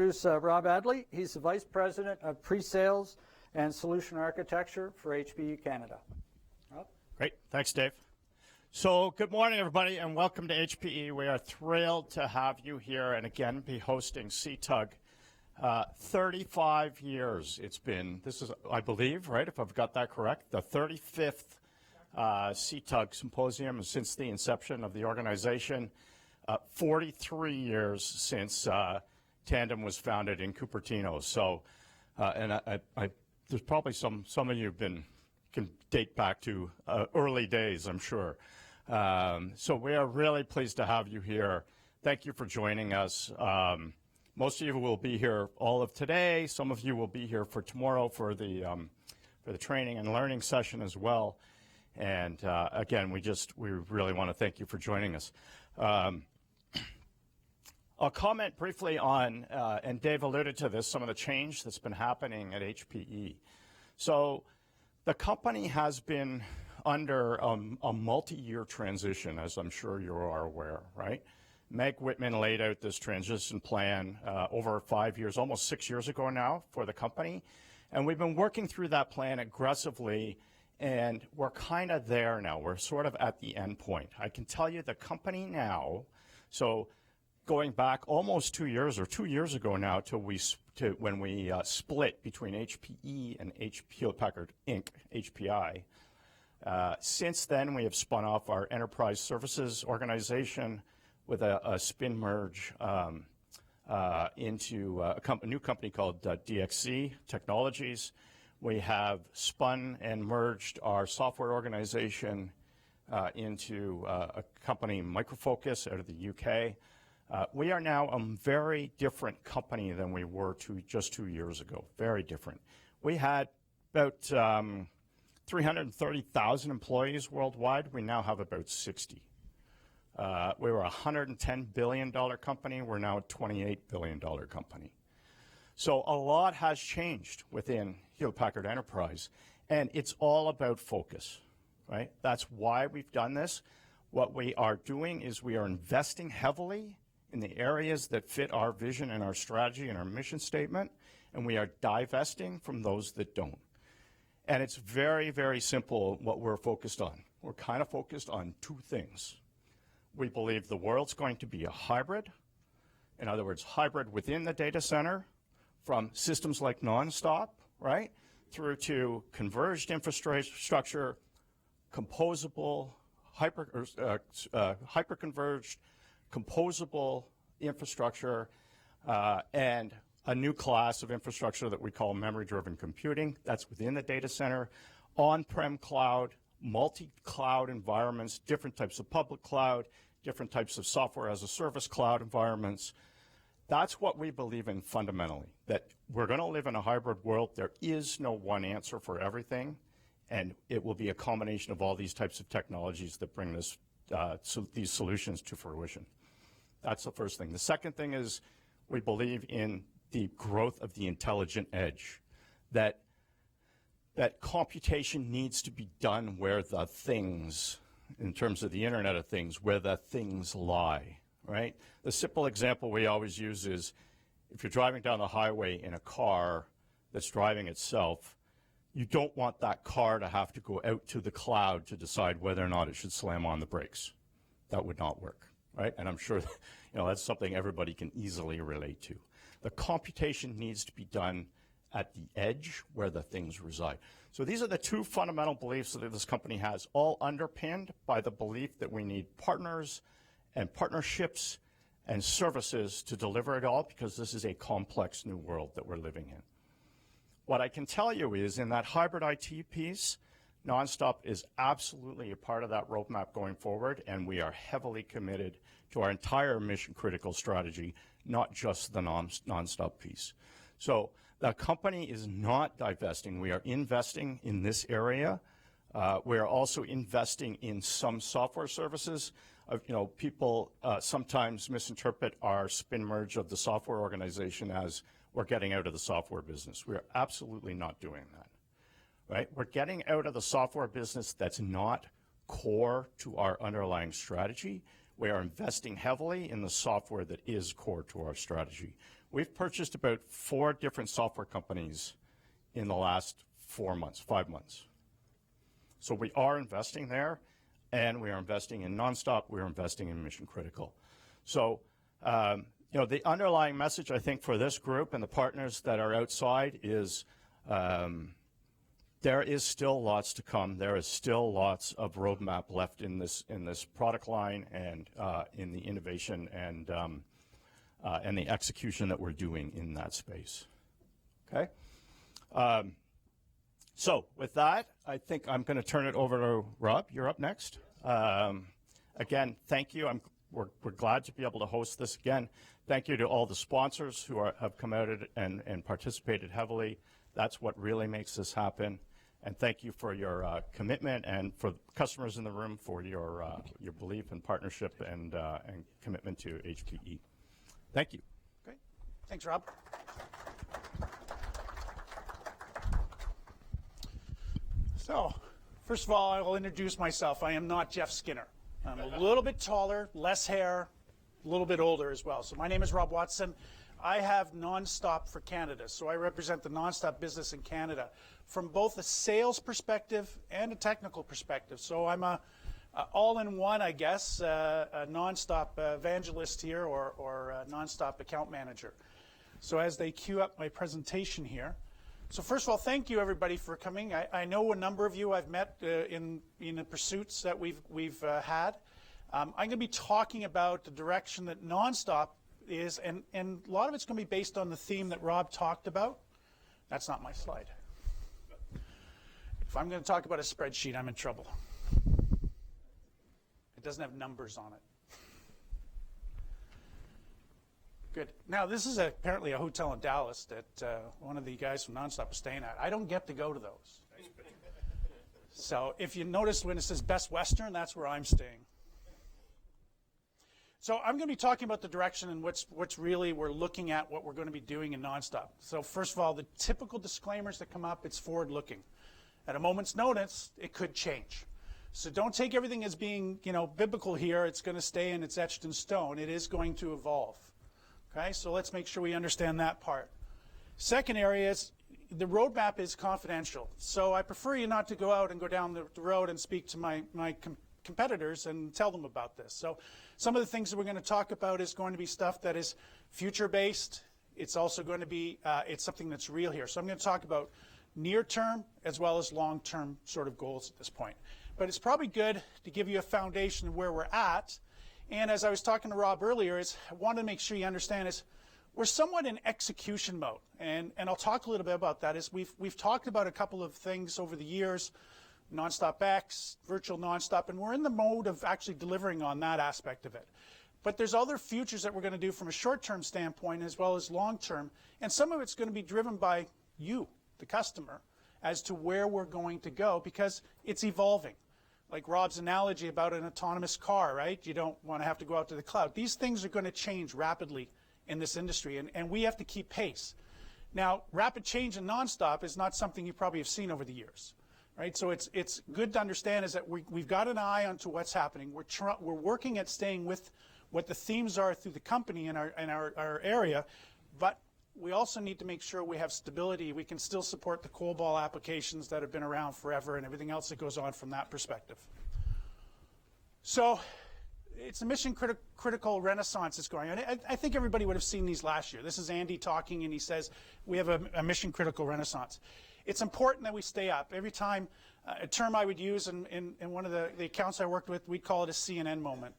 Introduce Rob Adley. He's the Vice President of Pre-Sales and Solution Architecture for HPE Canada. Rob? Great. Thanks, Dave. So good morning, everybody, and welcome to HPE. We are thrilled to have you here and again be hosting Ctug. 35 years it's been. This is, I believe, right, if I've got that correct, the 35th Ctug Symposium since the inception of the organization. 43 years since Tandem was founded in Cupertino. So, and there's probably some of you can date back to early days, I'm sure. So we are really pleased to have you here. Thank you for joining us. Most of you will be here all of today. Some of you will be here for tomorrow for the training and learning session as well. And again, we really want to thank you for joining us. I'll comment briefly on, and Dave alluded to this, some of the change that's been happening at HPE. So the company has been under a multi-year transition, as I'm sure you are aware, right? Meg Whitman laid out this transition plan over 5 years, almost 6 years ago now for the company. And we've been working through that plan aggressively, and we're kind of there now. We're sort of at the end point. I can tell you the company now, so going back almost 2 years or 2 years ago now to when we split between HPE and Hewlett Packard Inc., HPI. Since then, we have spun off our enterprise services organization with a spin merge into a new company called DXC Technologies. We have spun and merged our software organization into a company, Micro Focus, out of the UK. We are now a very different company than we were just 2 years ago, very different. We had about 330,000 employees worldwide. We now have about 60. We were a $110 billion company. We're now a $28 billion company. So a lot has changed within Hewlett Packard Enterprise, and it's all about focus, right? That's why we've done this. What we are doing is we are investing heavily in the areas that fit our vision and our strategy and our mission statement, and we are divesting from those that don't. And it's very, very simple what we're focused on. We're kind of focused on two things. We believe the world's going to be a hybrid. In other words, hybrid within the data center from systems like nonstop, right, through to converged infrastructure, composable, hyper-converged, composable infrastructure, and a new class of infrastructure that we call memory-driven computing. That's within the data center, on-prem cloud, multi-cloud environments, different types of public cloud, different types of software as a service cloud environments. That's what we believe in fundamentally, that we're going to live in a hybrid world. There is no one answer for everything, and it will be a combination of all these types of technologies that bring these solutions to fruition. That's the first thing. The second thing is we believe in the growth of the intelligent edge, that computation needs to be done where the things, in terms of the Internet of Things, where the things lie, right? The simple example we always use is if you're driving down the highway in a car that's driving itself, you don't want that car to have to go out to the cloud to decide whether or not it should slam on the brakes. That would not work, right? And I'm sure that's something everybody can easily relate to. The computation needs to be done at the edge where the things reside. So these are the two fundamental beliefs that this company has, all underpinned by the belief that we need partners and partnerships and services to deliver it all, because this is a complex new world that we're living in. What I can tell you is in that hybrid IT piece, Nonstop is absolutely a part of that roadmap going forward, and we are heavily committed to our entire mission-critical strategy, not just the Nonstop piece. So the company is not divesting. We are investing in this area. We are also investing in some software services. People sometimes misinterpret our spin merge of the software organization as we're getting out of the software business. We are absolutely not doing that. Right? We're getting out of the software business that's not core to our underlying strategy. We are investing heavily in the software that is core to our strategy. We've purchased about 4 different software companies in the last 4 months, 5 months. So we are investing there, and we are investing in nonstop. We are investing in mission critical. So, the underlying message, I think, for this group and the partners that are outside is there is still lots to come. There is still lots of roadmap left in this product line and in the innovation and the execution that we're doing in that space. Okay. So with that, I think I'm going to turn it over to Rob. You're up next. Again, thank you. We're glad to be able to host this again. Thank you to all the sponsors who have come out and participated heavily. That's what really makes this happen. And thank you for your commitment, and for customers in the room for your belief and partnership and commitment to HPE. Thank you. Great. Thanks, Rob. So, first of all, I will introduce myself. I am not Jeff Skinner. I'm a little bit taller, less hair, a little bit older as well. So my name is Rob Watson. I have Nonstop for Canada. So I represent the Nonstop business in Canada from both a sales perspective and a technical perspective. So I'm a all-in-one, I guess, a Nonstop evangelist here, or a Nonstop account manager. So as they queue up my presentation here, so first of all, thank you everybody for coming. I know a number of you I've met in the pursuits that we've had. I'm going to be talking about the direction that Nonstop is, and a lot of it's going to be based on the theme that Rob talked about. That's not my slide. If I'm going to talk about a spreadsheet, I'm in trouble. It doesn't have numbers on it. Good. Now, this is apparently a hotel in Dallas that one of the guys from Nonstop is staying at. I don't get to go to those. So if you notice when it says Best Western, that's where I'm staying. So I'm going to be talking about the direction in which really we're looking at what we're going to be doing in Nonstop. So first of all, the typical disclaimers that come up, it's forward-looking. At a moment's notice, it could change. So don't take everything as being, biblical here. It's going to stay and it's etched in stone. It is going to evolve. Okay, so let's make sure we understand that part. Second area is the roadmap is confidential. So I prefer you not to go out and go down the road and speak to my competitors and tell them about this. So some of the things that we're going to talk about is going to be stuff that is future-based. It's also going to be, it's something that's real here. So I'm going to talk about near-term as well as long-term sort of goals at this point. But it's probably good to give you a foundation of where we're at. And as I was talking to Rob earlier, I wanted to make sure you understand is we're somewhat in execution mode. And I'll talk a little bit about that. Is we've talked about a couple of things over the years, Nonstop X, virtual Nonstop, and we're in the mode of actually delivering on that aspect of it. But there's other futures that we're going to do from a short-term standpoint as well as long-term. And some of it's going to be driven by you, the customer, as to where we're going to go because it's evolving. Like Rob's analogy about an autonomous car, right? You don't want to have to go out to the cloud. These things are going to change rapidly in this industry, and we have to keep pace. Now, rapid change in Nonstop is not something you probably have seen over the years, right? So it's good to understand is that we've got an eye onto what's happening. We're working at staying with what the themes are through the company in our area, but we also need to make sure we have stability. We can still support the COBOL applications that have been around forever and everything else that goes on from that perspective. So it's a mission critical renaissance that's going on. I think everybody would have seen these last year. This is Andy talking, and he says we have a mission critical renaissance. It's important that we stay up. Every time, a term I would use in one of the accounts I worked with, we'd call it a CNN moment.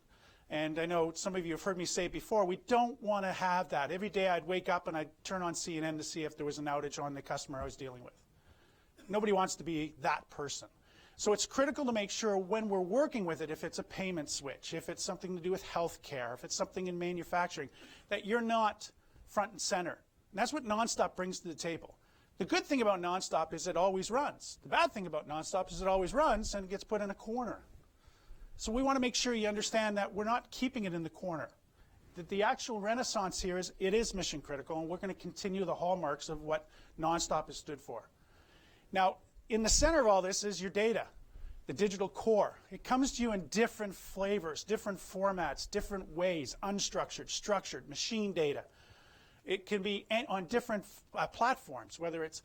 And I know some of you have heard me say it before, we don't want to have that. Every day I'd wake up and I'd turn on CNN to see if there was an outage on the customer I was dealing with. Nobody wants to be that person. So it's critical to make sure when we're working with it, if it's a payment switch, if it's something to do with healthcare, if it's something in manufacturing, that you're not front and center. And that's what Nonstop brings to the table. The good thing about Nonstop is it always runs. The bad thing about Nonstop is it always runs and it gets put in a corner. So we want to make sure you understand that we're not keeping it in the corner. That the actual renaissance here is it is mission critical, and we're going to continue the hallmarks of what Nonstop has stood for. Now, in the center of all this is your data. The digital core, it comes to you in different flavors, different formats, different ways, unstructured, structured, machine data. It can be on different platforms, whether it's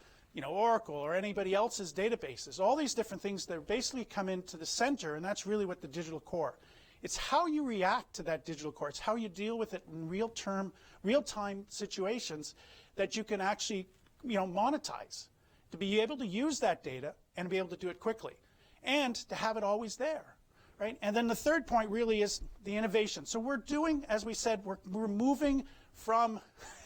Oracle or anybody else's databases. All these different things that basically come into the center, and that's really what the digital core. It's how you react to that digital core. It's how you deal with it in real-time situations that you can actually monetize, to be able to use that data and be able to do it quickly, and to have it always there, right? And then the third point really is the innovation. So we're doing, as we said, we're moving from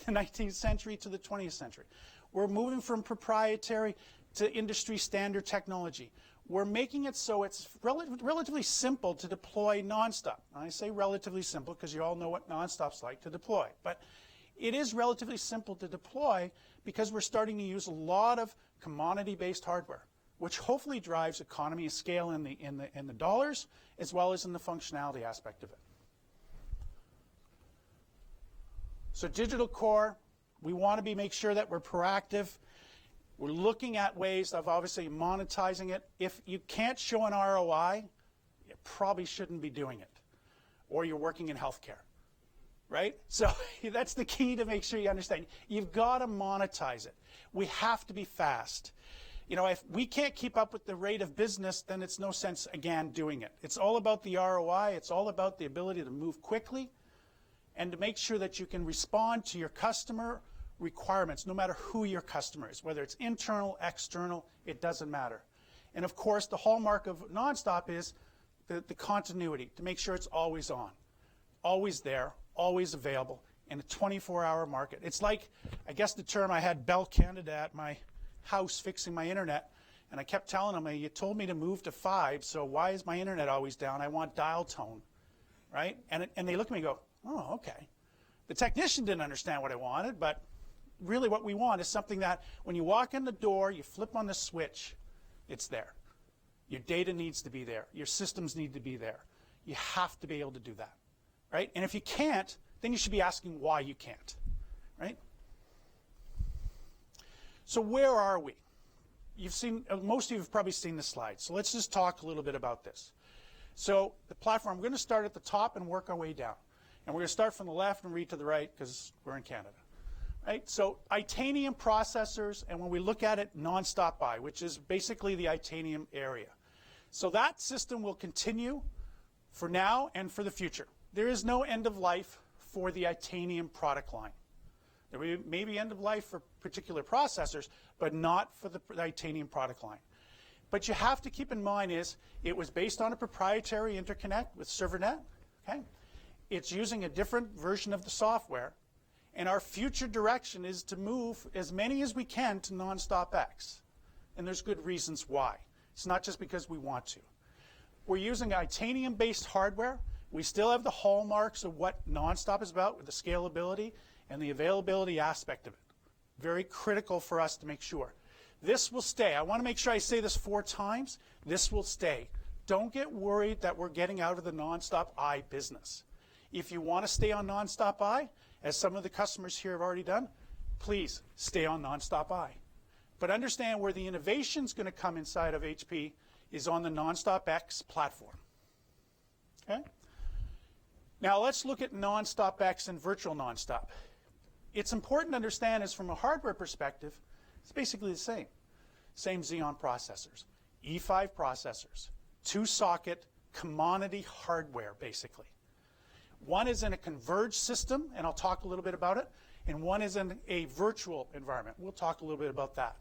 the 19th century to the 20th century. We're moving from proprietary to industry standard technology. We're making it so it's relatively simple to deploy nonstop. I say relatively simple because you all know what nonstop's like to deploy. But it is relatively simple to deploy because we're starting to use a lot of commodity-based hardware, which hopefully drives economy of scale in the dollars as well as in the functionality aspect of it. So digital core, we want to make sure that we're proactive. We're looking at ways of obviously monetizing it. If you can't show an ROI, you probably shouldn't be doing it. Or you're working in healthcare, right? So that's the key to make sure you understand. You've got to monetize it. We have to be fast. If we can't keep up with the rate of business, then it's no sense, again, doing it. It's all about the ROI. It's all about the ability to move quickly and to make sure that you can respond to your customer requirements, no matter who your customer is, whether it's internal, external, it doesn't matter. And of course, the hallmark of nonstop is the continuity, to make sure it's always on, always there, always available in a 24-hour market. It's like, I guess the term, I had Bell Canada at my house fixing my internet, and I kept telling them, you told me to move to 5, so why is my internet always down? I want dial tone, right? And they look at me and go, oh, okay. The technician didn't understand what I wanted, but really what we want is something that when you walk in the door, you flip on the switch, it's there. Your data needs to be there. Your systems need to be there. You have to be able to do that, right? And if you can't, then you should be asking why you can't, right? So where are we? Most of you have probably seen this slide, so let's just talk a little bit about this. So the platform, we're going to start at the top and work our way down. And we're going to start from the left and read to the right because we're in Canada. Right? So Itanium processors, and when we look at it, non-stop buy, which is basically the Itanium area. So that system will continue for now and for the future. There is no end of life for the Itanium product line. There may be end of life for particular processors, but not for the Itanium product line. But you have to keep in mind is it was based on a proprietary interconnect with ServerNet. Okay? It's using a different version of the software. And our future direction is to move as many as we can to nonstop X. And there's good reasons why. It's not just because we want to. We're using Itanium-based hardware. We still have the hallmarks of what nonstop is about with the scalability and the availability aspect of it. Very critical for us to make sure. This will stay. I want to make sure I say this 4 times. This will stay. Don't get worried that we're getting out of the nonstop I business. If you want to stay on nonstop I, as some of the customers here have already done, please stay on nonstop I. But understand where the innovation is going to come inside of HP is on the nonstop X platform. Okay? Now let's look at nonstop X and virtual nonstop. It's important to understand is from a hardware perspective, it's basically the same. Same Xeon processors, E5 processors, 2-socket commodity hardware basically. One is in a converged system, and I'll talk a little bit about it, and one is in a virtual environment. We'll talk a little bit about that.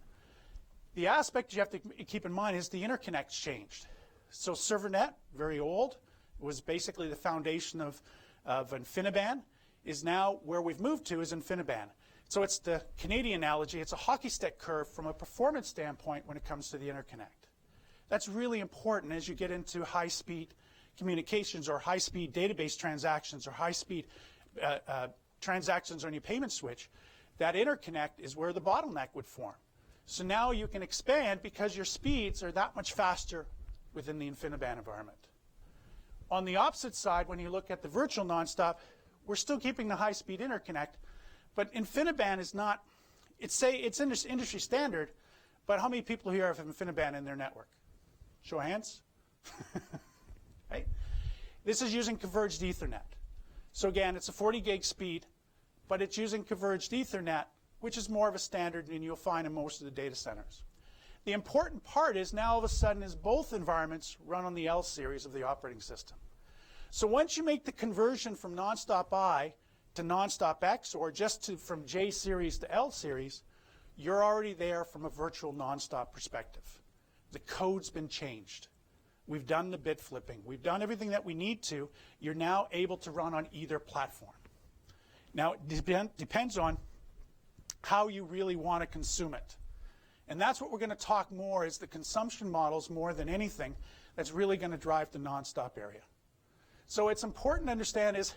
The aspect you have to keep in mind is the interconnect changed. So ServerNet, very old, was basically the foundation of InfiniBand, is now where we've moved to is InfiniBand. So it's the Canadian analogy, it's a hockey stick curve from a performance standpoint when it comes to the interconnect. That's really important as you get into high-speed communications or high-speed database transactions or high-speed transactions on your payment switch. That interconnect is where the bottleneck would form. So now you can expand because your speeds are that much faster within the InfiniBand environment. On the opposite side, when you look at the virtual nonstop, we're still keeping the high-speed interconnect, but InfiniBand is not, it's industry standard, but how many people here have InfiniBand in their network? Show of hands. Right? This is using converged Ethernet. So again, it's a 40 gig speed, but it's using converged Ethernet, which is more of a standard than you'll find in most of the data centers. The important part is now all of a sudden is both environments run on the L series of the operating system. So once you make the conversion from nonstop I to nonstop X, or just from J series to L series, you're already there from a virtual nonstop perspective. The code's been changed. We've done the bit flipping. We've done everything that we need to. You're now able to run on either platform. Now, it depends on how you really want to consume it. And that's what we're going to talk more is the consumption models more than anything that's really going to drive the nonstop area. So it's important to understand is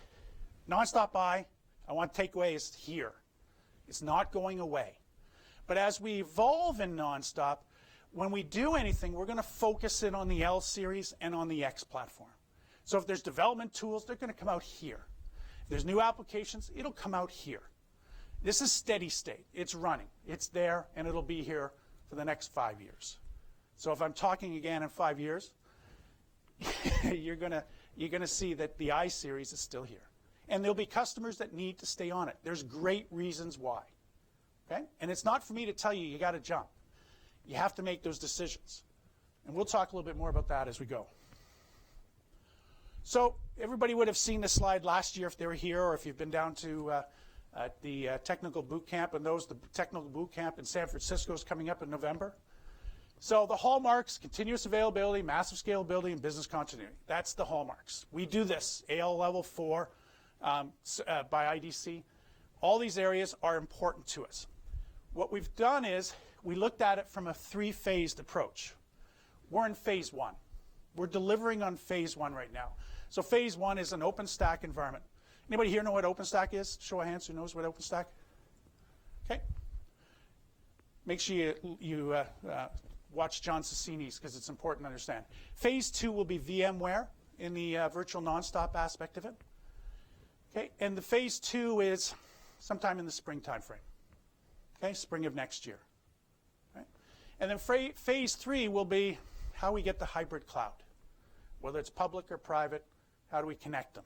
nonstop I want takeaway is here. It's not going away. But as we evolve in nonstop, when we do anything, we're going to focus in on the L series and on the X platform. So if there's development tools, they're going to come out here. If there's new applications, it'll come out here. This is steady state. It's running. It's there, and it'll be here for the next 5 years. So if I'm talking again in 5 years, you're going to see that the I series is still here. And there'll be customers that need to stay on it. There's great reasons why. Okay? And it's not for me to tell you you got to jump. You have to make those decisions. And we'll talk a little bit more about that as we go. So everybody would have seen this slide last year if they were here, or if you've been down to the technical boot camp, and the technical boot camp in San Francisco is coming up in November. So the hallmarks: continuous availability, massive scalability, and business continuity. That's the hallmarks. We do this, AL level 4 by IDC. All these areas are important to us. What we've done is we looked at it from a 3-phased approach. We're in phase 1. We're delivering on phase 1 right now. So phase 1 is an OpenStack environment. Anybody here know what OpenStack is? Show of hands who knows what OpenStack? Okay. Make sure you watch John Cicini's, because it's important to understand. Phase 2 will be VMware in the virtual nonstop aspect of it. Okay, and the phase 2 is sometime in the spring time frame. Okay, spring of next year. Right? And then phase 3 will be how we get the hybrid cloud. Whether it's public or private, how do we connect them?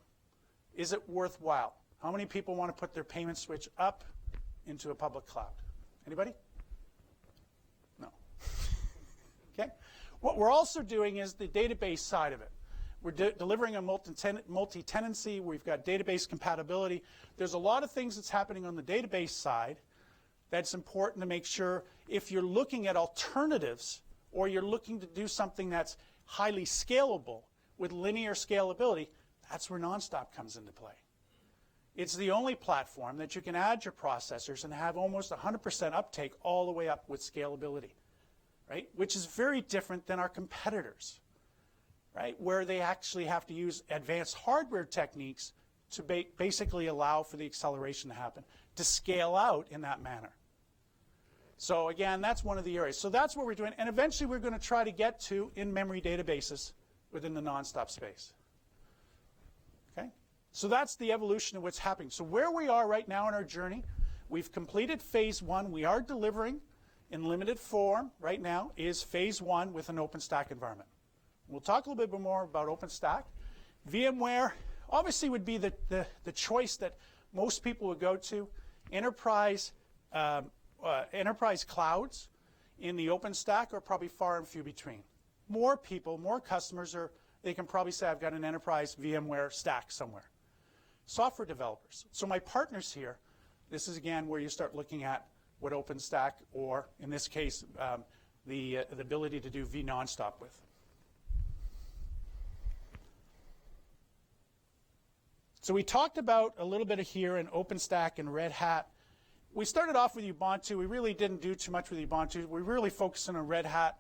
Is it worthwhile? How many people want to put their payment switch up into a public cloud? Anybody? No. Okay. What we're also doing is the database side of it. We're delivering a multi-tenancy. We've got database compatibility. There's a lot of things that's happening on the database side that's important to make sure if you're looking at alternatives or you're looking to do something that's highly scalable with linear scalability, that's where nonstop comes into play. It's the only platform that you can add your processors and have almost 100% uptake all the way up with scalability, right? Which is very different than our competitors, right? Where they actually have to use advanced hardware techniques to basically allow for the acceleration to happen, to scale out in that manner. So again, that's one of the areas. So that's what we're doing. And eventually we're going to try to get to in-memory databases within the nonstop space. Okay? So that's the evolution of what's happening. So where we are right now in our journey, we've completed phase 1. We are delivering in limited form right now is phase 1 with an OpenStack environment. We'll talk a little bit more about OpenStack. VMware obviously would be the choice that most people would go to. Enterprise clouds in the OpenStack are probably far and few between. More people, more customers, they can probably say, I've got an enterprise VMware stack somewhere. Software developers. So my partners here, this is again where you start looking at what OpenStack, or in this case, the ability to do vNonstop with. So we talked about a little bit of here in OpenStack and Red Hat. We started off with Ubuntu. We really didn't do too much with Ubuntu. We really focused on Red Hat.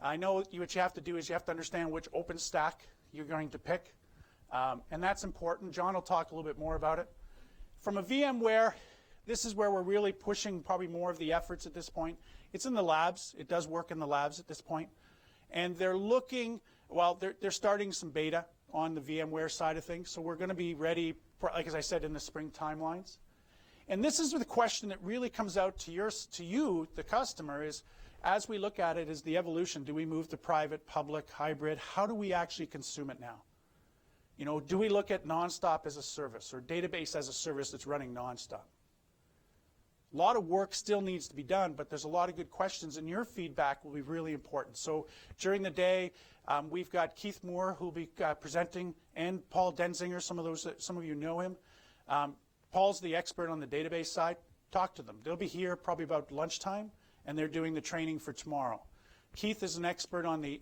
I know what you have to do is you have to understand which OpenStack you're going to pick. And that's important. John will talk a little bit more about it. From a VMware, this is where we're really pushing probably more of the efforts at this point. It's in the labs. It does work in the labs at this point. And they're looking, well, they're starting some beta on the VMware side of things. So we're going to be ready, like as I said, in the spring timelines. And this is the question that really comes out to you, the customer, is as we look at it, is the evolution. Do we move to private, public, hybrid? How do we actually consume it now? You know, do we look at nonstop as a service or database as a service that's running nonstop? A lot of work still needs to be done, but there's a lot of good questions, and your feedback will be really important. So during the day, we've got Keith Moore who will be presenting, and Paul Denzinger. Some of you know him. Paul's the expert on the database side. Talk to them. They'll be here probably about lunchtime, and they're doing the training for tomorrow. Keith is an expert on the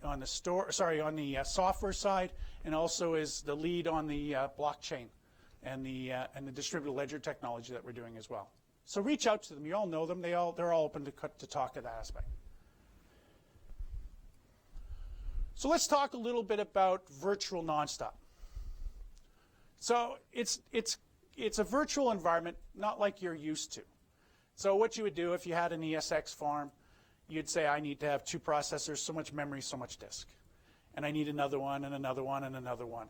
software side, and also is the lead on the blockchain and the distributed ledger technology that we're doing as well. So reach out to them. You all know them. They're all open to talk at that aspect. So let's talk a little bit about virtual nonstop. So it's a virtual environment, not like you're used to. So what you would do if you had an ESX farm, you'd say, I need to have 2 processors, so much memory, so much disk. And I need another one, and another one, and another one.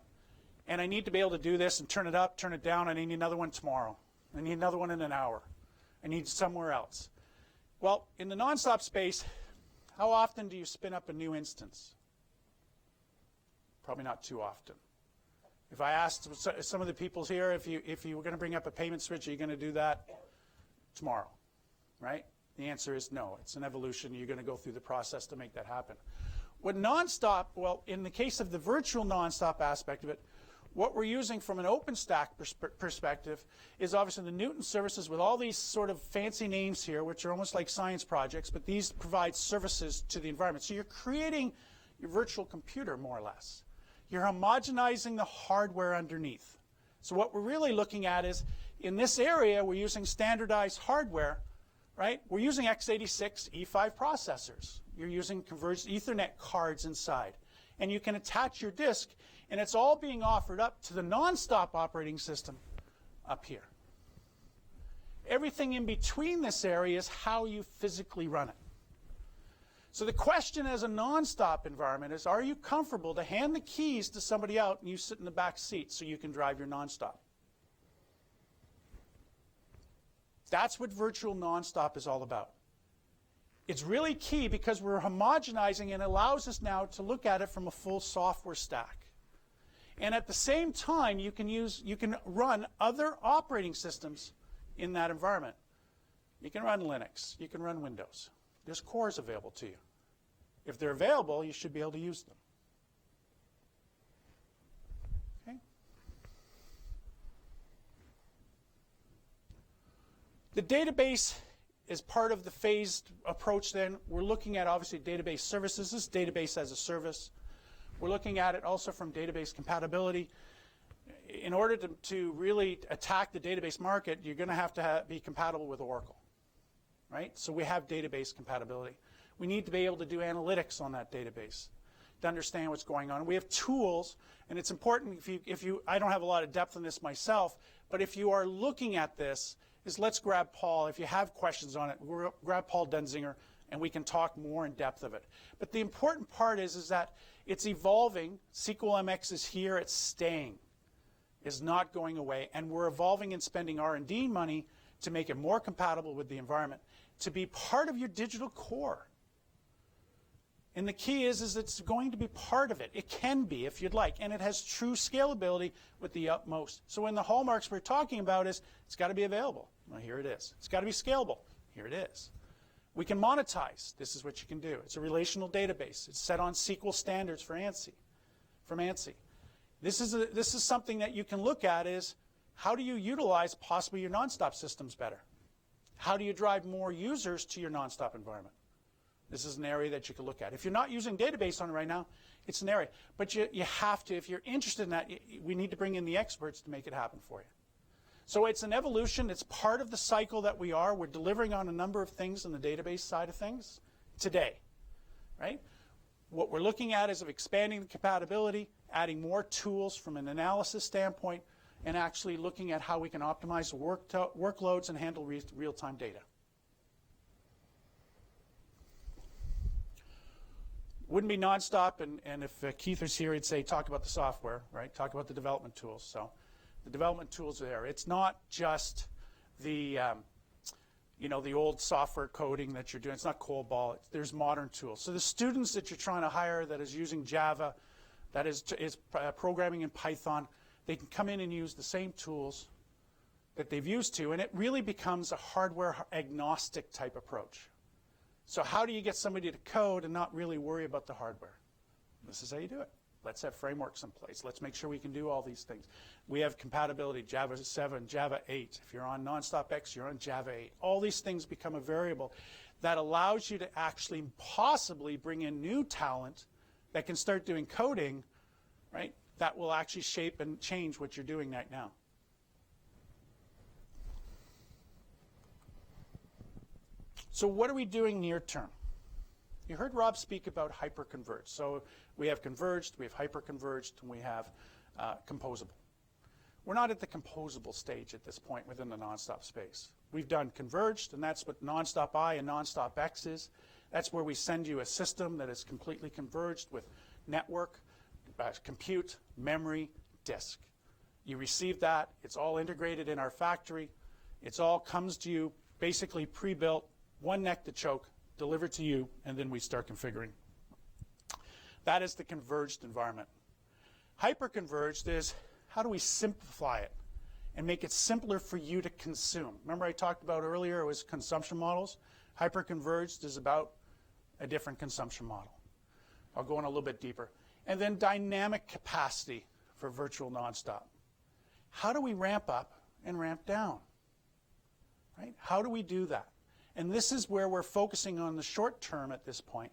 And I need to be able to do this and turn it up, turn it down. I need another one tomorrow. I need another one in an hour. I need somewhere else. Well, in the nonstop space, how often do you spin up a new instance? Probably not too often. If I asked some of the people here, if you were going to bring up a payment switch, are you going to do that tomorrow, right? The answer is no. It's an evolution. You're going to go through the process to make that happen. What nonstop, well, in the case of the virtual nonstop aspect of it, what we're using from an OpenStack perspective is obviously the Newton services with all these sort of fancy names here, which are almost like science projects, but these provide services to the environment. So you're creating your virtual computer, more or less. You're homogenizing the hardware underneath. So what we're really looking at is, in this area, we're using standardized hardware, right? We're using x86 E5 processors. You're using converged Ethernet cards inside. And you can attach your disk, and it's all being offered up to the nonstop operating system up here. Everything in between this area is how you physically run it. So the question as a nonstop environment is, are you comfortable to hand the keys to somebody else and you sit in the back seat so you can drive your nonstop? That's what virtual nonstop is all about. It's really key because we're homogenizing, and it allows us now to look at it from a full software stack. And at the same time, you can run other operating systems in that environment. You can run Linux. You can run Windows. There's cores available to you. If they're available, you should be able to use them. Okay? The database is part of the phased approach then. We're looking at, obviously, database services. This is database as a service. We're looking at it also from database compatibility. In order to really attack the database market, you're going to have be compatible with Oracle, right? So we have database compatibility. We need to be able to do analytics on that database to understand what's going on. We have tools, and it's important I don't have a lot of depth in this myself, but if you are looking at this, let's grab Paul. If you have questions on it, we'll grab Paul Denzinger, and we can talk more in depth of it. But the important part is that it's evolving. SQL MX is here. It's staying. It's not going away. And we're evolving and spending R&D money to make it more compatible with the environment, to be part of your digital core. And the key is it's going to be part of it. It can be, if you'd like, and it has true scalability with the utmost. So in the hallmarks we're talking about is it's got to be available. Well, here it is. It's got to be scalable. Here it is. We can monetize. This is what you can do. It's a relational database. It's set on SQL standards from ANSI. This is something that you can look at is, how do you utilize possibly your nonstop systems better? How do you drive more users to your nonstop environment? This is an area that you can look at. If you're not using database on it right now, it's an area. But you have to, if you're interested in that, we need to bring in the experts to make it happen for you. So it's an evolution. It's part of the cycle that we are. We're delivering on a number of things in the database side of things today, right? What we're looking at is of expanding the compatibility, adding more tools from an analysis standpoint, and actually looking at how we can optimize workloads and handle real-time data. Wouldn't be nonstop, and if Keith was here, he'd say, talk about the software, right? Talk about the development tools. So the development tools are there. It's not just the the old software coding that you're doing. It's not COBOL. There's modern tools. So the students that you're trying to hire that is using Java, that is programming in Python, they can come in and use the same tools that they've used to, and it really becomes a hardware agnostic type approach. So how do you get somebody to code and not really worry about the hardware? This is how you do it. Let's have frameworks in place. Let's make sure we can do all these things. We have compatibility, Java 7, Java 8. If you're on Nonstop X, you're on Java 8. All these things become a variable that allows you to actually possibly bring in new talent that can start doing coding, right? That will actually shape and change what you're doing right now. So what are we doing near term? You heard Rob speak about hyperconverged. So we have converged, we have hyperconverged, and we have composable. We're not at the composable stage at this point within the Nonstop space. We've done converged, and that's what Nonstop I and Nonstop X is. That's where we send you a system that is completely converged with network, compute, memory, disk. You receive that. It's all integrated in our factory. It's all comes to you basically pre-built, one neck to choke, delivered to you, and then we start configuring. That is the converged environment. Hyperconverged is how do we simplify it and make it simpler for you to consume? Remember I talked about earlier it was consumption models? Hyperconverged is about a different consumption model. I'll go in a little bit deeper. And then dynamic capacity for virtual nonstop. How do we ramp up and ramp down? Right? How do we do that? And this is where we're focusing on the short term at this point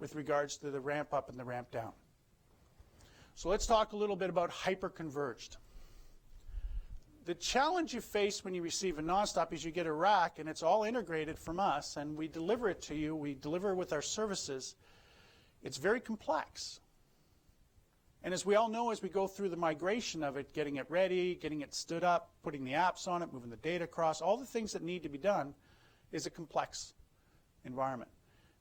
with regards to the ramp up and the ramp down. So let's talk a little bit about hyperconverged. The challenge you face when you receive a nonstop is you get a rack and it's all integrated from us and we deliver it to you, we deliver with our services. It's very complex. And as we all know, as we go through the migration of it, getting it ready, getting it stood up, putting the apps on it, moving the data across, all the things that need to be done is a complex environment.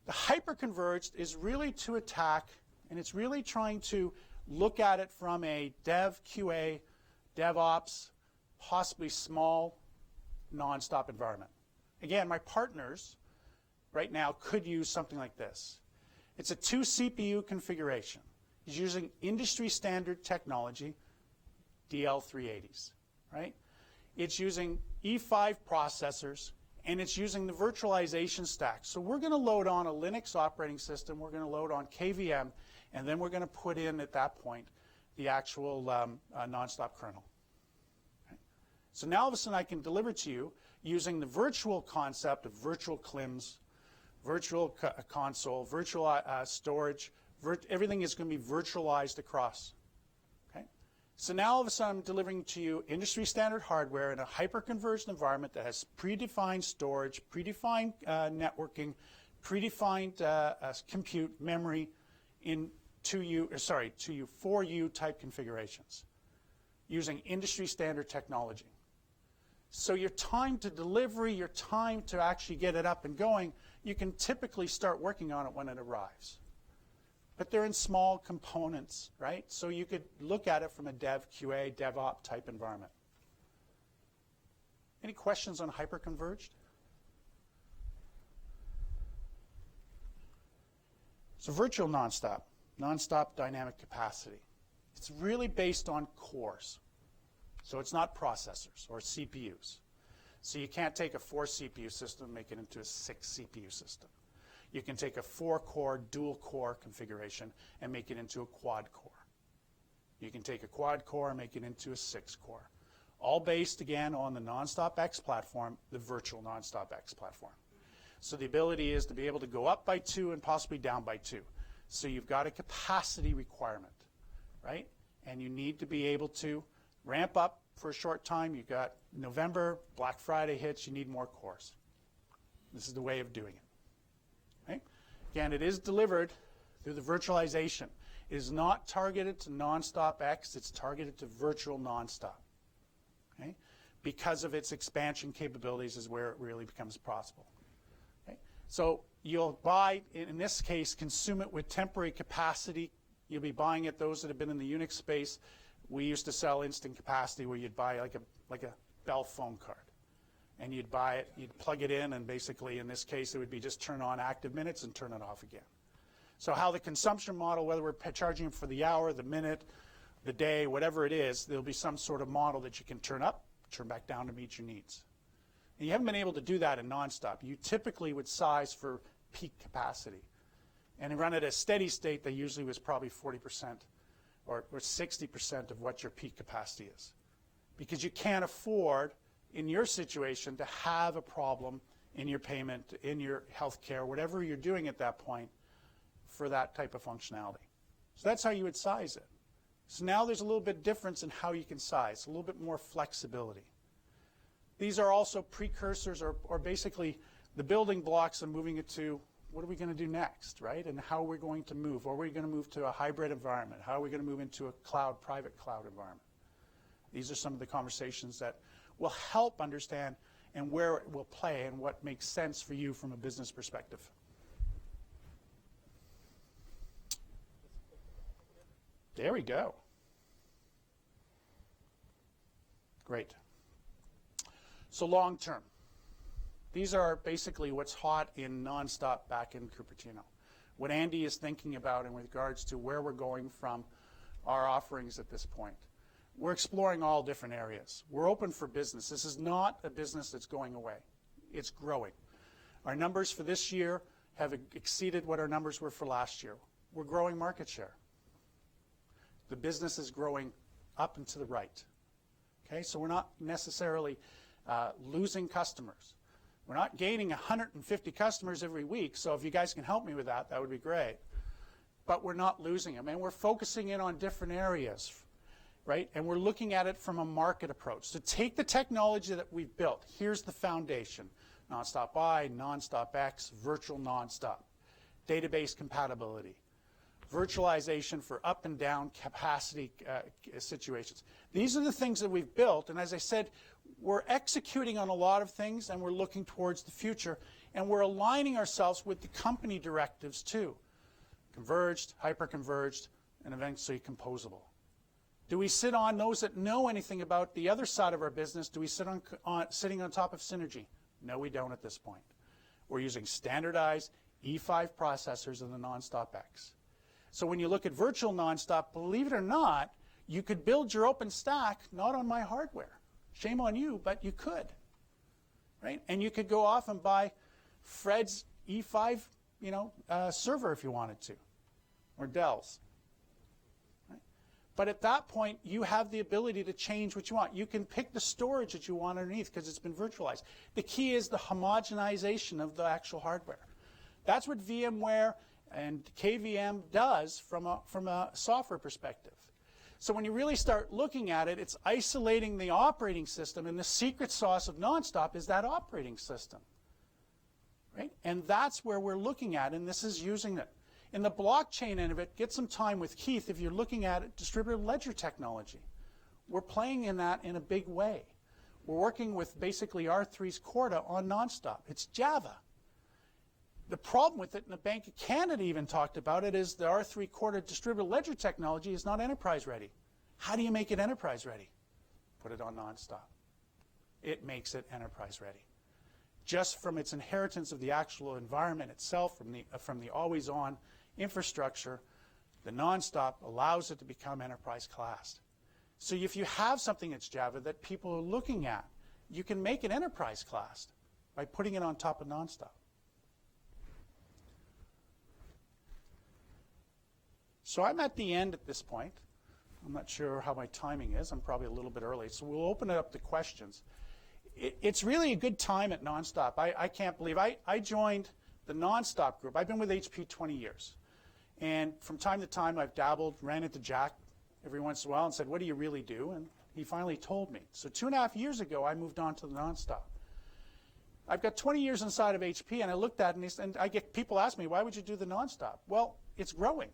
The hyperconverged is really to attack, and it's really trying to look at it from a dev, QA, DevOps, possibly small, nonstop environment. Again, my partners right now could use something like this. It's a 2 CPU configuration. He's using industry standard technology, DL380s, right? It's using E5 processors, and it's using the virtualization stack. So we're going to load on a Linux operating system, we're going to load on KVM, and then we're going to put in, at that point, the actual nonstop kernel. Okay? So now all of a sudden I can deliver to you using the virtual concept of virtual CLIMS, virtual console, virtual storage, everything is going to be virtualized across. Okay? So now all of a sudden I'm delivering to you industry standard hardware in a hyper-converged environment that has predefined storage, predefined networking, predefined compute memory in for you type configurations using industry standard technology. So your time to delivery, your time to actually get it up and going, you can typically start working on it when it arrives. But they're in small components, right? So you could look at it from a dev, QA, DevOps type environment. Any questions on hyperconverged? So virtual nonstop, nonstop dynamic capacity. It's really based on cores. So it's not processors or CPUs. So you can't take a 4 CPU system and make it into a 6 CPU system. You can take a 4-core, dual-core configuration and make it into a quad-core. You can take a quad-core and make it into a 6-core. All based, again, on the Nonstop X platform, the virtual Nonstop X platform. So the ability is to be able to go up by 2 and possibly down by 2. So you've got a capacity requirement, right? And you need to be able to ramp up for a short time. You've got November, Black Friday hits, you need more cores. This is the way of doing it. Okay? Again, it is delivered through the virtualization. It is not targeted to Nonstop X, it's targeted to virtual nonstop. Okay? Because of its expansion capabilities is where it really becomes possible. Okay? So you'll buy, in this case, consume it with temporary capacity. You'll be buying it, those that have been in the Unix space. We used to sell instant capacity where you'd buy like a Bell phone card. and you'd buy it, you'd plug it in, and basically in this case it would be just turn on active minutes and turn it off again. So how the consumption model, whether we're charging for the hour, the minute, the day, whatever it is, there'll be some sort of model that you can turn up, turn back down to meet your needs. And you haven't been able to do that in nonstop. You typically would size for peak capacity. And run at a steady state that usually was probably 40% or 60% of what your peak capacity is. Because you can't afford, in your situation, to have a problem in your payment, in your health care, whatever you're doing at that point for that type of functionality. So that's how you would size it. So now there's a little bit difference in how you can size, a little bit more flexibility. These are also precursors or basically the building blocks of moving it to what are we going to do next, right? And how we're going to move. Are we going to move to a hybrid environment? How are we going to move into a cloud, private cloud environment? These are some of the conversations that will help understand and where it will play and what makes sense for you from a business perspective. There we go. Great. So long term. These are basically what's hot in nonstop back in Cupertino. What Andy is thinking about in regards to where we're going from our offerings at this point. We're exploring all different areas. We're open for business. This is not a business that's going away. It's growing. Our numbers for this year have exceeded what our numbers were for last year. We're growing market share. The business is growing up and to the right. Okay, so we're not necessarily losing customers. We're not gaining 150 customers every week, so if you guys can help me with that, that would be great. But we're not losing them, and we're focusing in on different areas, right? And we're looking at it from a market approach. So take the technology that we've built. Here's the foundation. Nonstop I, Nonstop X, virtual nonstop. Database compatibility. Virtualization for up and down capacity situations. These are the things that we've built, and as I said, we're executing on a lot of things, and we're looking towards the future, and we're aligning ourselves with the company directives too. Converged, hyper-converged, and eventually composable. Do we sit on those that know anything about the other side of our business? Do we sit sitting on top of Synergy? No, we don't at this point. We're using standardized E5 processors in the Nonstop X. So when you look at virtual nonstop, believe it or not, you could build your open stack not on my hardware. Shame on you, but you could, right? And you could go off and buy Fred's E5, server if you wanted to, or Dell's. Right? But at that point, you have the ability to change what you want. You can pick the storage that you want underneath because it's been virtualized. The key is the homogenization of the actual hardware. That's what VMware and KVM does from a software perspective. So when you really start looking at it, it's isolating the operating system, and the secret sauce of Nonstop is that operating system. Right? And that's where we're looking at, and this is using it. In the blockchain end of it, get some time with Keith if you're looking at it, distributed ledger technology. We're playing in that in a big way. We're working with basically R3's Corda on Nonstop. It's Java. The problem with it, and the Bank of Canada even talked about it, is the R3 Corda distributed ledger technology is not enterprise ready. How do you make it enterprise ready? Put it on Nonstop. It makes it enterprise ready. Just from its inheritance of the actual environment itself, from the always-on infrastructure, the Nonstop allows it to become enterprise class. So if you have something that's Java that people are looking at, you can make it enterprise class by putting it on top of Nonstop. So I'm at the end at this point. I'm not sure how my timing is. I'm probably a little bit early. So we'll open it up to questions. It's really a good time at Nonstop. I can't believe I joined the Nonstop group. I've been with HP 20 years. And from time to time, I've dabbled, ran into Jack every once in a while and said, what do you really do? And he finally told me. So 2.5 years ago, I moved on to the Nonstop. I've got 20 years inside of HP, and I looked at it, and I get people ask me, why would you do the Nonstop? Well, it's growing.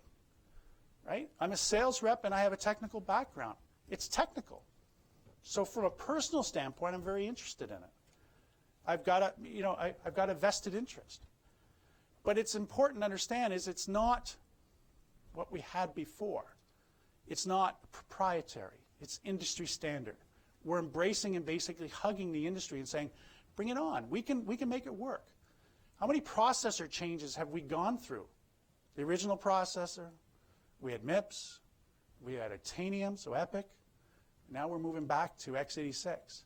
Right? I'm a sales rep and I have a technical background. It's technical. So from a personal standpoint, I'm very interested in it. I've got a vested interest. But it's important to understand is it's not what we had before. It's not proprietary. It's industry standard. We're embracing and basically hugging the industry and saying, Bring it on. We can make it work. How many processor changes have we gone through? The original processor, we had MIPS, we had Titanium, so EPIC. Now we're moving back to x86.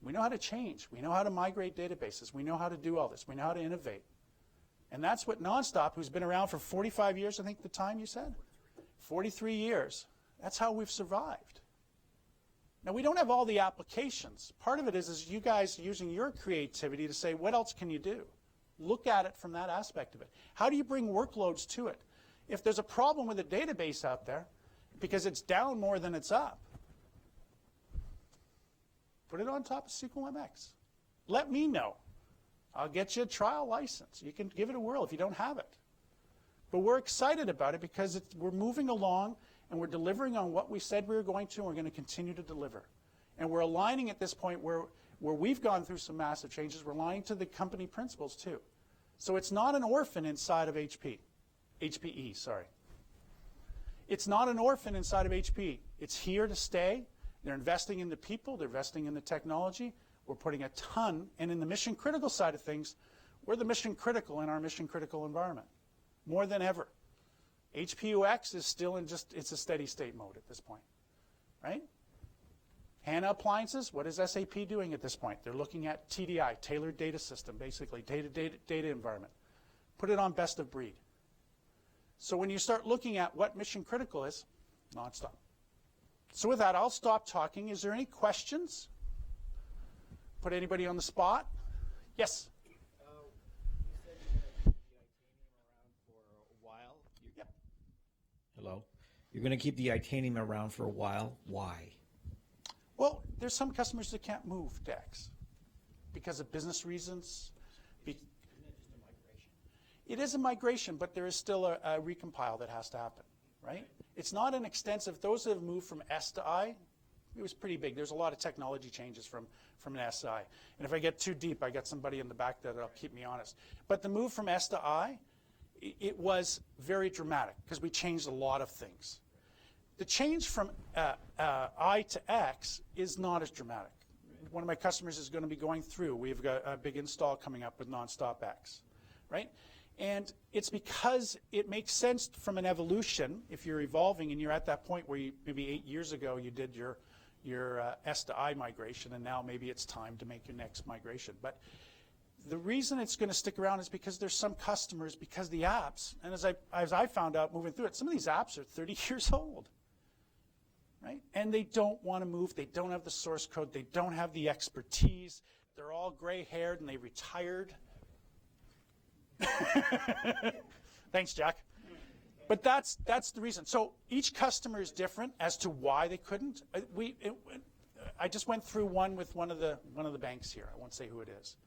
We know how to change. We know how to migrate databases. We know how to do all this. We know how to innovate. And that's what Nonstop, who's been around for 45 years, I think the time you said? 43 years. That's how we've survived. Now, we don't have all the applications. Part of it is you guys using your creativity to say, what else can you do? Look at it from that aspect of it. How do you bring workloads to it? If there's a problem with a database out there, because it's down more than it's up, put it on top of SQL MX. Let me know. I'll get you a trial license. You can give it a whirl if you don't have it. But we're excited about it because we're moving along and we're delivering on what we said we were going to, and we're going to continue to deliver. And we're aligning at this point where we've gone through some massive changes. We're aligning to the company principles too. So it's not an orphan inside of HPE, sorry. It's not an orphan inside of HP. It's here to stay. They're investing in the people. They're investing in the technology. We're putting a ton, and in the mission critical side of things, we're the mission critical in our mission critical environment, more than ever. HPUX is still in it's a steady state mode at this point, right? HANA appliances, what is SAP doing at this point? They're looking at TDI, tailored data system, basically, data environment. Put it on best of breed. So when you start looking at what mission critical is, Nonstop. So with that, I'll stop talking. Is there any questions? Put anybody on the spot? Yes? You said you're going to keep the Titanium around for a while. Yep. Hello? You're going to keep the Titanium around for a while. Why? Well, there's some customers that can't move to X because of business reasons. Isn't it just a migration? It is a migration, but there is still a recompile that has to happen, right? It's not an extensive, those that have moved from S to I, it was pretty big. There's a lot of technology changes from an S to I. And if I get too deep, I got somebody in the back that'll keep me honest. But the move from S to I, it was very dramatic because we changed a lot of things. The change from I to X is not as dramatic. One of my customers is going to be going through. We've got a big install coming up with Nonstop X, right? And it's because it makes sense from an evolution. If you're evolving and you're at that point where maybe 8 years ago you did your S to I migration, and now maybe it's time to make your next migration. But the reason it's going to stick around is because there's some customers, because the apps, and as I found out moving through it, some of these apps are 30 years old. Right? And they don't want to move. They don't have the source code. They don't have the expertise. They're all gray-haired and they retired. Thanks, Jack. But that's the reason. So each customer is different as to why they couldn't. I just went through one with one of the banks here. I won't say who it is,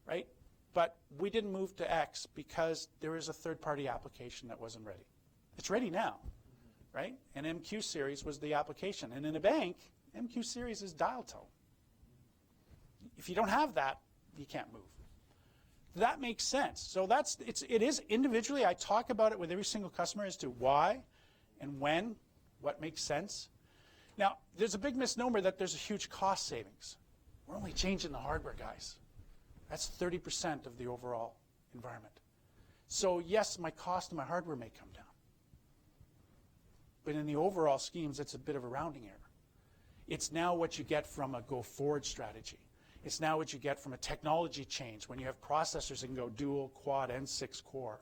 right? But we didn't move to X because there is a third-party application that wasn't ready. It's ready now. Right? And MQ series was the application. And in a bank, MQ series is dial tone. If you don't have that, you can't move. That makes sense. So it is individually, I talk about it with every single customer as to why and when, what makes sense. Now, there's a big misnomer that there's a huge cost savings. We're only changing the hardware, guys. That's 30% of the overall environment. So yes, my cost of my hardware may come down. But in the overall schemes, it's a bit of a rounding error. It's now what you get from a go-forward strategy. It's now what you get from a technology change when you have processors that can go dual, quad, and 6-core.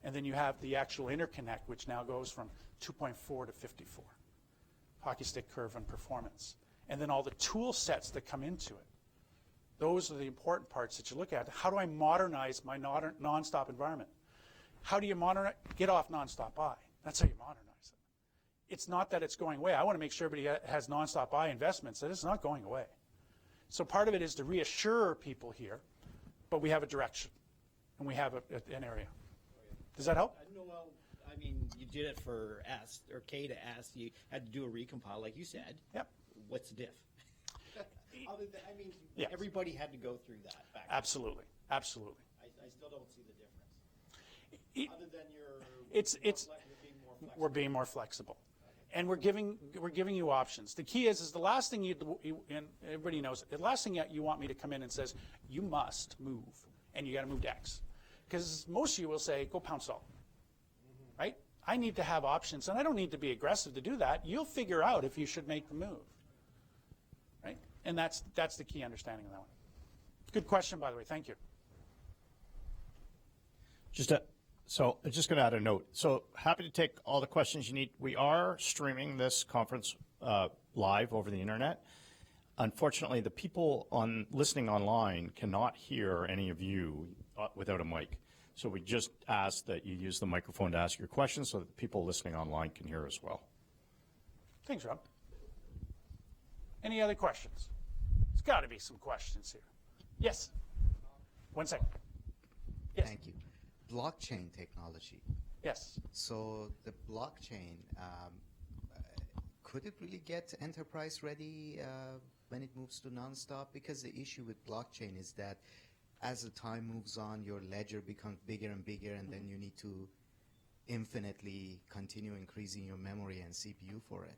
And then you have the actual interconnect, which now goes from 2.4 to 54. Hockey stick curve and performance. And then all the tool sets that come into it. Those are the important parts that you look at. How do I modernize my Nonstop environment? How do you get off Nonstop I? That's how you modernize it. It's not that it's going away. I want to make sure everybody has Nonstop I investments, that it's not going away. So part of it is to reassure people here, but we have a direction, and we have an area. Does that help? No, well, I mean, you did it for S, or K to S. You had to do a recompile, like you said. Yep. What's the diff? Other than, I mean, yeah. Everybody had to go through that back then. Absolutely. Absolutely. I still don't see the difference. Other than we're being more flexible. We're being more flexible. and we're giving you options. The key is the last thing and everybody knows, the last thing you want me to come in and says, you must move, and you got to move to X. Because most of you will say, go pound salt, right? I need to have options, and I don't need to be aggressive to do that. You'll figure out if you should make the move, right? And that's the key understanding of that one. Good question, by the way. Thank you. So I'm just going to add a note. So happy to take all the questions you need. We are streaming this conference live over the internet. Unfortunately, the people listening online cannot hear any of you without a mic. So we just ask that you use the microphone to ask your questions so that the people listening online can hear as well. Thanks, Rob. Any other questions? There's got to be some questions here. Yes. 1 second. Yes. Thank you. Blockchain technology. Yes. So the blockchain, could it really get enterprise ready when it moves to nonstop? Because the issue with blockchain is that as the time moves on, your ledger becomes bigger and bigger, and then you need to infinitely continue increasing your memory and CPU for it.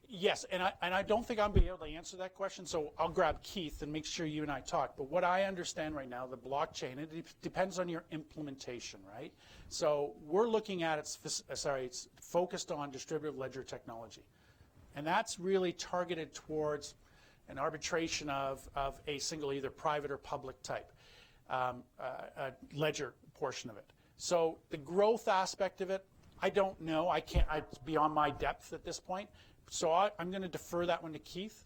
Yes, and I don't think I'll be able to answer that question, so I'll grab Keith and make sure you and I talk. But what I understand right now, the blockchain, it depends on your implementation, right? So we're looking at it's focused on distributed ledger technology. And that's really targeted towards an arbitration of a single, either private or public type ledger portion of it. So the growth aspect of it, I don't know. It's beyond my depth at this point. So I'm going to defer that one to Keith.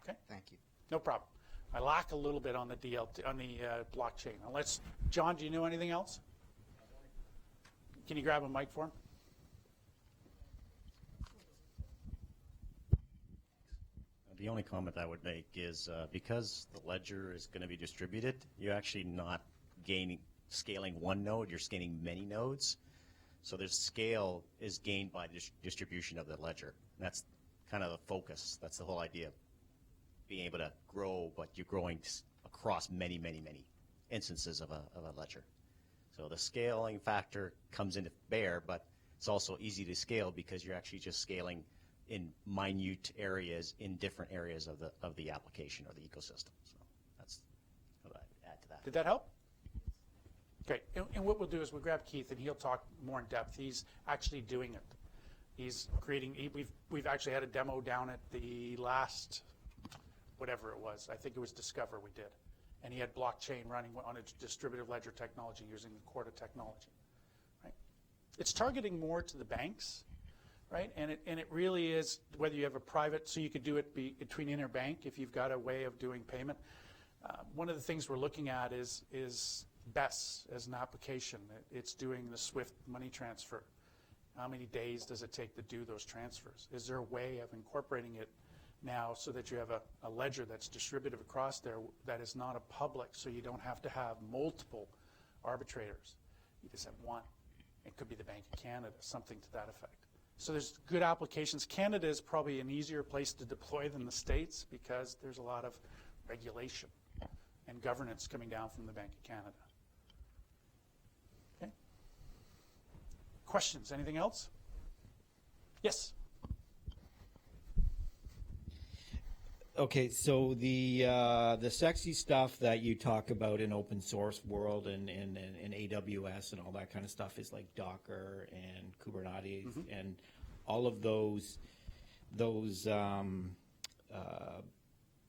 Okay. Thank you. No problem. I lack a little bit on the blockchain. Now John, do you know anything else? Can you grab a mic for him? The only comment I would make is because the ledger is going to be distributed, you're actually not scaling one node, you're scaling many nodes. So there's scale is gained by distribution of the ledger. That's kind of the focus. That's the whole idea. Being able to grow, but you're growing across many, many, many instances of a ledger. So the scaling factor comes into bear, but it's also easy to scale because you're actually just scaling in minute areas in different areas of the application or the ecosystem. So that's what I'd add to that. Did that help? Okay, and what we'll do is we'll grab Keith and he'll talk more in depth. He's actually doing it. He's creating, we've actually had a demo down at the last, whatever it was, I think it was Discover we did. And he had blockchain running on a distributed ledger technology using the Corda technology, right? It's targeting more to the banks, right? And it really is, whether you have a private, so you could do it between interbank if you've got a way of doing payment. One of the things we're looking at is BES as an application. It's doing the SWIFT money transfer. How many days does it take to do those transfers? Is there a way of incorporating it now so that you have a ledger that's distributed across there that is not a public, so you don't have to have multiple arbitrators? You just have one. It could be the Bank of Canada, something to that effect. So there's good applications. Canada is probably an easier place to deploy than the States because there's a lot of regulation and governance coming down from the Bank of Canada. Okay. Questions? Anything else? Yes. Okay, so the sexy stuff that you talk about in open source world and AWS and all that kind of stuff is like Docker and Kubernetes and all of those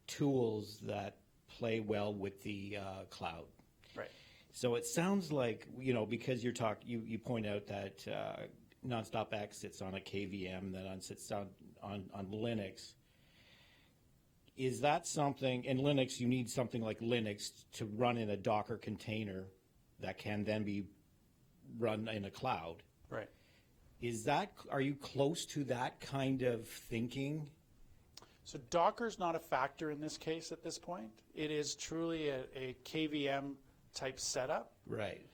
tools that play well with the cloud. Right. So it sounds like, because you point out that Nonstop X sits on a KVM that sits on Linux. Is that something, in Linux, you need something like Linux to run in a Docker container that can then be run in a cloud? Right. Are you close to that kind of thinking? So Docker's not a factor in this case at this point. It is truly a KVM type setup. Right.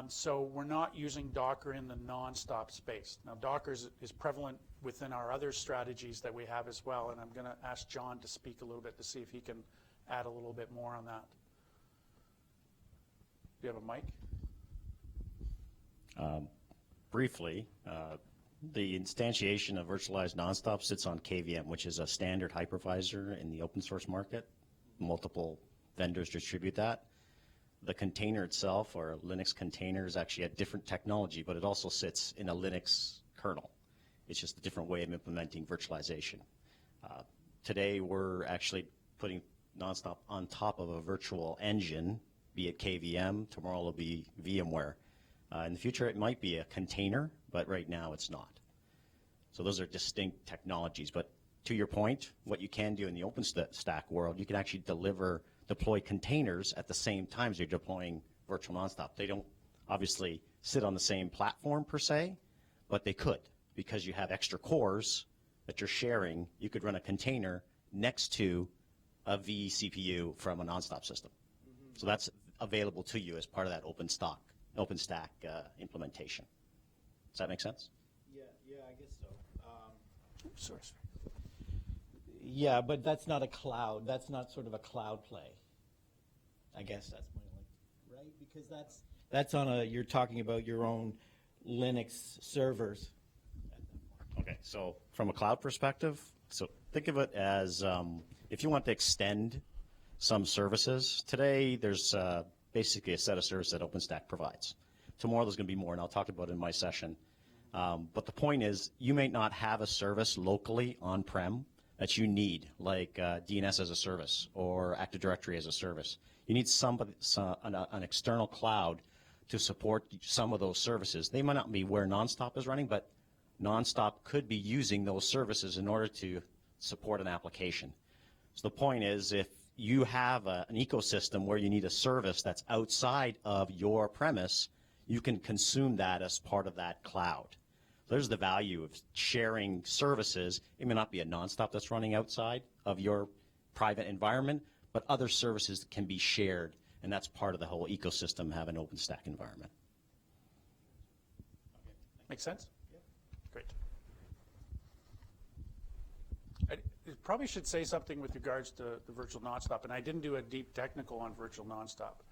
So we're not using Docker in the nonstop space. Now Docker is prevalent within our other strategies that we have as well, and I'm going to ask John to speak a little bit to see if he can add a little bit more on that. Do you have a mic? Briefly, The instantiation of virtualized nonstop sits on KVM, which is a standard hypervisor in the open source market. Multiple vendors distribute that. The container itself, or Linux container, is actually a different technology, but it also sits in a Linux kernel. It's just a different way of implementing virtualization. Today, we're actually putting nonstop on top of a virtual engine, be it KVM. Tomorrow it'll be VMware. In the future, it might be a container, but right now it's not. So those are distinct technologies. But to your point, what you can do in the OpenStack world, you can actually deploy containers at the same time as you're deploying virtual nonstop. They don't obviously sit on the same platform per se, but they could, because you have extra cores that you're sharing. You could run a container next to a vCPU from a nonstop system. So that's available to you as part of that OpenStack implementation. Does that make sense? Yeah, I guess so. Sorry. Yeah, but that's not a cloud. That's not sort of a cloud play. I guess that's my only, right? Because that's on a, you're talking about your own Linux servers. Okay, so from a cloud perspective, so think of it as if you want to extend some services, today there's basically a set of services that OpenStack provides. Tomorrow there's going to be more, and I'll talk about it in my session. But the point is, you may not have a service locally on-prem that you need, like DNS as a service or Active Directory as a service. You need an external cloud to support some of those services. They might not be where Nonstop is running, but Nonstop could be using those services in order to support an application. So the point is, if you have an ecosystem where you need a service that's outside of your premise, you can consume that as part of that cloud. There's the value of sharing services. It may not be a Nonstop that's running outside of your private environment, but other services can be shared, and that's part of the whole ecosystem, have an OpenStack environment. Make sense? Yeah. Great. I probably should say something with regards to the virtual nonstop, and I didn't do a deep technical on virtual nonstop.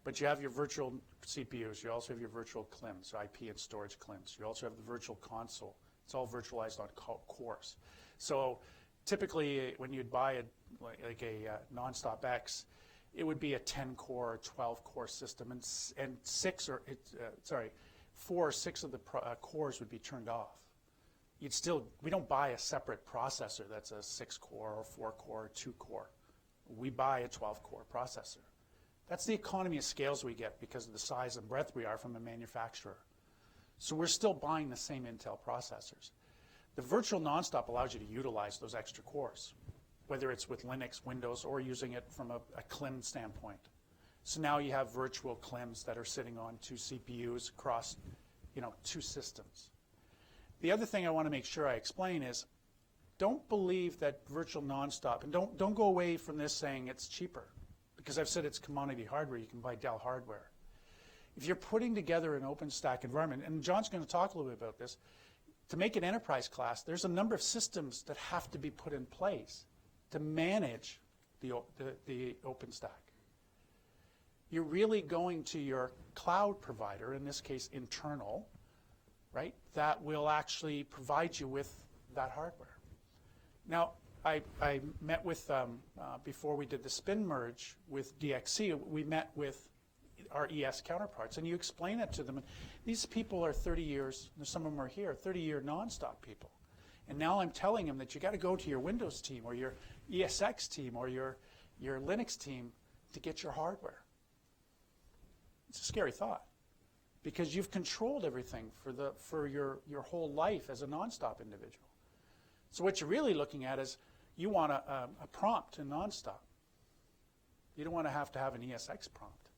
But you have your virtual CPUs. You also have your virtual CLIMs, IP and storage CLIMs. You also have the virtual console. It's all virtualized on cores. So typically, when you'd buy a Nonstop X, it would be a 10-core or 12-core system, and 4 or 6 of the cores would be turned off. We don't buy a separate processor that's a 6-core or 4-core or 2-core. We buy a 12-core processor. That's the economy of scales we get because of the size and breadth we are from a manufacturer. So we're still buying the same Intel processors. The virtual nonstop allows you to utilize those extra cores, whether it's with Linux, Windows, or using it from a CLIM standpoint. So now you have virtual CLIMs that are sitting on 2 CPUs across 2 systems. The other thing I want to make sure I explain is, don't believe that virtual nonstop, and don't go away from this saying it's cheaper, because I've said it's commodity hardware. You can buy Dell hardware. If you're putting together an OpenStack environment, and John's going to talk a little bit about this, to make an enterprise class, there's a number of systems that have to be put in place to manage the OpenStack. You're really going to your cloud provider, in this case internal, right, that will actually provide you with that hardware. Now, I met with, before we did the spin merge with DXC, we met with our ES counterparts, and you explain it to them. And these people are 30 years, some of them are here, 30-year nonstop people. And now I'm telling them that you got to go to your Windows team or your ESX team or your Linux team to get your hardware. It's a scary thought, because you've controlled everything for your whole life as a nonstop individual. So what you're really looking at is you want a prompt in nonstop. You don't want to have an ESX prompt,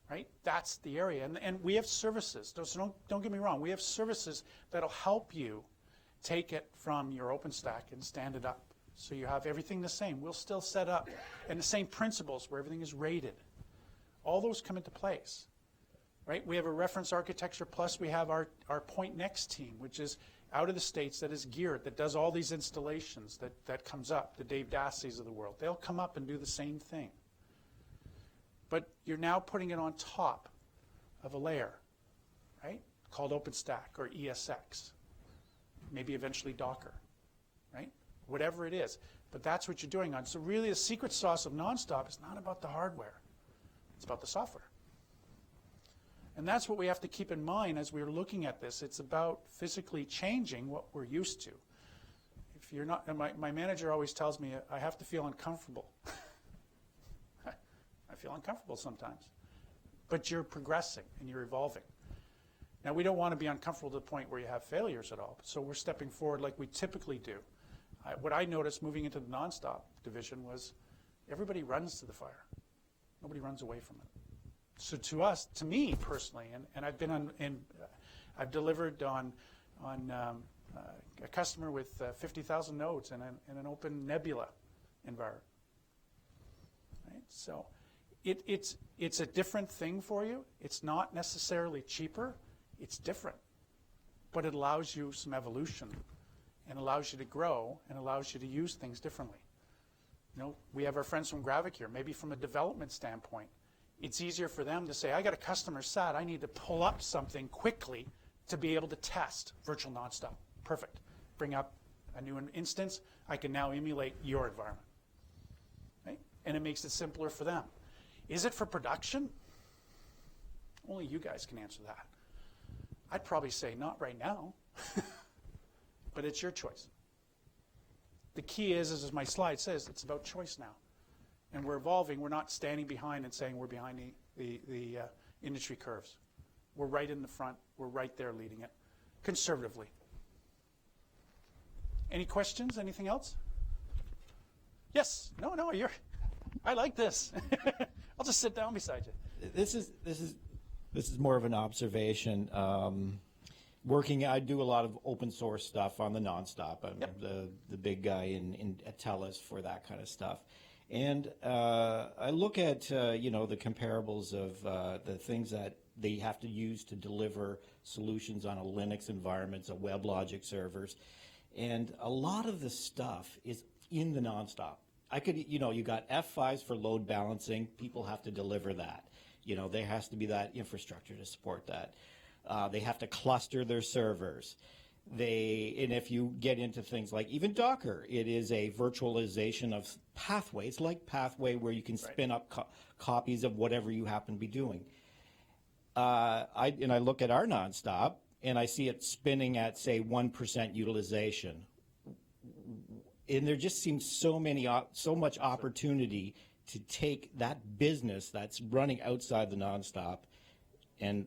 right? That's the area. And we have services. So don't get me wrong. We have services that'll help you take it from your OpenStack and stand it up. So you have everything the same. We'll still set up, and the same principles where everything is rated. All those come into place, right? We have a reference architecture, plus we have our Point Next team, which is out of the States, that is geared, that does all these installations, that comes up, the Dave Dassey's of the world. They'll come up and do the same thing. But you're now putting it on top of a layer, right, called OpenStack or ESX. maybe eventually Docker, right? Whatever it is. But that's what you're doing on. So really the secret sauce of Nonstop is not about the hardware. It's about the software. And that's what we have to keep in mind as we're looking at this. It's about physically changing what we're used to. If you're not, and my manager always tells me I have to feel uncomfortable. I feel uncomfortable sometimes. But you're progressing and you're evolving. Now, we don't want to be uncomfortable to the point where you have failures at all. So we're stepping forward like we typically do. What I noticed moving into the Nonstop division was everybody runs to the fire. Nobody runs away from it. So to us, to me personally, and I've been on, I've delivered on a customer with 50,000 nodes in an open Nebula environment. Right? So it's a different thing for you. It's not necessarily cheaper. It's different, but it allows you some evolution, and allows you to grow, and allows you to use things differently. You know, we have our friends from Gravicure. Maybe from a development standpoint, it's easier for them to say, I got a customer sat, I need to pull up something quickly to be able to test virtual nonstop. Perfect. Bring up a new instance. I can now emulate your environment. Right? And it makes it simpler for them. Is it for production? Only you guys can answer that. I'd probably say not right now, but it's your choice. The key is, as my slide says, it's about choice now. And we're evolving. We're not standing behind and saying we're behind the industry curves. We're right in the front. We're right there leading it, conservatively. Any questions? Anything else? Yes. No, I like this. I'll just sit down beside you. This is more of an observation. I do a lot of open source stuff on the Nonstop. I'm the big guy at TELUS for that kind of stuff. And I look at the comparables of the things that they have to use to deliver solutions on a Linux environments, a WebLogic servers, and a lot of the stuff is in the Nonstop. You got F5s for load balancing. People have to deliver that. There has to be that infrastructure to support that. They have to cluster their servers. And if you get into things like even Docker, it is a virtualization of pathways, like Pathway, where you can spin up copies of whatever you happen to be doing. I look at our Nonstop, and I see it spinning at, say, 1% utilization. And there just seems so much opportunity to take that business that's running outside the Nonstop and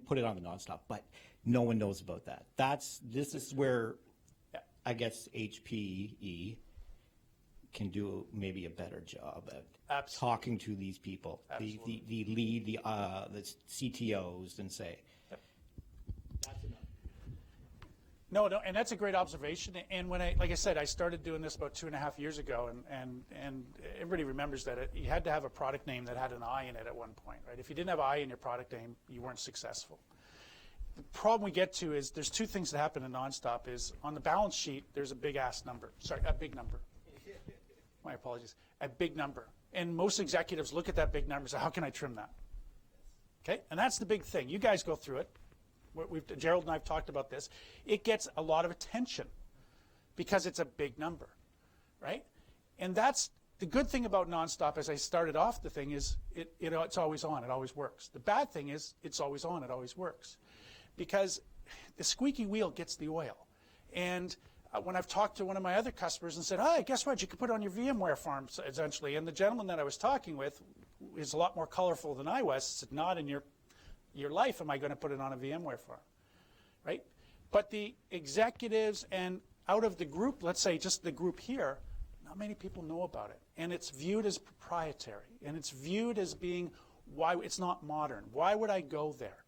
put it on the Nonstop. But no one knows about that. This is where I guess HPE can do maybe a better job at talking to these people, the lead, the CTOs, and say, that's enough. No, and that's a great observation. And when like I said, I started doing this about 2.5 years ago, and everybody remembers that you had to have a product name that had an I in it at one point, right? If you didn't have I in your product name, you weren't successful. The problem we get to is there's two things that happen in Nonstop is on the balance sheet, there's a big number. My apologies. A big number. And most executives look at that big number and say, how can I trim that? Okay, and that's the big thing. You guys go through it. Gerald and I have talked about this. It gets a lot of attention because it's a big number, right? And that's the good thing about Nonstop, as I started off the thing, is it's always on. It always works. The bad thing is it's always on. It always works. Because the squeaky wheel gets the oil. And when I've talked to one of my other customers and said, hey, guess what? You could put it on your VMware farm, essentially. And the gentleman that I was talking with is a lot more colorful than I was. Said, not in your life am I going to put it on a VMware farm, right? But the executives and out of the group, let's say just the group here, not many people know about it. And it's viewed as proprietary. And it's viewed as being, why it's not modern. Why would I go there?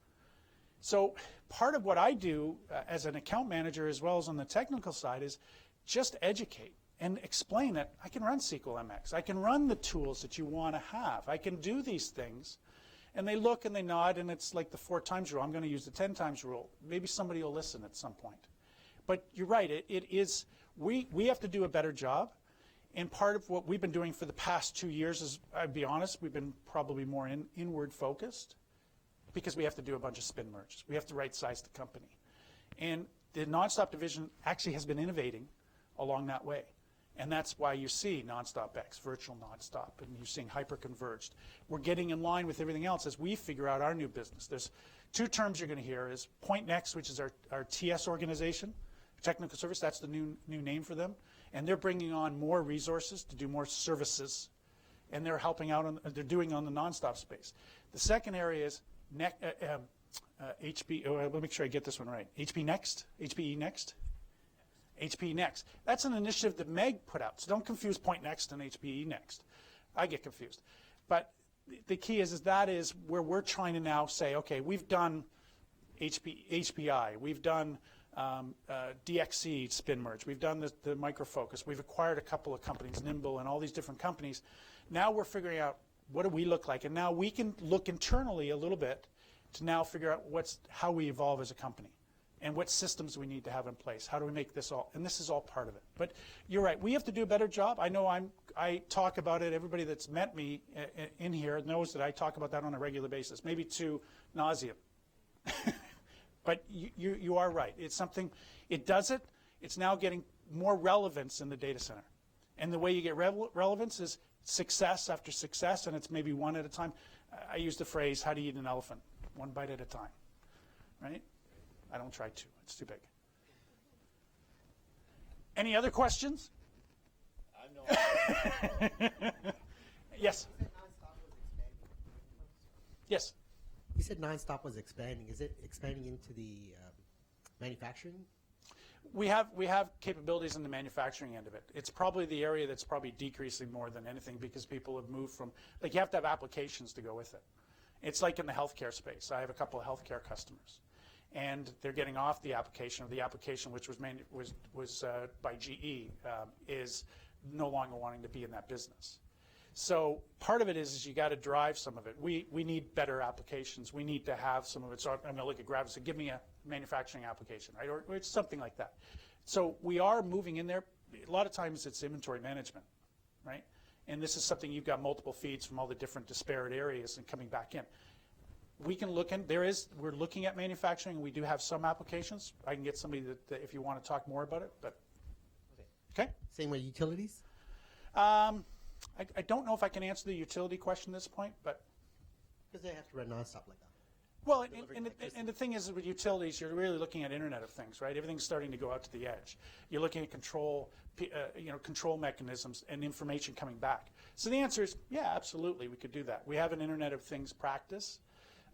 So part of what I do as an account manager as well as on the technical side is just educate and explain that I can run SQL MX. I can run the tools that you want to have. I can do these things. And they look and they nod, and it's like the 4 times rule. I'm going to use the 10 times rule. Maybe somebody will listen at some point. But you're right. It is we have to do a better job. And part of what we've been doing for the past 2 years is, I'll be honest, we've been probably more inward focused because we have to do a bunch of spin merges. We have to right size the company. And the Nonstop division actually has been innovating along that way. And that's why you see Nonstop X, virtual Nonstop, and you're seeing hyper-converged. We're getting in line with everything else as we figure out our new business. There's two terms you're going to hear is Point Next, which is our TS organization, technical service, that's the new name for them. And they're bringing on more resources to do more services, and they're helping out, they're doing on the Nonstop space. The second area is HB, let me make sure I get this one right. HPE Next. HPE Next. That's an initiative that Meg put out. So don't confuse Point Next and HPE Next. I get confused. But the key is that is where we're trying to now say, okay, we've done HPI, we've done DXC spin merge, we've done the Micro Focus, we've acquired a couple of companies, Nimble and all these different companies. Now we're figuring out what do we look like, and now we can look internally a little bit to now figure out how we evolve as a company and what systems we need to have in place. How do we make this all? And this is all part of it. But you're right. We have to do a better job. I know I talk about it. Everybody that's met me in here knows that I talk about that on a regular basis, maybe to nauseam. But you are right. It's something, it does it. It's now getting more relevance in the data center. And the way you get relevance is success after success, and it's maybe one at a time. I use the phrase, how do you eat an elephant? One bite at a time, right? I don't try to. It's too big. Any other questions? Yes. Yes. You said Nonstop was expanding. Is it expanding into the manufacturing? We have capabilities in the manufacturing end of it. It's probably the area that's probably decreasing more than anything because people have moved from, like you have to have applications to go with it. It's like in the healthcare space. I have a couple of healthcare customers, and they're getting off the application, or the application which was by GE is no longer wanting to be in that business. So part of it is you got to drive some of it. We need better applications. We need to have some of it. So I'm going to look at Grav and say, give me a manufacturing application, right? Or it's something like that. So we are moving in there. A lot of times it's inventory management, right? And this is something you've got multiple feeds from all the different disparate areas and coming back in. We can look in, we're looking at manufacturing, and we do have some applications. I can get somebody that if you want to talk more about it, but, okay? Same with utilities? I don't know if I can answer the utility question at this point, but. Because they have to run Nonstop like that. Well, and the thing is with utilities, you're really looking at Internet of Things, right? Everything's starting to go out to the edge. You're looking at control mechanisms and information coming back. So the answer is, yeah, absolutely, we could do that. We have an Internet of Things practice,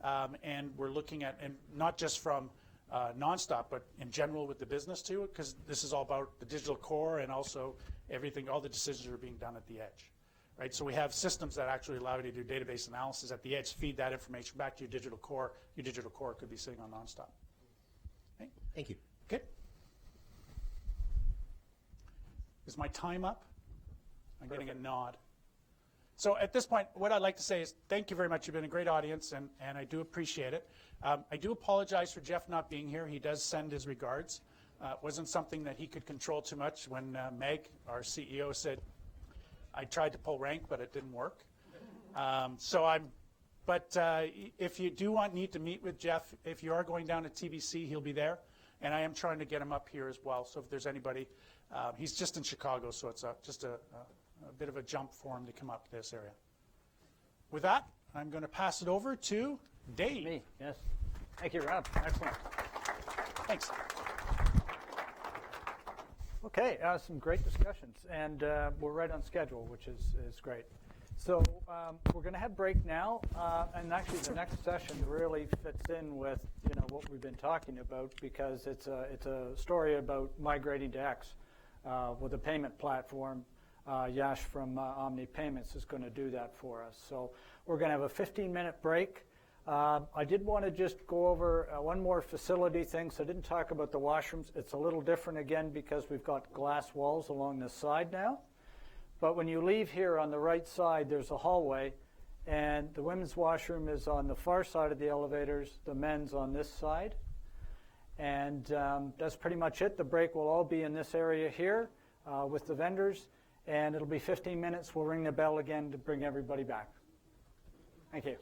and we're looking at, and not just from Nonstop, but in general with the business too, because this is all about the digital core and also everything, all the decisions are being done at the edge. Right, so we have systems that actually allow you to do database analysis at the edge, feed that information back to your digital core. Your digital core could be sitting on Nonstop. Okay? Thank you. Okay. Is my time up? I'm getting a nod. So at this point, what I'd like to say is thank you very much. You've been a great audience, and I do appreciate it. I do apologize for Jeff not being here. He does send his regards. It wasn't something that he could control too much when Meg, our CEO, said, I tried to pull rank, but it didn't work. But if you do need to meet with Jeff, if you are going down to TBC, he'll be there. And I am trying to get him up here as well. So if there's anybody, he's just in Chicago, so it's just a bit of a jump for him to come up to this area. With that, I'm going to pass it over to Dave. Me, yes. Thank you, Rob. Excellent. Thanks. Okay, some great discussions, and we're right on schedule, which is great. So we're going to have break now, and actually the next session really fits in with what we've been talking about because it's a story about migrating to X with a payment platform. Yash from Omni Payments is going to do that for us. So we're going to have a 15-minute break. I did want to just go over one more facility thing. So I didn't talk about the washrooms. It's a little different again because we've got glass walls along this side now. But when you leave here on the right side, there's a hallway, and the women's washroom is on the far side of the elevators, the men's on this side. And that's pretty much it. The break will all be in this area here with the vendors, and it'll be 15 minutes. We'll ring the bell again to bring everybody back. Thank you.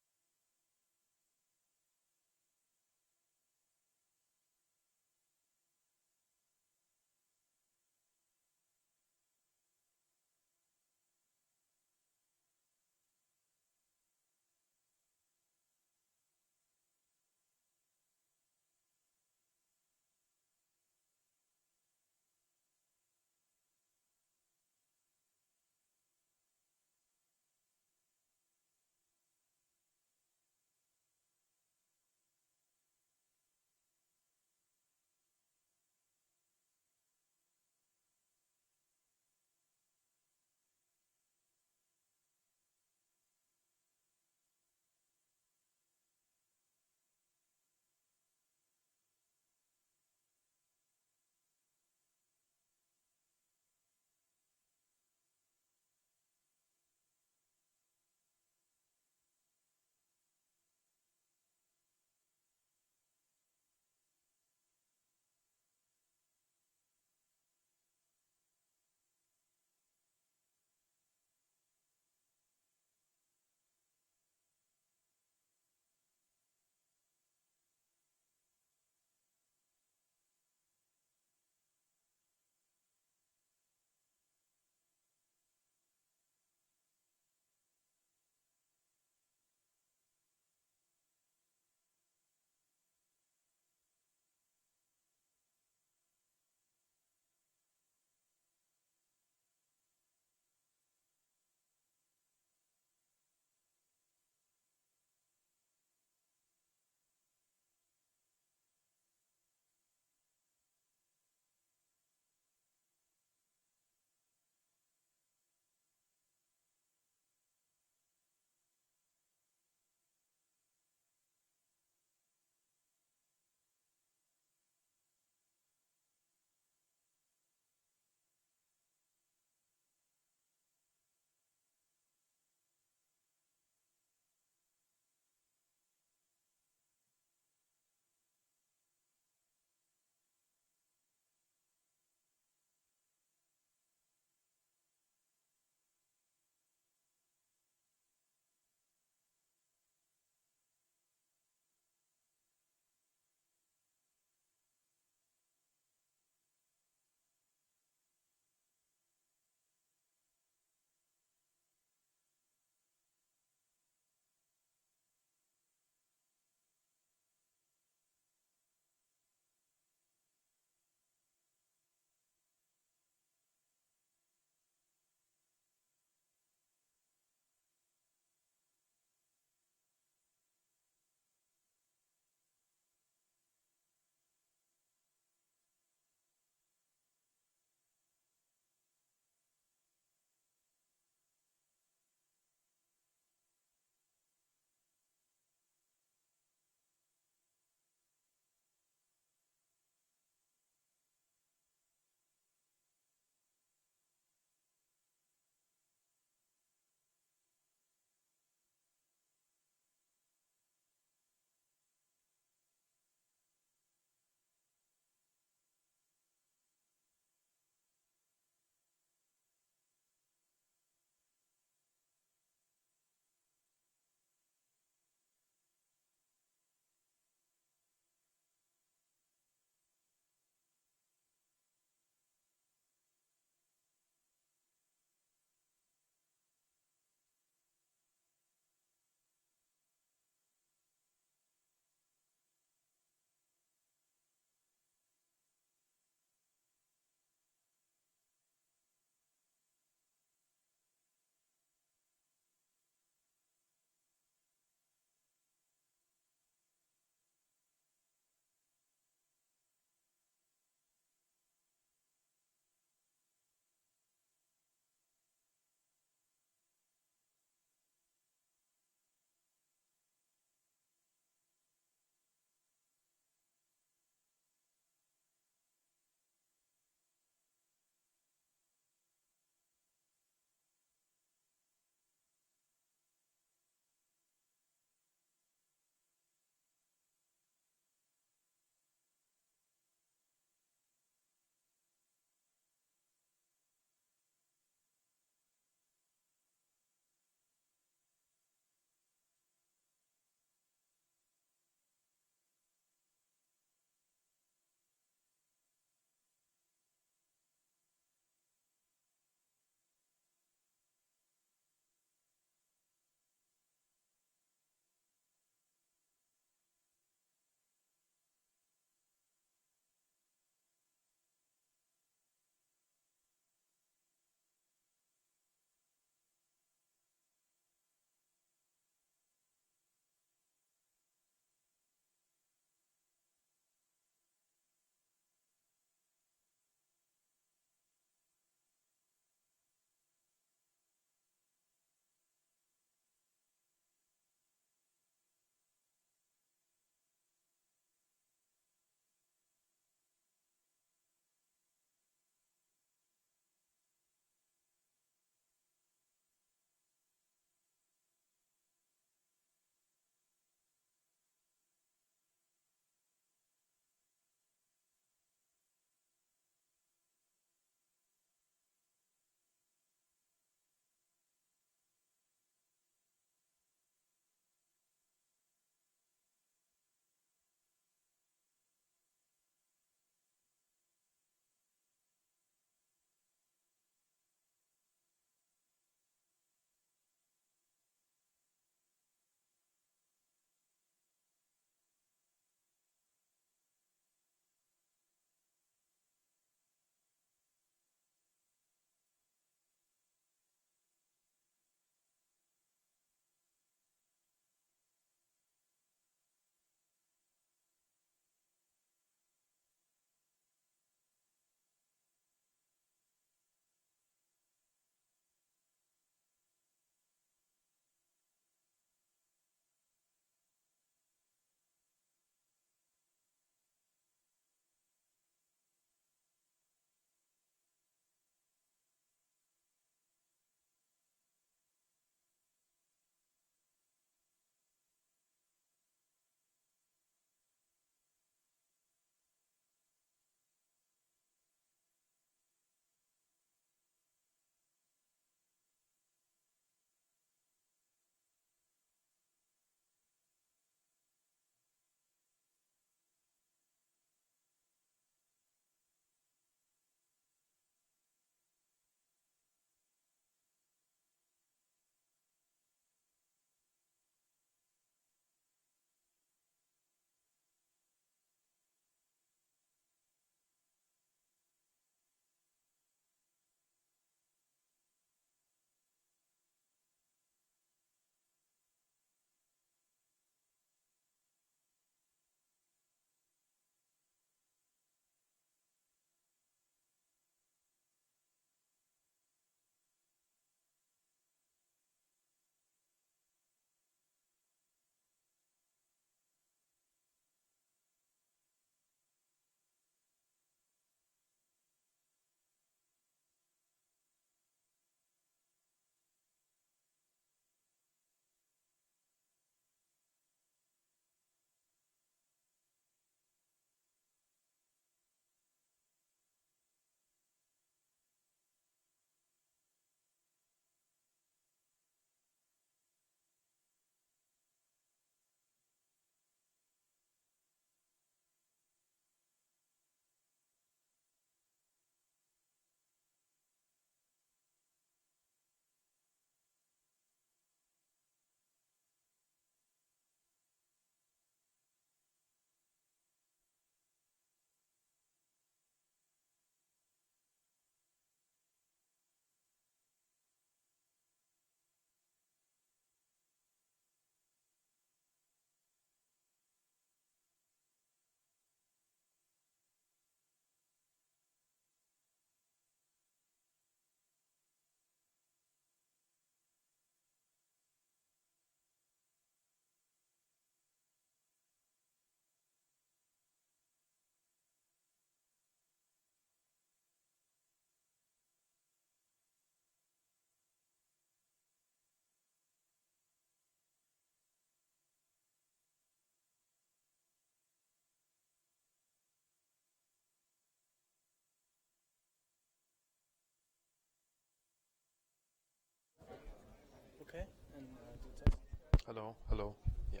screen do test. Hello, hello. Yeah.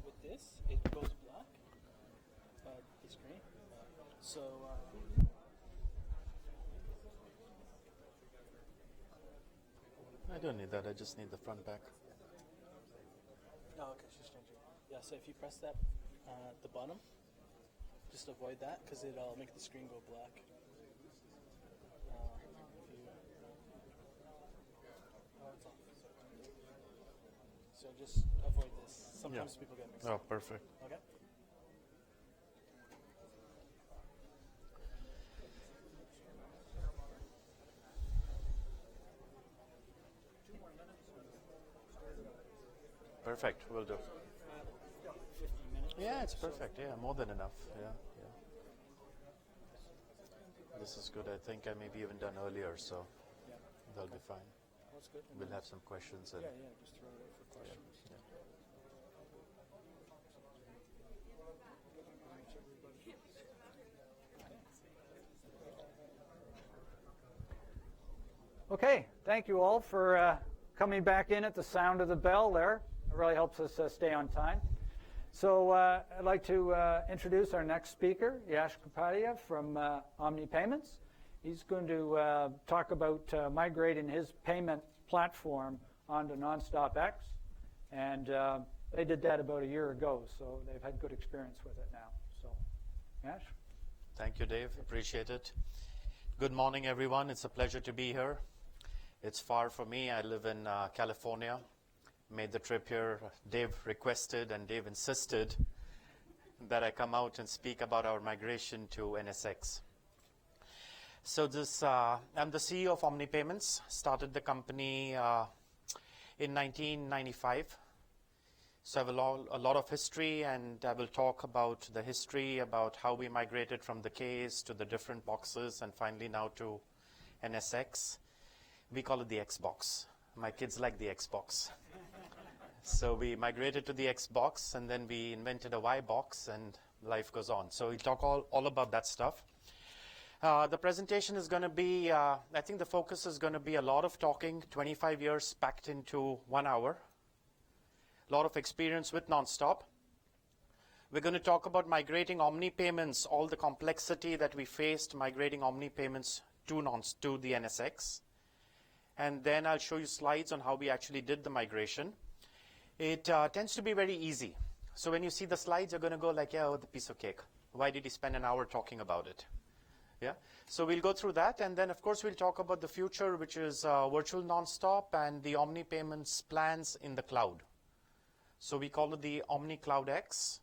With this, it goes black, the screen. So, I don't need that. I just need the front back. oh, okay, she's changing. Yeah, so if you press that at the bottom, just avoid that because it'll make the screen go black. It's off. So just avoid this. Sometimes people get mixed Oh, up. perfect. Okay. Perfect. Will do. 15 minutes. Yeah, it's perfect. Yeah, more than enough. Yeah, yeah. This is good. I think I maybe even done earlier, so that'll be fine. That's good. And We'll then- have some questions. And Yeah, just throw it out for questions. Okay, thank you all for coming back in at the sound of the bell there. It really helps us stay on time. So I'd like to introduce our next speaker, Yash Kapadia from Omni Payments. He's going to talk about migrating his payment platform onto Nonstop X. And they did that about a year ago, so they've had good experience with it now. So, Yash? Thank you, Dave. Appreciate it. Good morning, everyone. It's a pleasure to be here. It's far from me. I live in California. Made the trip here. Dave requested and Dave insisted that I come out and speak about our migration to NSX. So I'm the CEO of Omni Payments. Started the company in 1995. So I have a lot of history, and I will talk about the history, about how we migrated from the Ks to the different boxes, and finally now to NSX. We call it the Xbox. My kids like the Xbox. So we migrated to the Xbox, and then we invented a Y box, and life goes on. So we'll talk all about that stuff. The presentation is going to be, I think the focus is going to be a lot of talking, 25 years packed into 1 hour. A lot of experience with Nonstop. We're going to talk about migrating Omni Payments, all the complexity that we faced migrating Omni Payments to the NSX. And then I'll show you slides on how we actually did the migration. It tends to be very easy. So when you see the slides, you're going to go like, yeah, oh, the piece of cake. Why did he spend an hour talking about it? Yeah. So we'll go through that. And then, of course, we'll talk about the future, which is virtual Nonstop and the Omni Payments plans in the cloud. So we call it the Omni Cloud X.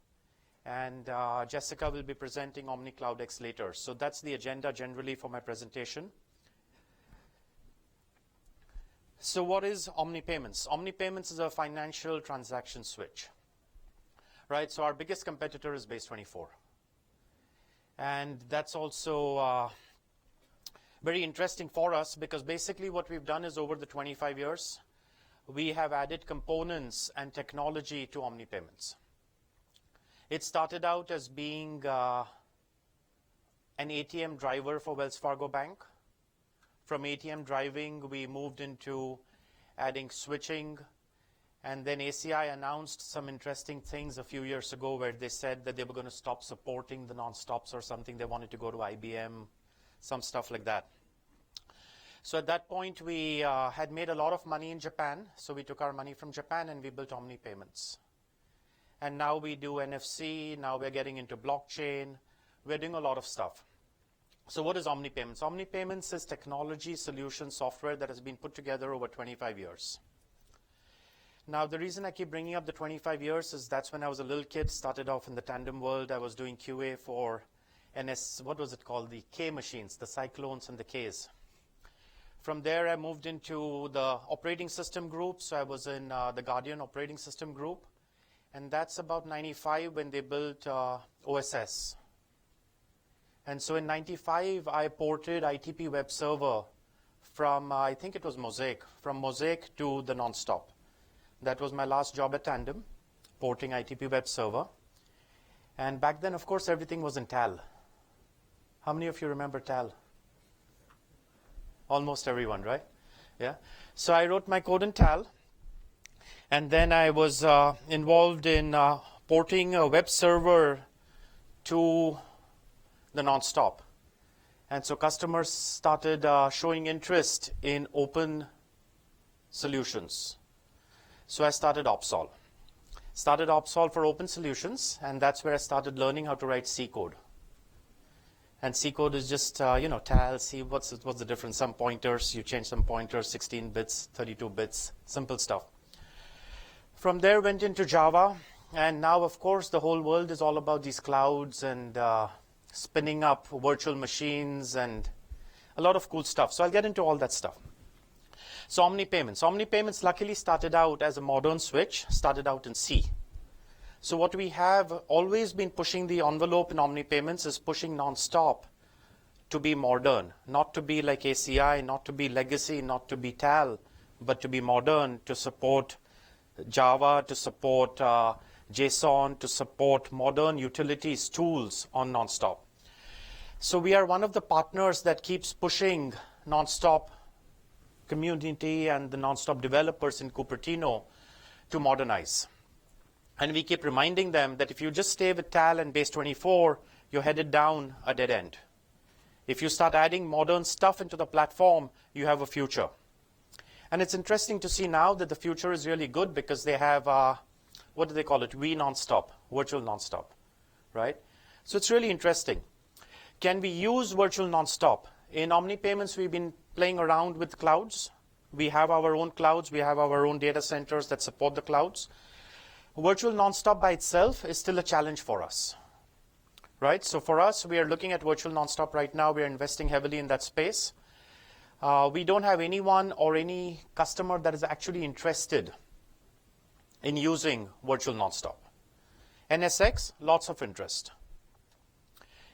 And Jessica will be presenting Omni Cloud X later. So that's the agenda generally for my presentation. So what is Omni Payments? Omni Payments is a financial transaction switch. Right, so our biggest competitor is Base24. And that's also very interesting for us because basically what we've done is over the 25 years, we have added components and technology to Omni Payments. It started out as being an ATM driver for Wells Fargo Bank. From ATM driving, we moved into adding switching. And then ACI announced some interesting things a few years ago where they said that they were going to stop supporting the non-stops or something. They wanted to go to IBM, some stuff like that. So at that point, we had made a lot of money in Japan. So we took our money from Japan and we built Omni Payments. And now we do NFC. Now we're getting into blockchain. We're doing a lot of stuff. So what is Omni Payments? Omni Payments is technology solution software that has been put together over 25 years. Now, the reason I keep bringing up the 25 years is that's when I was a little kid, started off in the Tandem world. I was doing QA for what was it called? The K machines, the Cyclones and the Ks. From there, I moved into the operating system group. So I was in the Guardian operating system group. And that's about 95 when they built OSS. And so in 95, I ported ITP web server from, I think it was Mosaic, from Mosaic to the Nonstop. That was my last job at Tandem, porting ITP web server. And back then, of course, everything was in TAL. How many of you remember TAL? Almost everyone, right? Yeah. So I wrote my code in TAL, and then I was involved in porting a web server to the Nonstop. And so customers started showing interest in open solutions. So I started OpSol. Started OpSol for open solutions, and that's where I started learning how to write C code. And C code is just, TAL, C, what's the difference? Some pointers, you change some pointers, 16 bits, 32 bits, simple stuff. From there, went into Java, and now, of course, the whole world is all about these clouds and spinning up virtual machines and a lot of cool stuff. So I'll get into all that stuff. So OmniPayments. OmniPayments luckily started out as a modern switch, started out in C. So what we have always been pushing the envelope in OmniPayments is pushing Nonstop to be modern, not to be like ACI, not to be legacy, not to be TAL, but to be modern, to support Java, to support JSON, to support modern utilities, tools on Nonstop. So we are one of the partners that keeps pushing Nonstop community and the Nonstop developers in Cupertino to modernize. And we keep reminding them that if you just stay with TAL and base 24, you're headed down a dead end. If you start adding modern stuff into the platform, you have a future. And it's interesting to see now that the future is really good because they have, what do they call it? Nonstop, virtual Nonstop, right? So it's really interesting. Can we use virtual Nonstop? In OmniPayments, we've been playing around with clouds. We have our own clouds. We have our own data centers that support the clouds. Virtual Nonstop by itself is still a challenge for us, right? So for us, we are looking at virtual Nonstop right now. We are investing heavily in that space. We don't have anyone or any customer that is actually interested in using virtual Nonstop. NSX, lots of interest.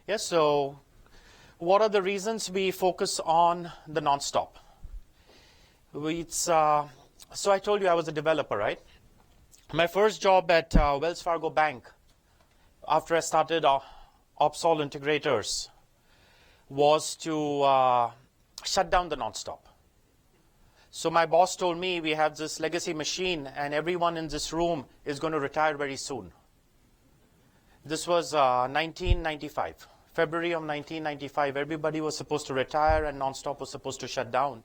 Yes, so what are the reasons we focus on the Nonstop? So I told you I was a developer, right? My first job at Wells Fargo Bank, after I started OpSol Integrators, was to shut down the Nonstop. So my boss told me we have this legacy machine and everyone in this room is going to retire very soon. This was 1995, February of 1995. Everybody was supposed to retire and Nonstop was supposed to shut down.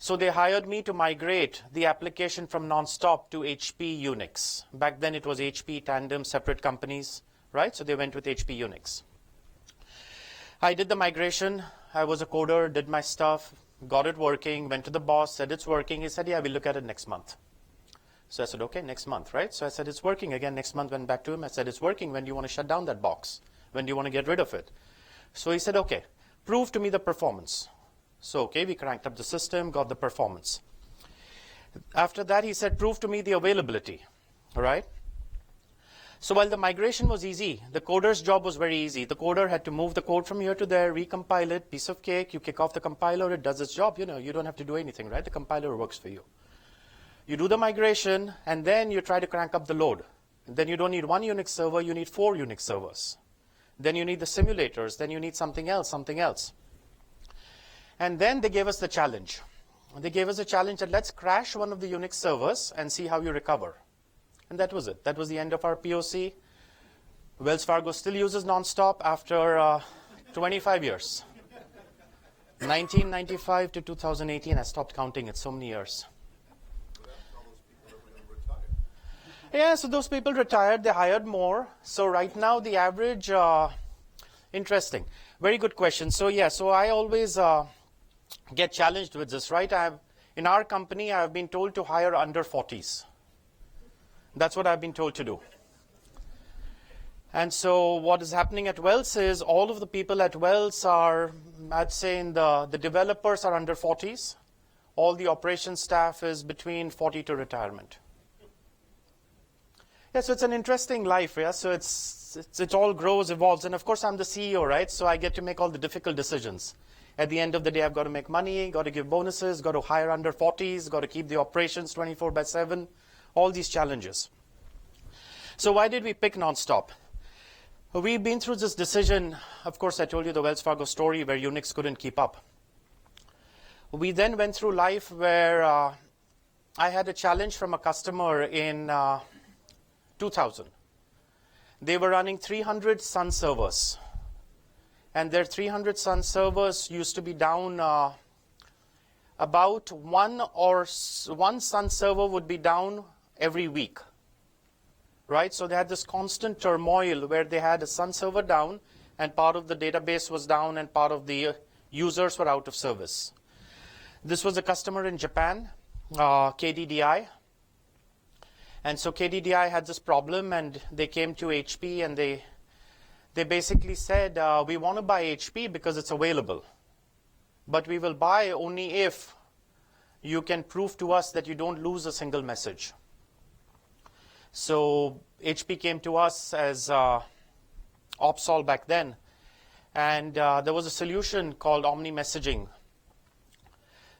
So they hired me to migrate the application from Nonstop to HP Unix. Back then it was HP, Tandem, separate companies, right? So they went with HP Unix. I did the migration. I was a coder, did my stuff, got it working, went to the boss, said it's working. He said, yeah, we'll look at it next month. So I said, okay, next month, right? So I said, it's working again. Next month, went back to him. I said, it's working. When do you want to shut down that box? When do you want to get rid of it? So he said, okay, prove to me the performance. So, okay, we cranked up the system, got the performance. After that, he said, prove to me the availability, all right? So while the migration was easy, the coder's job was very easy. The coder had to move the code from here to there, recompile it, piece of cake. You kick off the compiler, it does its job. You don't have to do anything, right? The compiler works for you. You do the migration, and then you try to crank up the load. And then you don't need one Unix server, you need 4 Unix servers. Then you need the simulators, then you need something else, something else. And then they gave us the challenge. They gave us a challenge that let's crash one of the Unix servers and see how you recover. And that was it. That was the end of our POC. Wells Fargo still uses Nonstop after 25 years. 1995 to 2018, I stopped counting. It's so many years. Yeah, so those people retired. They hired more. So right now, the average, interesting. Very good question. So yeah, so I always get challenged with this, right? In our company, I've been told to hire under 40s. That's what I've been told to do. And so what is happening at Wells is all of the people at Wells are, I'd say the developers are under 40s. All the operations staff is between 40 to retirement. Yeah, so it's an interesting life, yeah? So it all grows, evolves. And of course, I'm the CEO, right? So I get to make all the difficult decisions. At the end of the day, I've got to make money, got to give bonuses, got to hire under 40s, got to keep the operations 24/7, all these challenges. So why did we pick Nonstop? We've been through this decision. Of course, I told you the Wells Fargo story where Unix couldn't keep up. We then went through life where I had a challenge from a customer in 2000. They were running 300 Sun servers. And their 300 Sun servers used to be down about one Sun server would be down every week. Right? So they had this constant turmoil where they had a Sun server down and part of the database was down and part of the users were out of service. This was a customer in Japan, KDDI. And so KDDI had this problem and they came to HP and they basically said, we want to buy HP because it's available. But we will buy only if you can prove to us that you don't lose a single message. So HP came to us as Opsol back then. And there was a solution called Omni Messaging.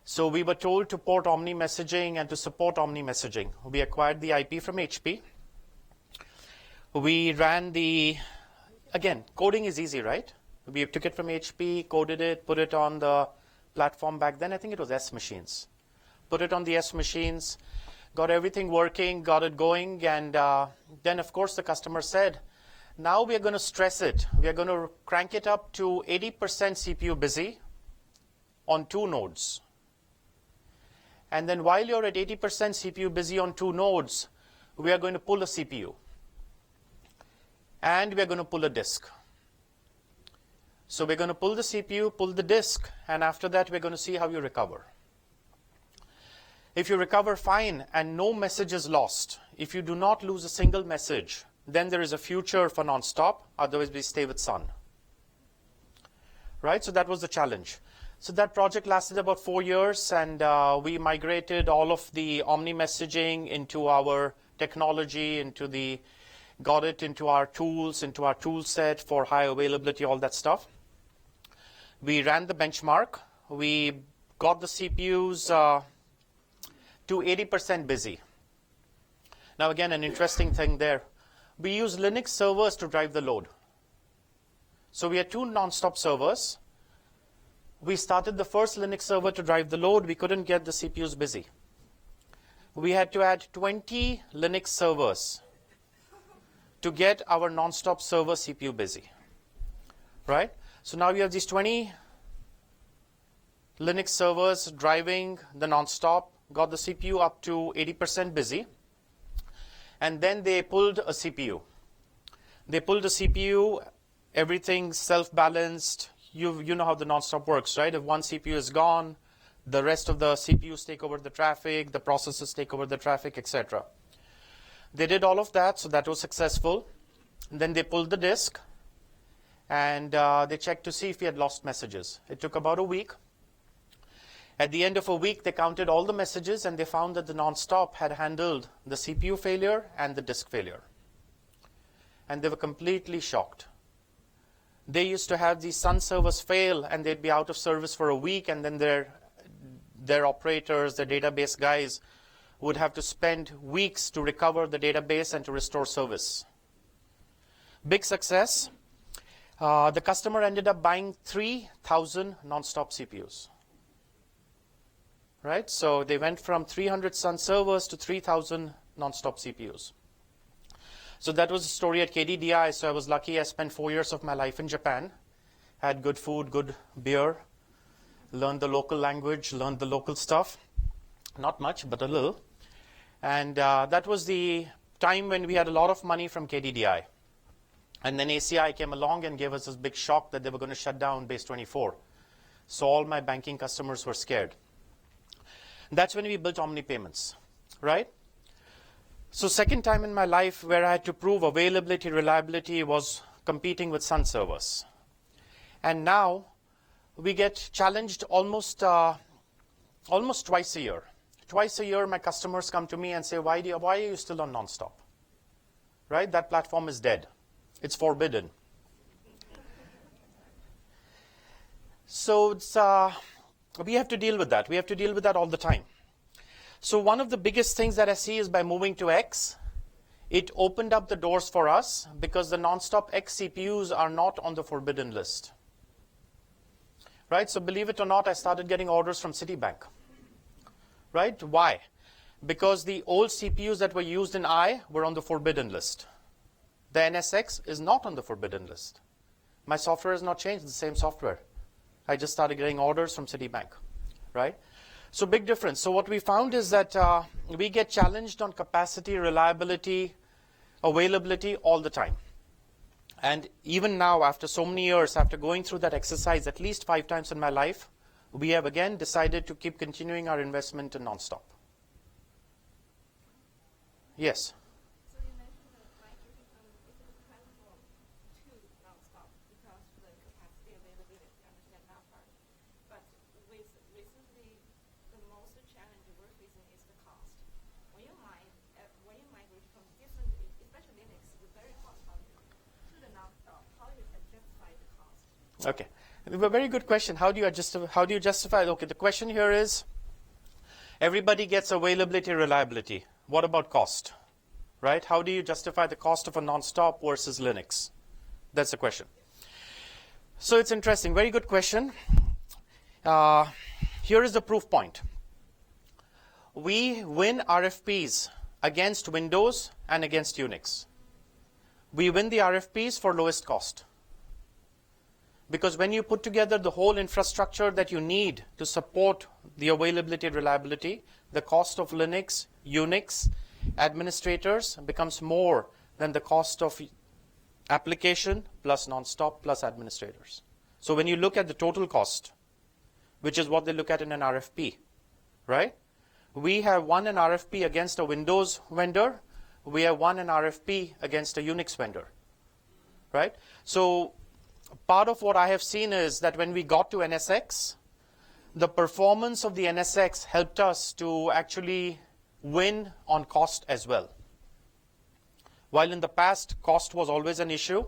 So we were told to port Omni Messaging and to support Omni Messaging. We acquired the IP from HP. We ran again, coding is easy, right? We took it from HP, coded it, put it on the platform back then. I think it was S machines. Put it on the S machines, got everything working, got it going. And then, of course, the customer said, now we are going to stress it. We are going to crank it up to 80% CPU busy on 2 nodes. And then while you're at 80% CPU busy on 2 nodes, we are going to pull a CPU. And we are going to pull a disk. So we're going to pull the CPU, pull the disk, and after that we're going to see how you recover. If you recover fine and no message is lost, if you do not lose a single message, then there is a future for nonstop, otherwise we stay with Sun. Right, so that was the challenge. So that project lasted about 4 years and we migrated all of the Omni messaging into our technology, got it into our tools, into our tool set for high availability, all that stuff. We ran the benchmark. We got the CPUs to 80% busy. Now again, an interesting thing there. We use Linux servers to drive the load. So we had 2 nonstop servers. We started the first Linux server to drive the load. We couldn't get the CPUs busy. We had to add 20 Linux servers to get our nonstop server CPU busy, right? So now we have these 20 Linux servers driving the nonstop, got the CPU up to 80% busy, and then they pulled a CPU. They pulled a CPU, everything self-balanced. You know how the nonstop works, right? If one CPU is gone, the rest of the CPUs take over the traffic, the processors take over the traffic, etc. They did all of that, so that was successful. And then they pulled the disk, and they checked to see if we had lost messages. It took about a week. At the end of a week, they counted all the messages, and they found that the nonstop had handled the CPU failure and the disk failure. And they were completely shocked. They used to have these Sun servers fail, and they'd be out of service for a week, and then their operators, their database guys, would have to spend weeks to recover the database and to restore service. Big success. The customer ended up buying 3,000 nonstop CPUs. Right? So they went from 300 Sun servers to 3,000 nonstop CPUs. So that was the story at KDDI. So I was lucky. I spent 4 years of my life in Japan. Had good food, good beer, learned the local language, learned the local stuff. Not much, but a little. And that was the time when we had a lot of money from KDDI. And then ACI came along and gave us this big shock that they were going to shut down Base 24. So all my banking customers were scared. That's when we built Omni Payments, right? So second time in my life where I had to prove availability, reliability was competing with Sun servers. And now we get challenged almost twice a year. Twice a year, my customers come to me and say, why are you still on nonstop? Right? That platform is dead. It's forbidden. So we have to deal with that. We have to deal with that all the time. So one of the biggest things that I see is by moving to X, it opened up the doors for us because the nonstop X CPUs are not on the forbidden list. right? So believe it or not, I started getting orders from Citibank, right? Why? Because the old CPUs that were used in I were on the forbidden list. The NSX is not on the forbidden list. My software has not changed, the same software. I just started getting orders from Citibank, right? So big difference. So what we found is that we get challenged on capacity, reliability, availability all the time. And even now, after so many years, after going through that exercise at least 5 times in my life, we have again decided to keep continuing our investment in nonstop. Yes? So you mentioned that migrating from platform to nonstop because of the capacity availability. I understand that part. But with recently, the most challenge we're facing is the cost. When you migrate from different, especially Linux, is very cost hungry, to the nonstop, how do you justify the cost? Okay. A very good question. How do you justify? Okay, the question here is, everybody gets availability, reliability. What about cost? Right? How do you justify the cost of a nonstop versus Linux? That's the question. So it's interesting. Very good question. Here is the proof point. We win RFPs against Windows and against Unix. We win the RFPs for lowest cost. Because when you put together the whole infrastructure that you need to support the availability and reliability, the cost of Linux, Unix, administrators becomes more than the cost of application plus nonstop plus administrators. So when you look at the total cost, which is what they look at in an RFP, right? We have won an RFP against a Windows vendor. We have won an RFP against a Unix vendor, right? So part of what I have seen is that when we got to NSX, the performance of the NSX helped us to actually win on cost as well. While in the past, cost was always an issue,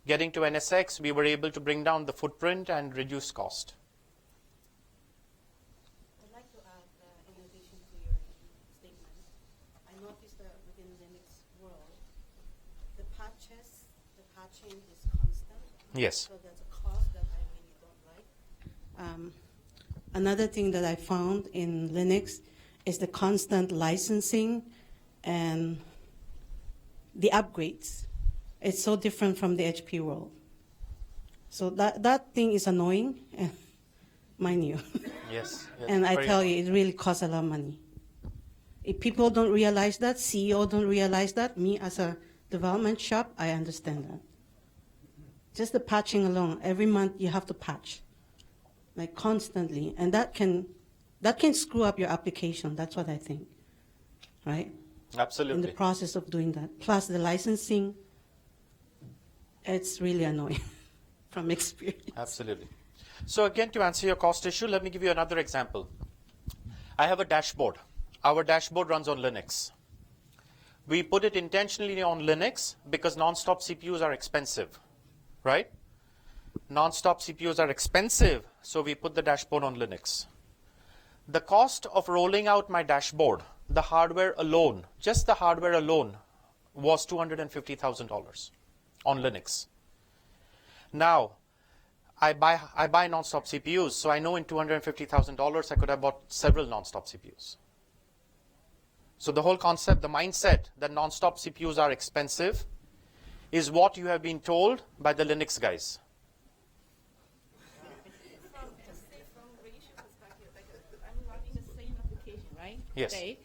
getting to NSX, we were able to bring down the footprint and reduce cost. I'd like to add, in addition to your statement, I noticed that within Linux world, the patching is constant. Yes. So that's a cost that I really don't like. Another thing that I found in Linux is the constant licensing and the upgrades. It's so different from the HP world. So that thing is annoying, mind you. Yes. And I tell you, it really costs a lot of money. If people don't realize that, CEO don't realize that, me as a development shop, I understand that. Just the patching alone, every month you have to patch, like constantly, and that can screw up your application. That's what I think, right? Absolutely. In the process of doing that, plus the licensing, it's really annoying from experience. Absolutely. So again, to answer your cost issue, let me give you another example. I have a dashboard. Our dashboard runs on Linux. We put it intentionally on Linux because nonstop CPUs are expensive, right? Nonstop CPUs are expensive, so we put the dashboard on Linux. The cost of rolling out my dashboard, the hardware alone, just the hardware alone, was $250,000 on Linux. Now, I buy nonstop CPUs, so I know in $250,000 I could have bought several nonstop CPUs. So the whole concept, the mindset that nonstop CPUs are expensive is what you have been told by the Linux guys. From ratio perspective, like I'm running the same application, right? Yes. Today.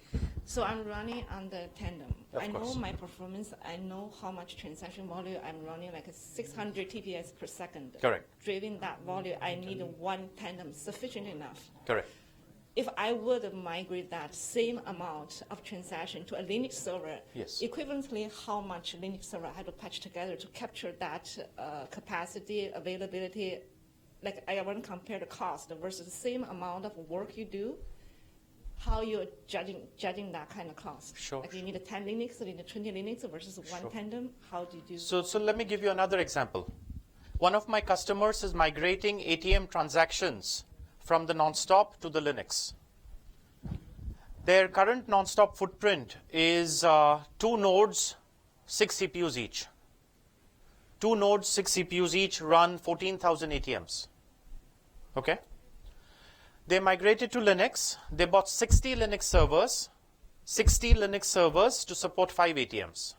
So I'm running on the Tandem. Of I know course. my performance. I know how much transaction volume I'm running, like 600 TPS per second. Correct. Driving that volume, I need one Tandem sufficient enough. Correct. If I would migrate that same amount of transaction to a Linux server, Yes. equivalently how much Linux server I had to patch together to capture that capacity, availability, like I want to compare the cost versus the same amount of work you do, how you're judging that kind of cost. Sure. Like you need a 10 Linux, you need a 20 Linux versus one Sure. Tandem, how do you do? So let me give you another example. One of my customers is migrating ATM transactions from the nonstop to the Linux. Their current nonstop footprint is 2 nodes, 6 CPUs each. 2 nodes, 6 CPUs each run 14,000 ATMs. Okay? They migrated to Linux. They bought 60 Linux servers to support 5 ATMs.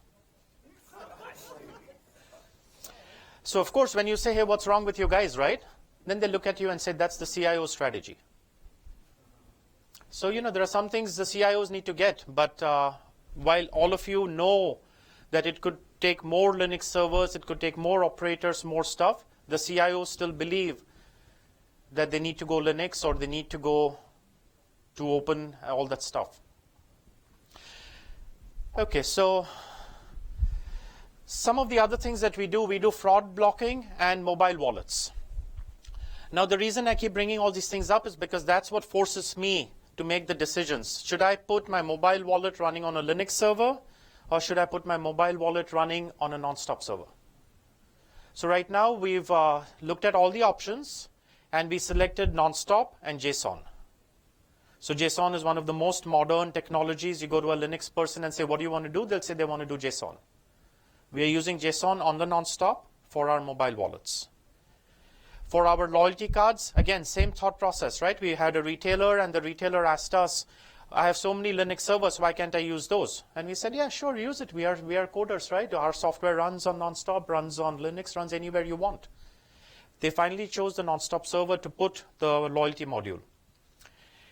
So of course, when you say, hey, what's wrong with you guys, right? Then they look at you and say, that's the CIO strategy. So, there are some things the CIOs need to get, but while all of you know that it could take more Linux servers, it could take more operators, more stuff, the CIOs still believe that they need to go Linux or they need to go to open, all that stuff. Okay, so some of the other things that we do fraud blocking and mobile wallets. Now, the reason I keep bringing all these things up is because that's what forces me to make the decisions. Should I put my mobile wallet running on a Linux server, or should I put my mobile wallet running on a nonstop server? So right now, we've looked at all the options, and we selected nonstop and JSON. So JSON is one of the most modern technologies. You go to a Linux person and say, what do you want to do? They'll say they want to do JSON. We are using JSON on the nonstop for our mobile wallets. For our loyalty cards, again, same thought process, right? We had a retailer, and the retailer asked us, I have so many Linux servers, why can't I use those? And we said, yeah, sure, use it. We are coders, right? Our software runs on nonstop, runs on Linux, runs anywhere you want. They finally chose the nonstop server to put the loyalty module.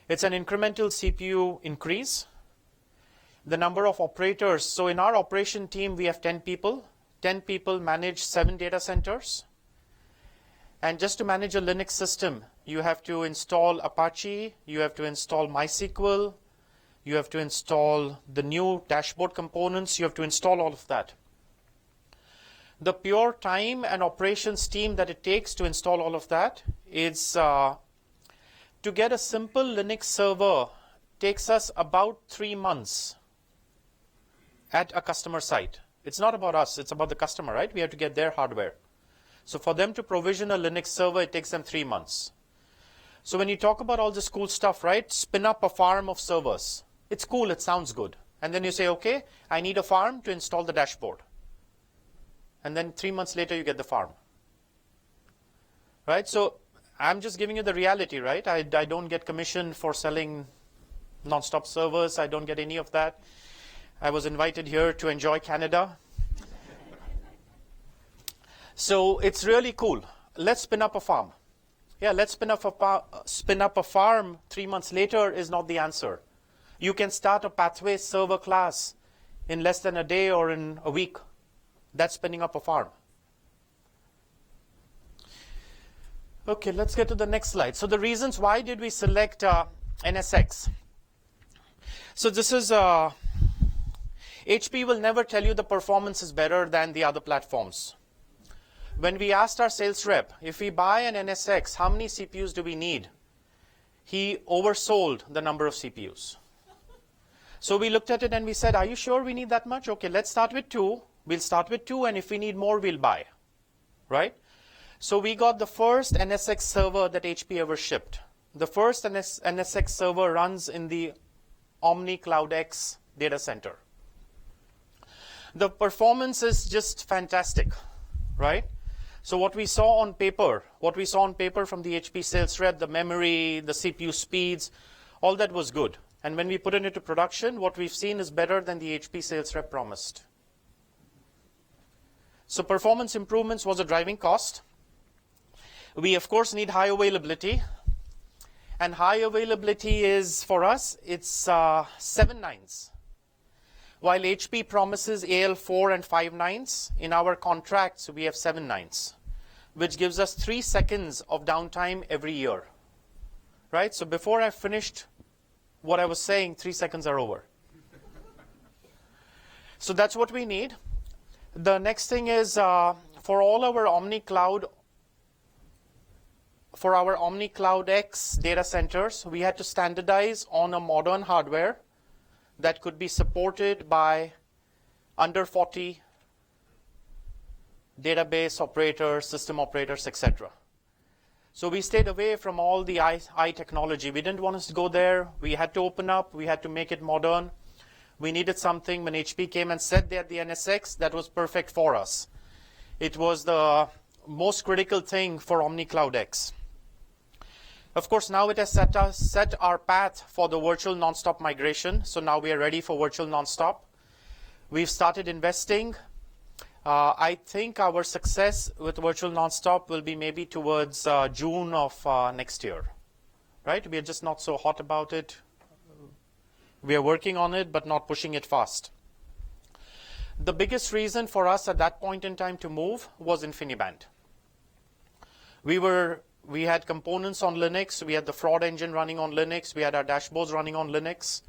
It's an incremental CPU increase. The number of operators, so in our operation team, we have 10 people. 10 people manage 7 data centers. And just to manage a Linux system, you have to install Apache, you have to install MySQL, you have to install the new dashboard components, you have to install all of that. The pure time and operations team that it takes to install all of that is to get a simple Linux server takes us about 3 months at a customer site. It's not about us, it's about the customer, right? We have to get their hardware. So for them to provision a Linux server, it takes them 3 months. So when you talk about all this cool stuff, right? Spin up a farm of servers. It's cool, it sounds good. And then you say, okay, I need a farm to install the dashboard. And then 3 months later, you get the farm. Right? So I'm just giving you the reality, right? I don't get commission for selling nonstop servers. I don't get any of that. I was invited here to enjoy Canada. So it's really cool. Let's spin up a farm. Yeah, let's spin up a farm 3 months later is not the answer. You can start a pathway server class in less than a day or in a week. That's spinning up a farm. Okay, let's get to the next slide. So the reasons why did we select NSX? So this is HP will never tell you the performance is better than the other platforms. When we asked our sales rep, if we buy an NSX, how many CPUs do we need? He oversold the number of CPUs. So we looked at it and we said, are you sure we need that much? Okay, let's start with 2. We'll start with 2, and if we need more, we'll buy. Right? So we got the first NSX server that HP ever shipped. The first NSX server runs in the Omni Cloud X data center. The performance is just fantastic, right? So what we saw on paper from the HP sales rep, the memory, the CPU speeds, all that was good. And when we put it into production, what we've seen is better than the HP sales rep promised. So performance improvements was a driving cost. We, of course, need high availability. And high availability is, for us, it's 7 nines. While HP promises AL4 and 5 nines, in our contracts, we have 7 nines, which gives us 3 seconds of downtime every year. Right? So before I finished what I was saying, 3 seconds are over. So that's what we need. The next thing is for all our Omni Cloud X data centers, we had to standardize on a modern hardware that could be supported by under 40 database operators, system operators, etc. So we stayed away from all the I technology. We didn't want us to go there. We had to open up. We had to make it modern. We needed something. When HP came and said they had the NSX, that was perfect for us. It was the most critical thing for Omni Cloud X. Of course, now it has set our path for the virtual nonstop migration. So now we are ready for virtual nonstop. We've started investing. I think our success with virtual nonstop will be maybe towards June of next year. Right? We are just not so hot about it. We are working on it, but not pushing it fast. The biggest reason for us at that point in time to move was InfiniBand. We had components on Linux, we had the fraud engine running on Linux, we had our dashboards running on Linux,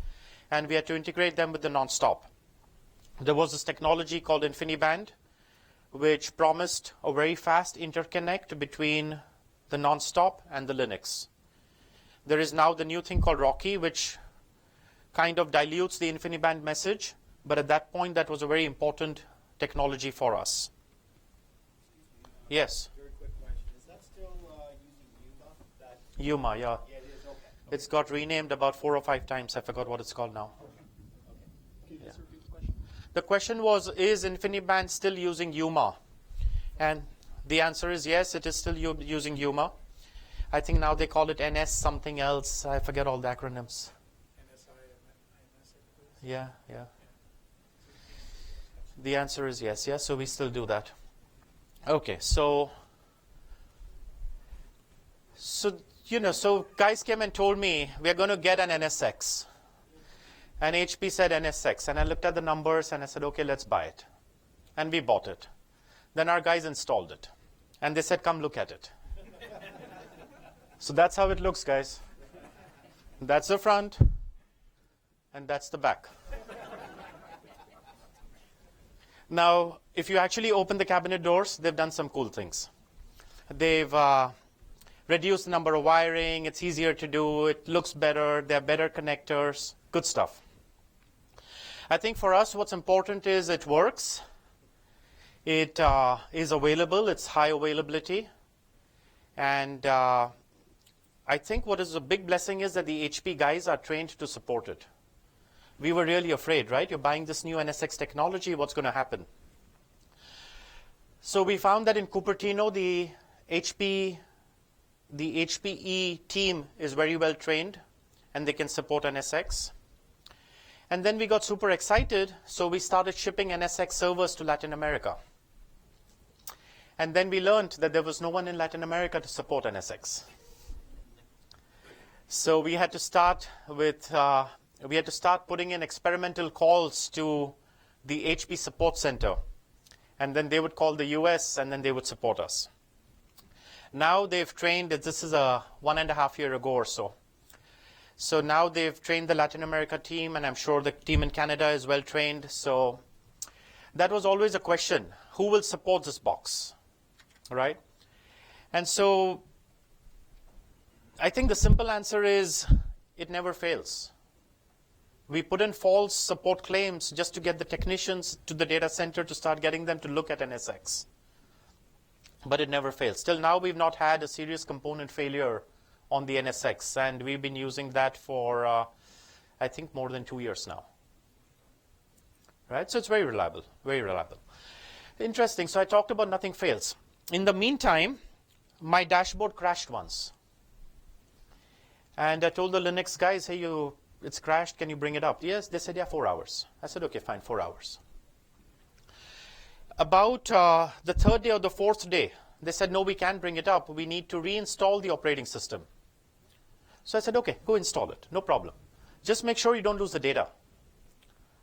and we had to integrate them with the nonstop. There was this technology called InfiniBand, which promised a very fast interconnect between the nonstop and the Linux. There is now the new thing called Rocky, which kind of dilutes the InfiniBand message, but at that point that was a very important technology for us. Yes? Yuma, yeah. Yeah, it is, okay. It's got renamed about 4 or 5 times. I forgot what it's called now. Can you just repeat the question? The question was, is InfiniBand still using Yuma? And the answer is yes, it is still using Yuma. I think now they call it NS something else. I forget all the acronyms. Yeah. The answer is yes, so we still do that. Okay, so guys came and told me, we're going to get an NSX. And HP said NSX. And I looked at the numbers and I said, okay, let's buy it. And we bought it. Then our guys installed it. And they said, come look at it. So that's how it looks, guys. That's the front. And that's the back. Now, if you actually open the cabinet doors, they've done some cool things. They've reduced the number of wiring. It's easier to do. It looks better. There are better connectors. Good stuff. I think for us, what's important is it works. It is available. It's high availability. And I think what is a big blessing is that the HP guys are trained to support it. We were really afraid, right? You're buying this new NSX technology. What's going to happen? So we found that in Cupertino, the HPE team is very well trained, and they can support NSX. And then we got super excited, so we started shipping NSX servers to Latin America. And then we learned that there was no one in Latin America to support NSX. So we had to start putting in experimental calls to the HP support center. And then they would call the US, and then they would support us. Now they've trained, this is 1.5 years ago or so. So now they've trained the Latin America team, and I'm sure the team in Canada is well trained. So that was always a question. Who will support this box? Right? And so I think the simple answer is it never fails. We put in false support claims just to get the technicians to the data center to start getting them to look at NSX. But it never fails. Till now, we've not had a serious component failure on the NSX, and we've been using that for, I think, more than 2 years now. Right? So it's very reliable, very reliable. Interesting. So I talked about nothing fails. In the meantime, my dashboard crashed once. And I told the Linux guys, hey, it's crashed. Can you bring it up? Yes. They said, yeah, 4 hours. I said, okay, fine, 4 hours. About the third day or the fourth day, they said, no, we can't bring it up. We need to reinstall the operating system. So I said, okay, go install it. No problem. Just make sure you don't lose the data.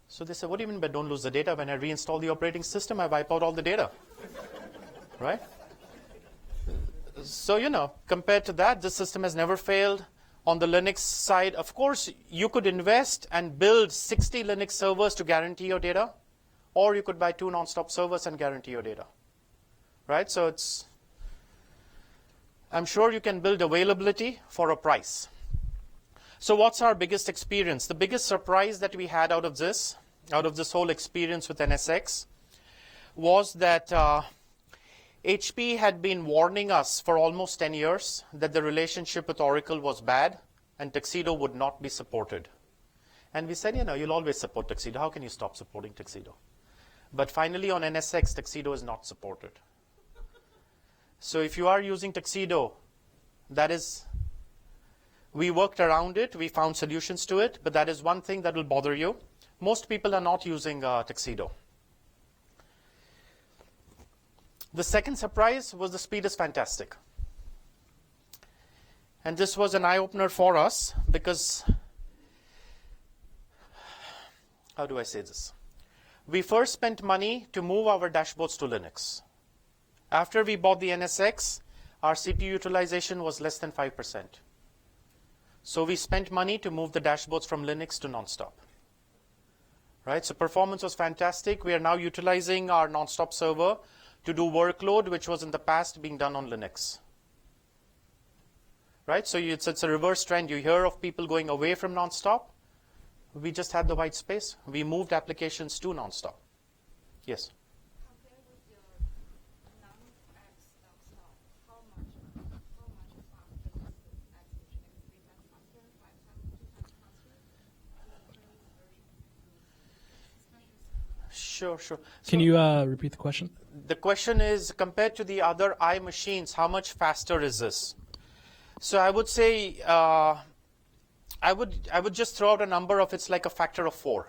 So they said, what do you mean by don't lose the data? When I reinstall the operating system, I wipe out all the data. Right? So, compared to that, this system has never failed. On the Linux side, of course, you could invest and build 60 Linux servers to guarantee your data, or you could buy 2 nonstop servers and guarantee your data. Right? So I'm sure you can build availability for a price. So what's our biggest experience? The biggest surprise that we had out of this whole experience with NSX, was that HP had been warning us for almost 10 years that the relationship with Oracle was bad and Tuxedo would not be supported. And we said, you'll always support Tuxedo. How can you stop supporting Tuxedo? But finally on NSX, Tuxedo is not supported. So if you are using Tuxedo, that is We worked around it. We found solutions to it, but that is one thing that will bother you. Most people are not using Tuxedo. The second surprise was the speed is fantastic. And this was an eye-opener for us because, how do I say this? We first spent money to move our dashboards to Linux. After we bought the NSX, our CPU utilization was less than 5%. So we spent money to move the dashboards from Linux to Nonstop. Right? So performance was fantastic. We are now utilizing our Nonstop server to do workload which was in the past being done on Linux. Right? So it's a reverse trend. You hear of people going away from Nonstop. We just had the white space. We moved applications to Nonstop. Yes? Compared with your non-X nonstop, how much faster is this X, which is 3 times faster, 5 times, 2 times faster? Is the current version? Sure. Can you repeat the question? The question is, compared to the other I machines, how much faster is this? So I would say, I would just throw out a number of it's like a factor of 4.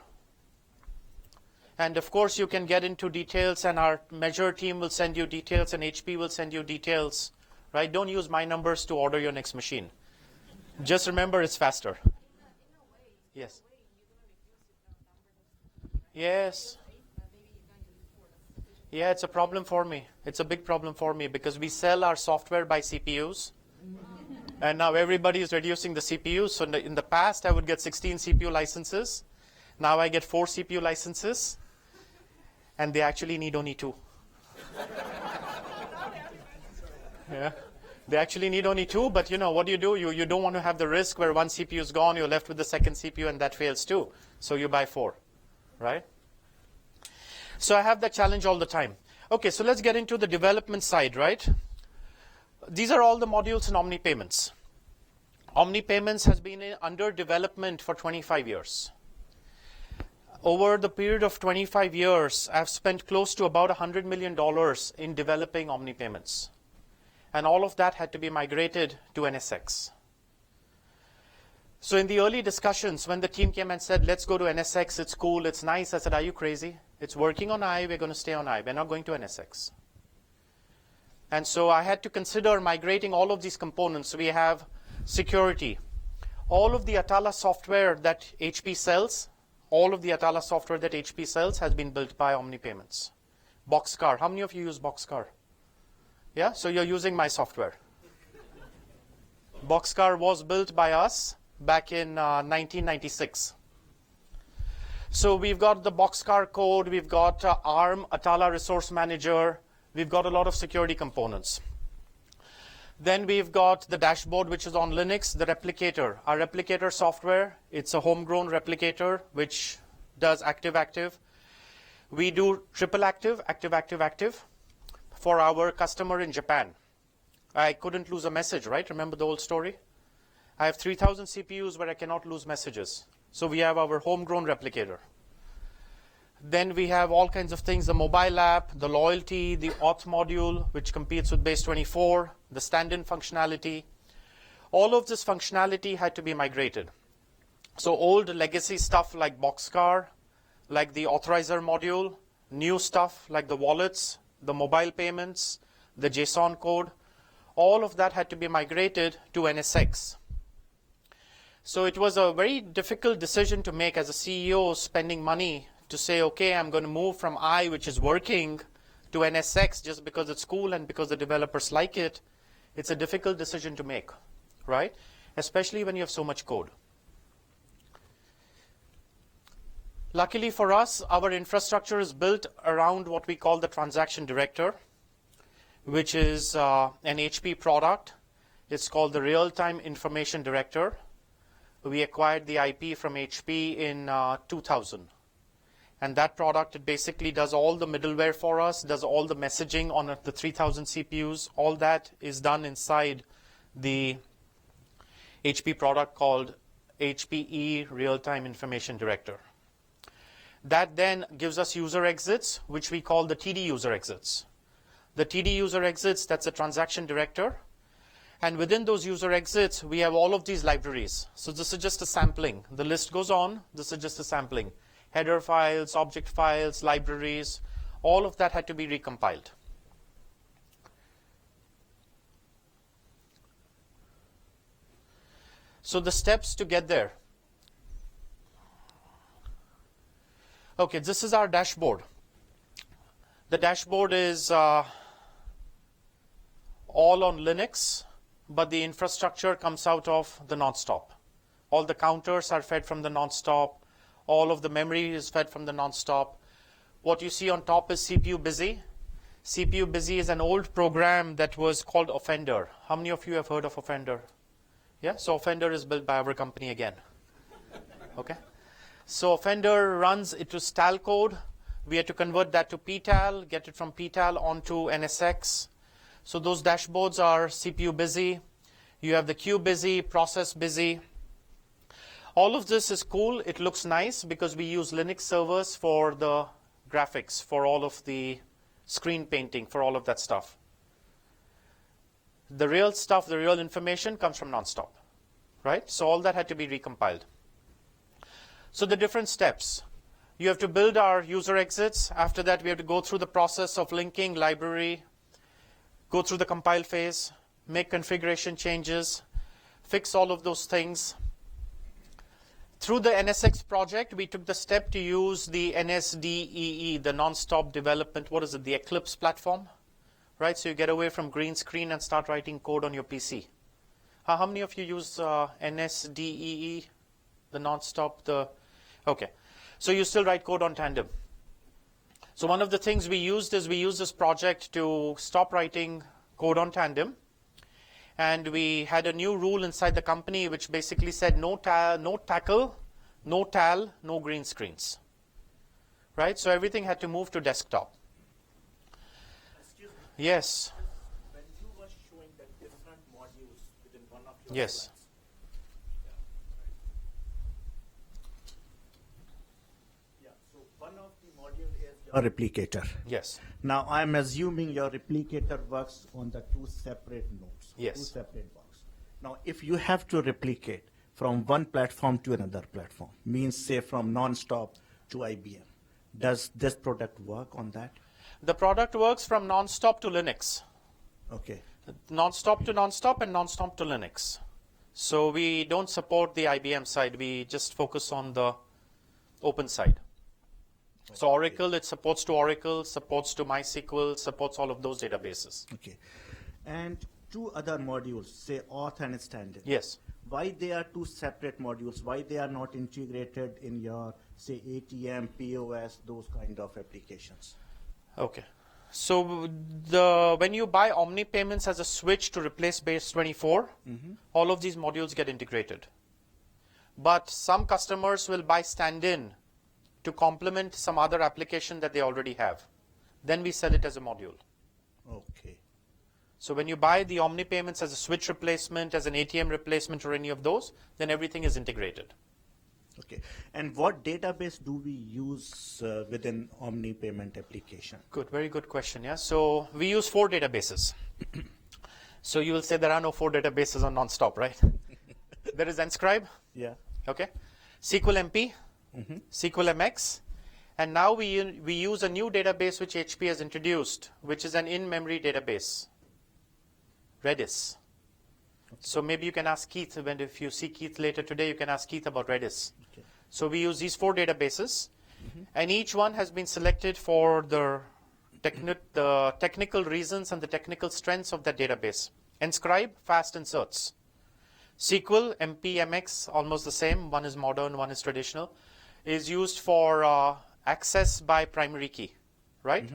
And of course, you can get into details, and our measure team will send you details, and HP will send you details. Right? Don't use my numbers to order your next machine. Just remember, it's faster. Yes. Yes. Yeah, it's a problem for me. It's a big problem for me because we sell our software by CPUs. And now everybody is reducing the CPUs. So in the past, I would get 16 CPU licenses. Now I get 4 CPU licenses. And they actually need only 2. Yeah. They actually need only 2, but you know, what do? You don't want to have the risk where one CPU is gone, you're left with the second CPU, and that fails too. So you buy 4, right? So I have that challenge all the time. Okay, so let's get into the development side, right? These are all the modules in OmniPayments. OmniPayments has been under development for 25 years. Over the period of 25 years, I've spent close to about $100 million in developing OmniPayments. And all of that had to be migrated to NSX. So in the early discussions, when the team came and said, let's go to NSX, it's cool, it's nice, I said, are you crazy? It's working on I, we're going to stay on I, we're not going to NSX. And so I had to consider migrating all of these components. So we have security. All of the Atala software that HP sells, has been built by OmniPayments. Boxcar, how many of you use Boxcar? Yeah, so you're using my software. Boxcar was built by us back in 1996. So we've got the Boxcar code, we've got ARM, Atala Resource Manager, we've got a lot of security components. Then we've got the dashboard, which is on Linux, the replicator. Our replicator software, it's a homegrown replicator, which does active-active. We do triple active, active-active, for our customer in Japan. I couldn't lose a message, right? Remember the old story? I have 3,000 CPUs where I cannot lose messages. So we have our homegrown replicator. Then we have all kinds of things, the mobile app, the loyalty, the auth module, which competes with base 24, the stand-in functionality. All of this functionality had to be migrated. So old legacy stuff like Boxcar, like the authorizer module, new stuff like the wallets, the mobile payments, the JSON code, all of that had to be migrated to NSX. So it was a very difficult decision to make as a CEO, spending money to say, okay, I'm going to move from I, which is working, to NSX just because it's cool and because the developers like it. It's a difficult decision to make, right? Especially when you have so much code. Luckily for us, our infrastructure is built around what we call the transaction director, which is an HP product. It's called the real-time information director. We acquired the IP from HP in 2000. And that product, it basically does all the middleware for us, does all the messaging on the 3,000 CPUs. All that is done inside the HP product called HPE Real-Time Information Director. That then gives us user exits, which we call the TD user exits. The TD user exits, that's a transaction director. And within those user exits, we have all of these libraries. So this is just a sampling. The list goes on. This is just a sampling. Header files, object files, libraries, all of that had to be recompiled. So the steps to get there. Okay, this is our dashboard. The dashboard is all on Linux, but the infrastructure comes out of the nonstop. All the counters are fed from the nonstop. All of the memory is fed from the nonstop. What you see on top is CPU Busy. CPU Busy is an old program that was called Offender. How many of you have heard of Offender? Yeah, so Offender is built by our company again. Okay. So Offender runs it to STAL code. We had to convert that to PTAL, get it from PTAL onto NSX. So those dashboards are CPU Busy. You have the queue Busy, process Busy. All of this is cool. It looks nice because we use Linux servers for the graphics, for all of the screen painting, for all of that stuff. The real stuff, the real information comes from nonstop, right? So all that had to be recompiled. So the different steps. You have to build our user exits. After that, we have to go through the process of linking library, go through the compile phase, make configuration changes, fix all of those things. Through the NSX project, we took the step to use the NSDEE, the nonstop development, what is it, the Eclipse platform, right? So you get away from green screen and start writing code on your PC. How many of you use NSDEE, the nonstop, okay. So you still write code on Tandem. So one of the things we used is we used this project to stop writing code on Tandem. And we had a new rule inside the company which basically said no tackle, no TAL, no green screens. Right? So everything had to move to desktop. Excuse me. Yes. When you were showing the different modules within one of your Yes. slides. Yeah. So one of the module is your replicator. Yes. Now I'm assuming your replicator works on the two separate nodes. Yes. Two separate blocks. Now if you have to replicate from one platform to another platform, means say from nonstop to IBM, does this product work on that? The product works from nonstop to Linux. Okay. Nonstop to nonstop and nonstop to Linux. So we don't support the IBM side. We just focus on the open side. So Oracle, it supports to Oracle, supports to MySQL, supports all of those databases. Okay. And two other modules, say auth and standard. Yes. Why they are two separate modules? Why they are not integrated in your, say, ATM, POS, those kind of applications? Okay. So when you buy Omni Payments as a switch to replace Base 24, all of these modules get integrated. But some customers will buy stand-in to complement some other application that they already have. Then we sell it as a module. Okay. So when you buy the Omni Payments as a switch replacement, as an ATM replacement, or any of those, then everything is integrated. Okay. And what database do we use within Omni Payment application? Good, very good question. Yeah. So we use 4 databases. So you will say there are no 4 databases on nonstop, right? There is Nscribe. Yeah. Okay. SQL MP, SQL MX, and now we use a new database which HP has introduced, which is an in-memory database. Redis. So maybe you can ask Keith, if you see Keith later today, you can ask Keith about Redis. Okay. So we use these 4 databases, and each one has been selected for the technical reasons and the technical strengths of that database. Nscribe, fast inserts. SQL, MP, MX, almost the same. One is modern, one is traditional. Is used for access by primary key, right?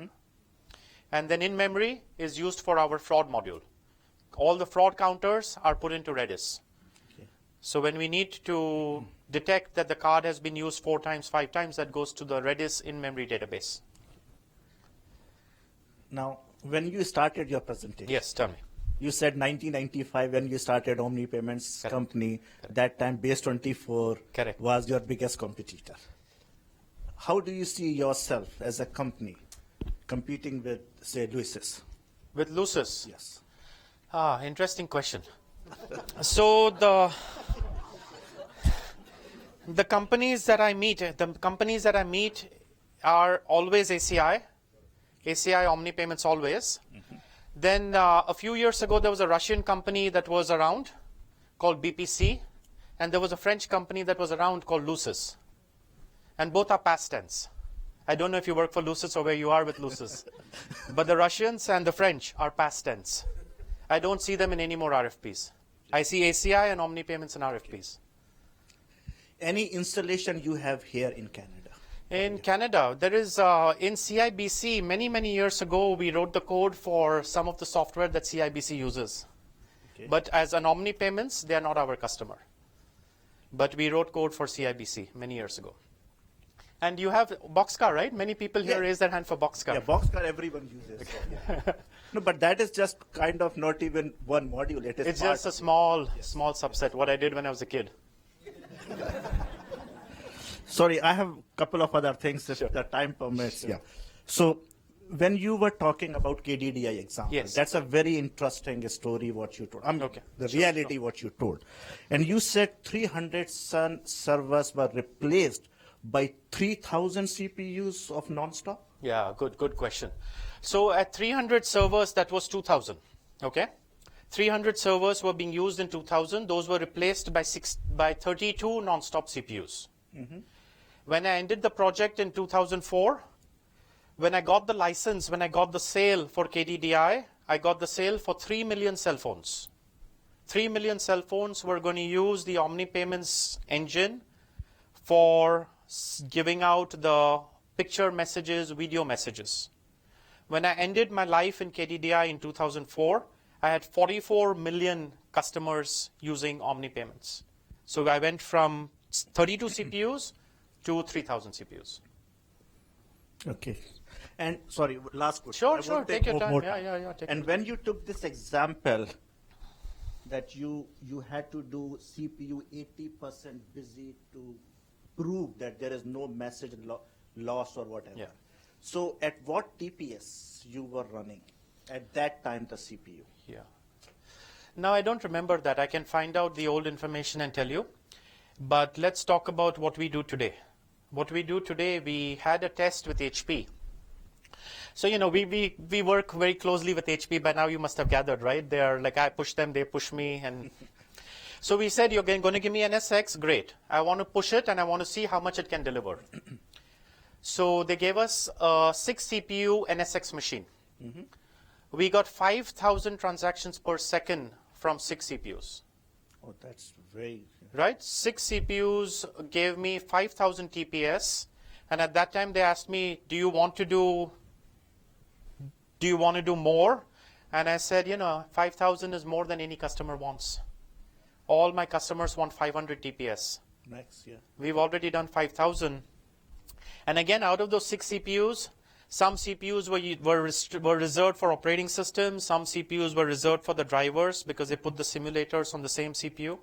And then in memory is used for our fraud module. All the fraud counters are put into Redis. Okay. So when we need to detect that the card has been used 4 times, 5 times, that goes to the Redis in-memory database. Now, when you started your presentation, Yes, tell me. you said 1995 when you started Omni Payments Correct. company, that time Base 24 Correct. was your biggest competitor. How do you see yourself as a company competing with, say, Lucis? With Lucis, Yes. Interesting question. So the companies that I meet are always ACI Omni Payments always. Then a few years ago, there was a Russian company that was around called BPC, and there was a French company that was around called Lucis. And both are past tense. I don't know if you work for Lucis or where you are with Lucis. But the Russians and the French are past tense. I don't see them in any more RFPs. I see ACI and Omni Payments in RFPs. Any installation you have here in Canada? In Canada, there is, in CIBC, many years ago, we wrote the code for some of the software that CIBC uses. Okay. But as an Omni Payments, they are not our customer. But we wrote code for CIBC many years ago. And you have Boxcar, right? Many people here raise their hand for Boxcar. Yeah, Boxcar everyone uses. So, yeah. No, but that is just kind of not even one module. It's just a small subset, what I did when I was a kid. Sorry, I have a couple of other things if the time permits. Yeah. So when you were talking about KDDI example, Yes. that's a very interesting story what you told. Okay. The reality what you told. And you said 300 Sun servers were replaced by 3,000 CPUs of nonstop? Yeah, good question. So at 300 servers, that was 2,000, okay? 300 servers were being used in 2000. Those were replaced by 32 nonstop CPUs. When I ended the project in 2004, when I got the license, when I got the sale for KDDI, I got the sale for 3 million cell phones. 3 million cell phones were going to use the Omni Payments engine for giving out the picture messages, video messages. When I ended my life in KDDI in 2004, I had 44 million customers using Omni Payments. So I went from 32 CPUs to 3,000 CPUs. Okay. And sorry, last question. Sure, take your time. More Yeah, take And when you took this example that you had to do CPU 80% busy to prove that there is no message loss or whatever. Yeah. So at what TPS you were running at that time the CPU? Yeah. Now, I don't remember that. I can find out the old information and tell you. But let's talk about what we do today. What we do today, we had a test with HP. So, you know, we work very closely with HP. By now, you must have gathered, right? They're like, I push them, they push me. And so we said, you're going to give me an SX? Great. I want to push it, and I want to see how much it can deliver. So they gave us a 6 CPU NSX machine. We got 5,000 transactions per second from 6 CPUs. Oh, that's very... Right? 6 CPUs gave me 5,000 TPS. And at that time, they asked me, do you want to do more? And I said, 5,000 is more than any customer wants. All my customers want 500 TPS. Next, yeah. We've already done 5,000. And again, out of those 6 CPUs, some CPUs were reserved for operating systems. Some CPUs were reserved for the drivers because they put the simulators on the same CPU.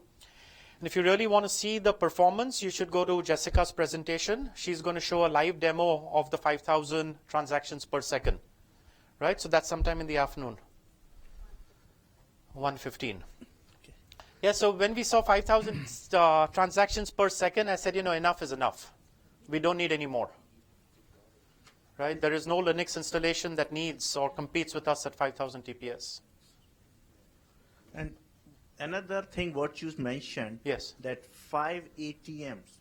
And if you really want to see the performance, you should go to Jessica's presentation. She's going to show a live demo of the 5,000 transactions per second. Right? So that's sometime in the afternoon. 1:15. Okay. Yeah, so when we saw 5,000 transactions per second, I said, enough is enough. We don't need any more. Right? There is no Linux installation that needs or competes with us at 5,000 TPS. And another thing what you mentioned, Yes. that 5 ATMs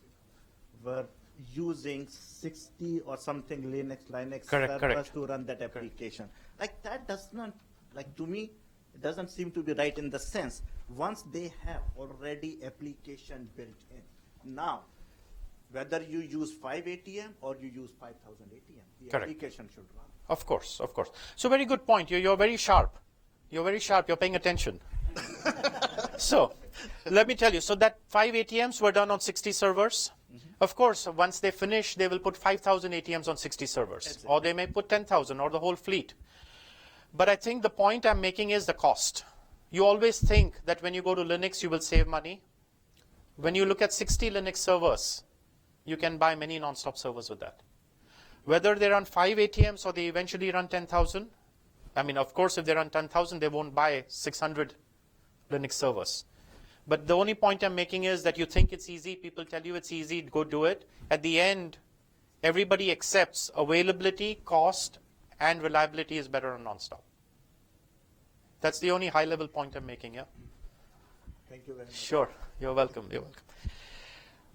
were using 60 or something Linux Correct. servers to run that application. Like that does not, like to me, it doesn't seem to be right in the sense, once they have already application built in, now, whether you use 5 ATM or you use 5,000 ATM, the Correct. application should run. Of course. So very good point. You're very sharp. You're paying attention. So let me tell you, so that 5 ATMs were done on 60 servers. Of course, once they finish, they will put 5,000 ATMs on 60 servers. Exactly. Or they may put 10,000 or the whole fleet. But I think the point I'm making is the cost. You always think that when you go to Linux, you will save money. When you look at 60 Linux servers, you can buy many non-stop servers with that. Whether they run 5 ATMs or they eventually run 10,000, I mean, of course, if they run 10,000, they won't buy 600 Linux servers. But the only point I'm making is that you think it's easy, people tell you it's easy, go do it. At the end, everybody accepts availability, cost, and reliability is better on nonstop. That's the only high-level point I'm making, yeah? Thank you very much. Sure, you're welcome, you're welcome.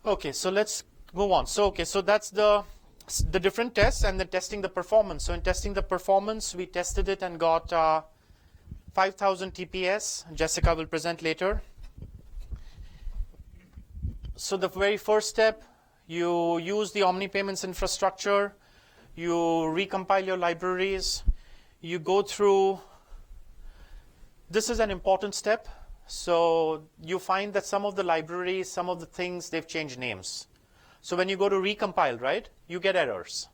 Okay, so let's move on. So that's the different tests and then testing the performance. So in testing the performance, we tested it and got 5,000 TPS. Jessica will present later. So the very first step, you use the Omni Payments infrastructure, you recompile your libraries, you go through. This is an important step. So you find that some of the libraries, some of the things, they've changed names. So when you go to recompile, right, you get errors.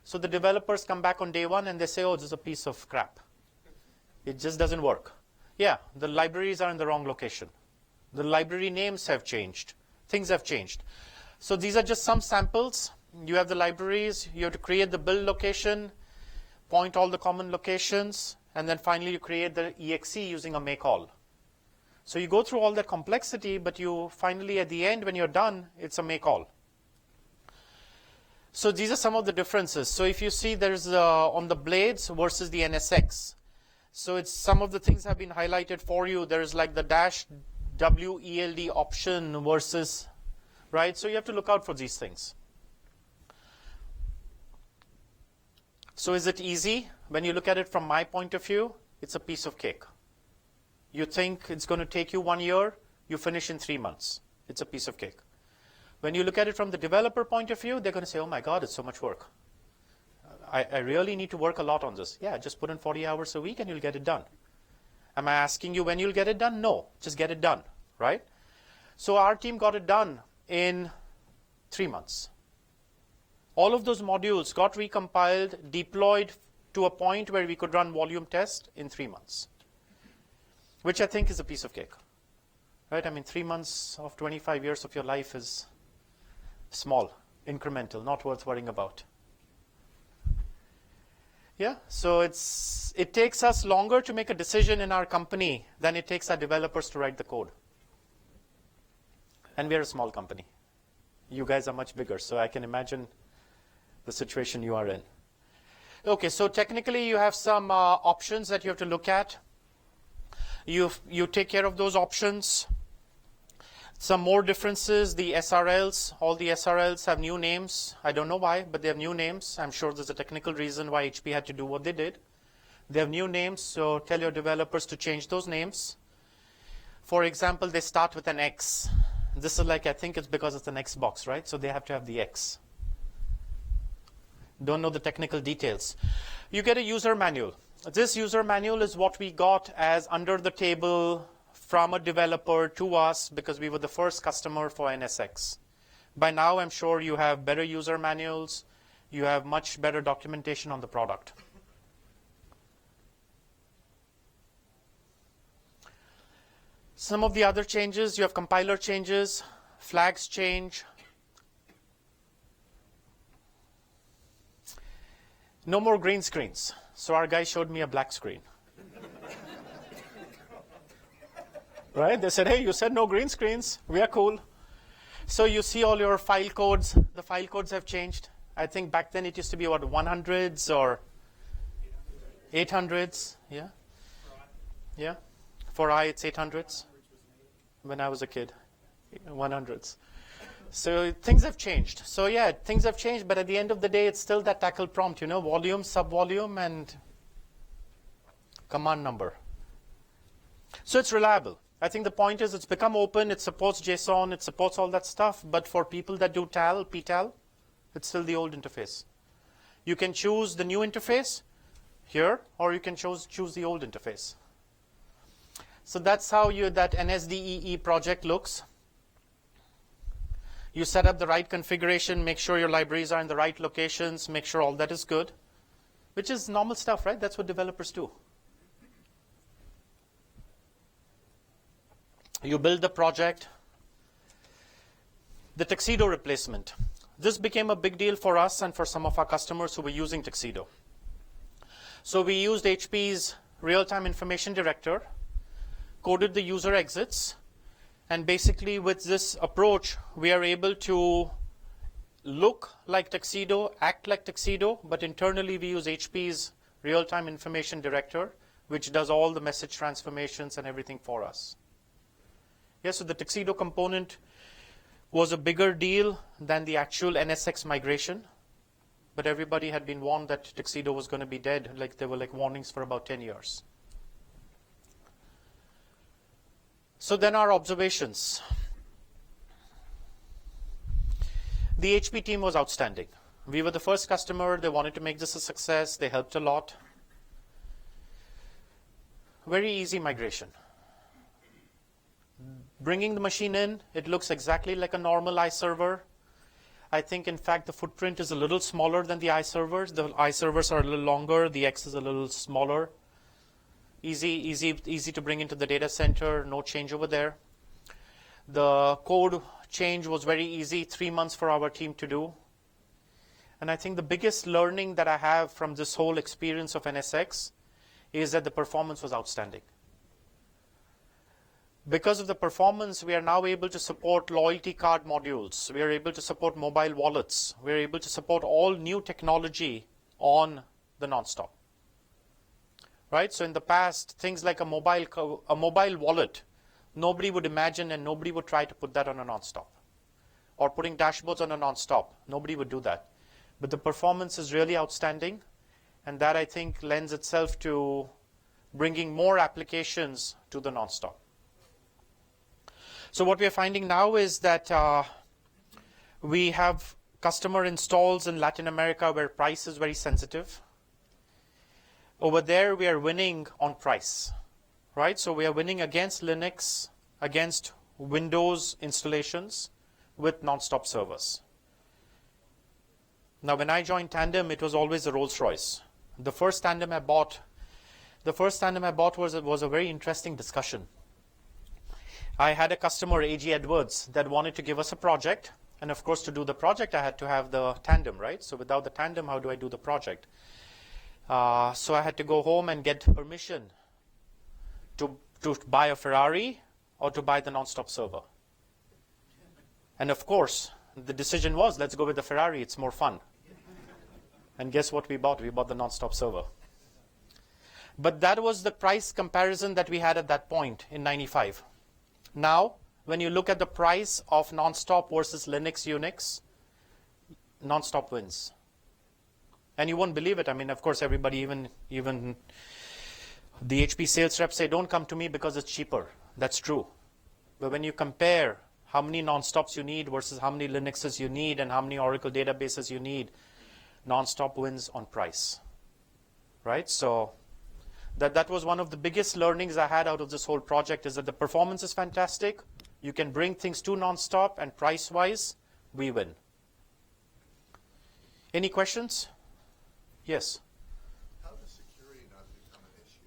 So the developers come back on day one and they say, oh, this is a piece of crap. It just doesn't work. Yeah, the libraries are in the wrong location. The library names have changed. Things have changed. So these are just some samples. You have the libraries. You have to create the build location, point all the common locations, and then finally you create the exe using a make all. So you go through all that complexity, but you finally, at the end, when you're done, it's a make all. So these are some of the differences. So if you see there's on the blades versus the NSX. So it's some of the things have been highlighted for you. There's like the -WELD option versus, right? So you have to look out for these things. So is it easy? When you look at it from my point of view, it's a piece of cake. You think it's going to take you 1 year, you finish in 3 months. It's a piece of cake. When you look at it from the developer point of view, they're going to say, oh my God, it's so much work. I really need to work a lot on this. Yeah, just put in 40 hours a week and you'll get it done. Am I asking you when you'll get it done? No, just get it done, right? So our team got it done in 3 months. All of those modules got recompiled, deployed to a point where we could run volume test in 3 months, which I think is a piece of cake, right? I mean, 3 months of 25 years of your life is small, incremental, not worth worrying about. Yeah, so it takes us longer to make a decision in our company than it takes our developers to write the code. And we're a small company. You guys are much bigger, so I can imagine the situation you are in. Okay, so technically you have some options that you have to look at. You take care of those options. Some more differences, the SRLs, all the SRLs have new names. I don't know why, but they have new names. I'm sure there's a technical reason why HP had to do what they did. They have new names, so tell your developers to change those names. For example, they start with an X. This is like, I think it's because it's an Xbox, right? So they have to have the X. Don't know the technical details. You get a user manual. This user manual is what we got as under the table from a developer to us because we were the first customer for NSX. By now, I'm sure you have better user manuals. You have much better documentation on the product. Some of the other changes, you have compiler changes, flags change. No more green screens. So our guy showed me a black screen. Right? They said, hey, you said no green screens. We are cool. So you see all your file codes. The file codes have changed. I think back then it used to be what, 100s or 800s. Yeah? Yeah. For I, it's 800s. When I was a kid, 100s. So things have changed. So yeah, things have changed, but at the end of the day, it's still that tackle prompt, volume, sub-volume, and command number. So it's reliable. I think the point is it's become open, it supports JSON, it supports all that stuff, but for people that do TAL, PTAL, it's still the old interface. You can choose the new interface here, or you can choose the old interface. So that's how that NSDEE project looks. You set up the right configuration, make sure your libraries are in the right locations, make sure all that is good, which is normal stuff, right? That's what developers do. You build the project. The Tuxedo replacement. This became a big deal for us and for some of our customers who were using Tuxedo. So we used HP's real-time information director, coded the user exits, and basically with this approach, we are able to look like Tuxedo, act like Tuxedo, but internally we use HP's real-time information director, which does all the message transformations and everything for us. Yes, so the Tuxedo component was a bigger deal than the actual NSX migration, but everybody had been warned that Tuxedo was going to be dead. Like there were like warnings for about 10 years. So then our observations. The HP team was outstanding. We were the first customer. They wanted to make this a success. They helped a lot. Very easy migration. Bringing the machine in, it looks exactly like a normal iServer. I think, in fact, the footprint is a little smaller than the iServers. The iServers are a little longer. The X is a little smaller. Easy to bring into the data center. No change over there. The code change was very easy. 3 months for our team to do. And I think the biggest learning that I have from this whole experience of NSX is that the performance was outstanding. Because of the performance, we are now able to support loyalty card modules. We are able to support mobile wallets. We are able to support all new technology on the Nonstop. Right? So in the past, things like a mobile wallet, nobody would imagine and nobody would try to put that on a Nonstop. Or putting dashboards on a Nonstop. Nobody would do that. But the performance is really outstanding, and that, I think, lends itself to bringing more applications to the Nonstop. So what we are finding now is that we have customer installs in Latin America where price is very sensitive. Over there, we are winning on price, right? So we are winning against Linux, against Windows installations with Nonstop servers. Now, when I joined Tandem, it was always a Rolls-Royce. The first Tandem I bought was a very interesting discussion. I had a customer, A.G. Edwards, that wanted to give us a project. And of course, to do the project, I had to have the Tandem, right? So without the Tandem, how do I do the project? So I had to go home and get permission to buy a Ferrari or to buy the Nonstop server. And of course, the decision was, let's go with the Ferrari. It's more fun. And guess what we bought? We bought the Nonstop server. But that was the price comparison that we had at that point in 95. Now, when you look at the price of Nonstop versus Linux, Unix, Nonstop wins. And you won't believe it. I mean, of course, everybody, even the HP sales reps say, don't come to me because it's cheaper. That's true. But when you compare how many Nonstops you need versus how many Linuxes you need and how many Oracle databases you need, Nonstop wins on price. Right? So that was one of the biggest learnings I had out of this whole project, is that the performance is fantastic. You can bring things to Nonstop, and price-wise, we win. Any questions? Yes? How does security not become an issue?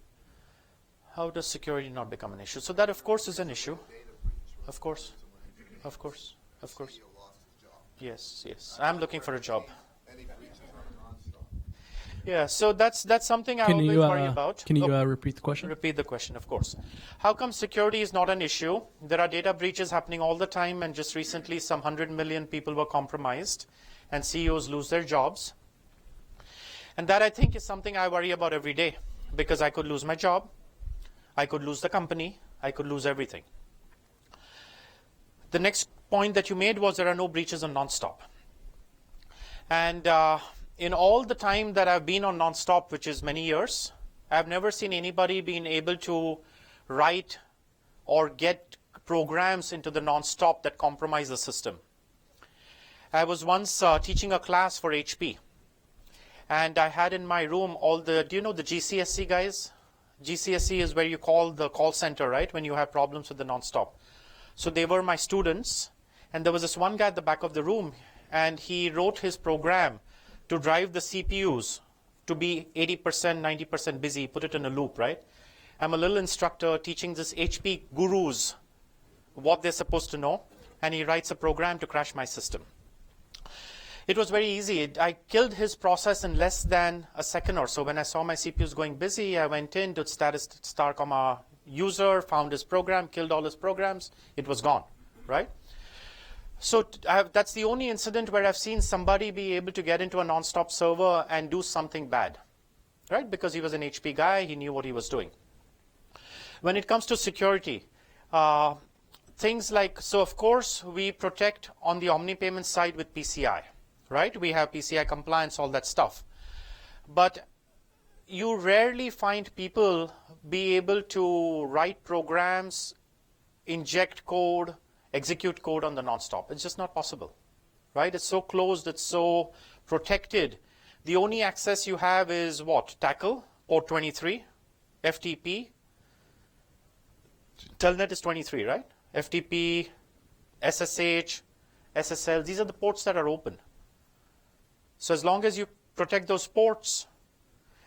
How does security not become an issue? So that, of course, is an issue. Of course. Of course. Of course. Yes, yes. I'm looking for a job. Yeah, so that's something I always worry about. Can you repeat the question? Repeat the question, of course. How come security is not an issue? There are data breaches happening all the time, and just recently some 100 million people were compromised, and CEOs lose their jobs. And that, I think, is something I worry about every day, because I could lose my job, I could lose the company, I could lose everything. The next point that you made was there are no breaches on Nonstop. And in all the time that I've been on Nonstop, which is many years, I've never seen anybody being able to write or get programs into the Nonstop that compromise the system. I was once teaching a class for HP, and I had in my room do you know the GCSC guys? GCSC is where you call the call center, right, when you have problems with the Nonstop. So they were my students, and there was this one guy at the back of the room, and he wrote his program to drive the CPUs to be 80%, 90% busy, put it in a loop, right? I'm a little instructor teaching this HP gurus what they're supposed to know, and he writes a program to crash my system. It was very easy. I killed his process in less than a second or so. When I saw my CPUs going busy, I went in to status star comma user, found his program, killed all his programs. It was gone, right? So that's the only incident where I've seen somebody be able to get into a non-stop server and do something bad, right? Because he was an HP guy, he knew what he was doing. When it comes to security, things like, so of course we protect on the OmniPayment side with PCI, right? We have PCI compliance, all that stuff. But you rarely find people be able to write programs, inject code, execute code on the non-stop. It's just not possible, right? It's so closed, it's so protected. The only access you have is what? Tackle, port 23, FTP. Telnet is 23, right? FTP, SSH, SSL, these are the ports that are open. So as long as you protect those ports,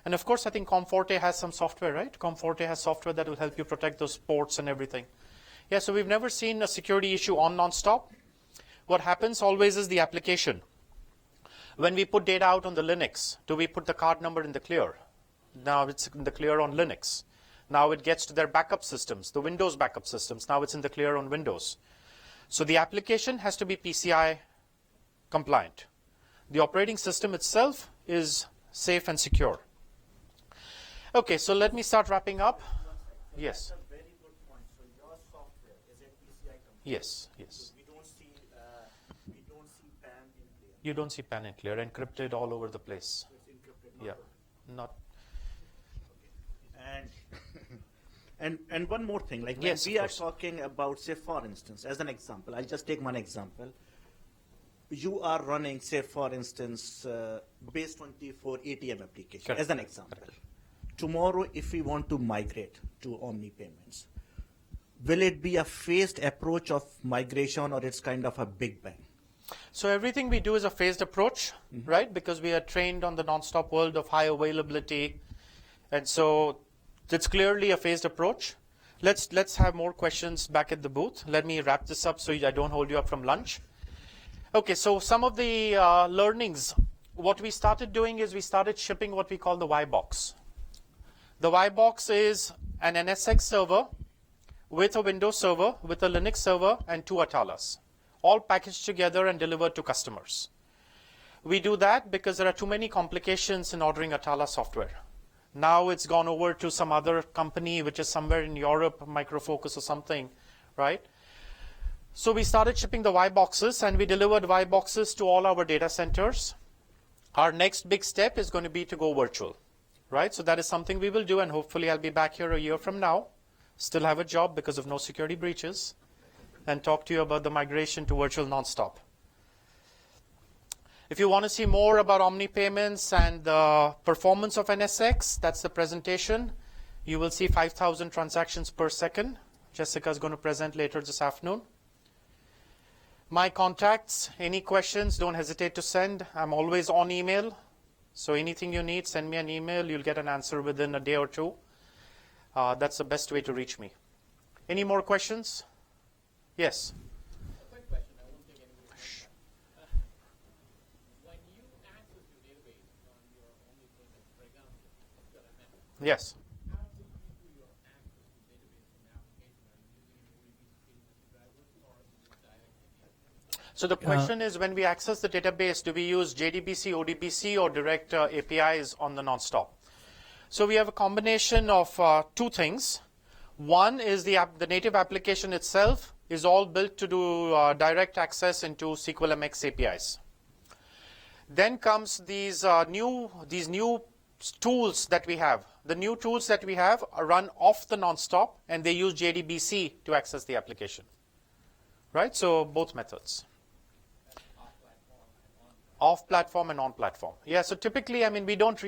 and of course I think ComForte has some software, right? ComForte has software that will help you protect those ports and everything. Yeah, so we've never seen a security issue on non-stop. What happens always is the application. When we put data out on the Linux, do we put the card number in the clear? Now it's in the clear on Linux. Now it gets to their backup systems, the Windows backup systems. Now it's in the clear on Windows. So the application has to be PCI compliant. The operating system itself is safe and secure. Okay, so let me start wrapping up. Yes. That's a very good point. So your software is a PCI compliant. Yes, yes. We don't see PAN in clear. You don't see PAN in clear, encrypted all over the place. It's encrypted. Yeah, not. And one more thing, like yes, when we are talking about, say, for instance, as an example, I'll just take one example. You are running, say, for instance, base 24 ATM application, correct, as an example. correct. Tomorrow, if we want to migrate to Omni Payments, will it be a phased approach of migration, or it's kind of a big bang? So everything we do is a phased approach, right? Because we are trained on the non-stop world of high availability. And so it's clearly a phased approach. Let's have more questions back at the booth. Let me wrap this up so I don't hold you up from lunch. Okay, so some of the learnings. What we started doing is we started shipping what we call the Y box. The Y box is an NSX server with a Windows server, with a Linux server, and 2 Atalas, all packaged together and delivered to customers. We do that because there are too many complications in ordering Atala software. Now it's gone over to some other company which is somewhere in Europe, Micro Focus or something, right? So we started shipping the Y boxes, and we delivered Y boxes to all our data centers. Our next big step is going to be to go virtual, right? So that is something we will do, and hopefully I'll be back here a year from now, still have a job because of no security breaches, and talk to you about the migration to virtual nonstop. If you want to see more about Omni Payments and the performance of NSX, that's the presentation. You will see 5,000 transactions per second. Jessica is going to present later this afternoon. My contacts, any questions, don't hesitate to send. I'm always on email. So anything you need, send me an email. You'll get an answer within a day or two. That's the best way to reach me. Any more questions? Yes. Yes. So the question is, when we access the database, do we use JDBC, ODBC, or direct APIs on the nonstop? So we have a combination of two things. One is the native application itself is all built to do direct access into SQLMX APIs. Then comes these new tools that we have. The new tools that we have are run off the nonstop, and they use JDBC to access the application. Right? So both methods. Off-platform and on-platform. Yeah, so typically, I mean, we don't,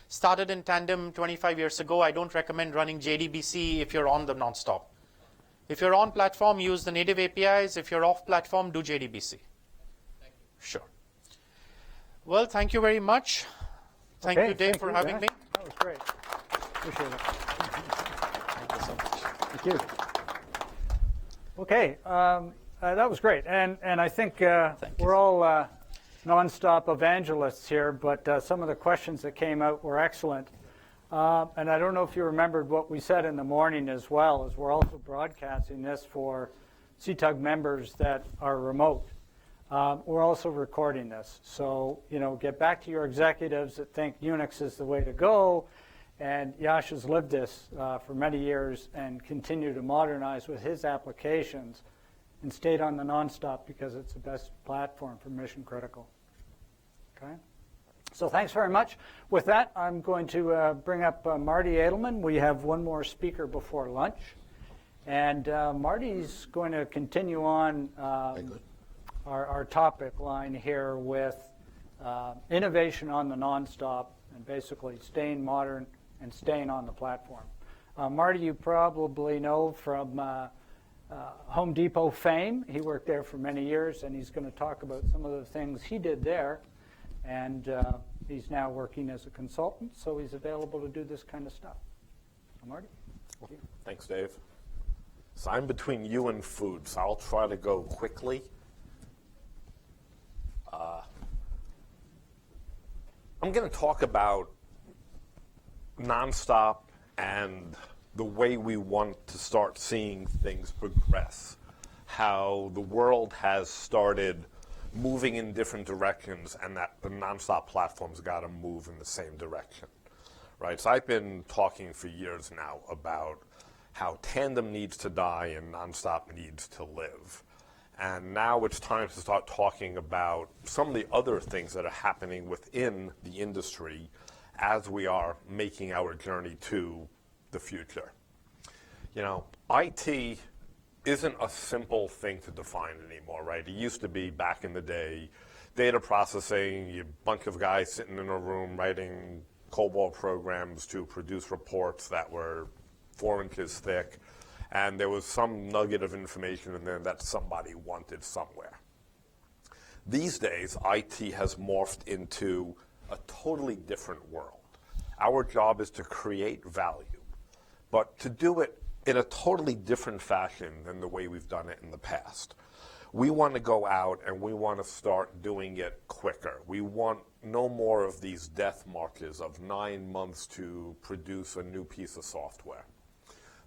started in Tandem 25 years ago. I don't recommend running JDBC if you're on the nonstop. If you're on platform, use the native APIs. If you're off platform, do JDBC. Sure. Well, thank you very much. Thank you, Dave, for having me. That was great. Appreciate it. Thank you so much. Thank you. Okay, that was great, and I think we're all nonstop evangelists here, but some of the questions that came out were excellent. And I don't know if you remembered what we said in the morning as well, as we're also broadcasting this for Ctug members that are remote. We're also recording this. So, get back to your executives that think Unix is the way to go. And Yash has lived this for many years and continued to modernize with his applications and stayed on the nonstop because it's the best platform for mission critical. Okay? So thanks very much. With that, I'm going to bring up Marty Edelman. We have one more speaker before lunch. And Marty's going to continue on our topic line here with innovation on the nonstop and basically staying modern and staying on the platform. Marty, you probably know from Home Depot fame. He worked there for many years, and he's going to talk about some of the things he did there. And he's now working as a consultant, so he's available to do this kind of stuff. Marty? Thanks, Dave. So I'm between you and food, so I'll try to go quickly. I'm going to talk about nonstop and the way we want to start seeing things progress, how the world has started moving in different directions and that the nonstop platform's got to move in the same direction, right? So I've been talking for years now about how Tandem needs to die and nonstop needs to live. And now it's time to start talking about some of the other things that are happening within the industry as we are making our journey to the future. IT isn't a simple thing to define anymore, right? It used to be back in the day, data processing, a bunch of guys sitting in a room writing COBOL programs to produce reports that were 4 inches thick, and there was some nugget of information in there that somebody wanted somewhere. These days, IT has morphed into a totally different world. Our job is to create value, but to do it in a totally different fashion than the way we've done it in the past. We want to go out and we want to start doing it quicker. We want no more of these death marches of 9 months to produce a new piece of software.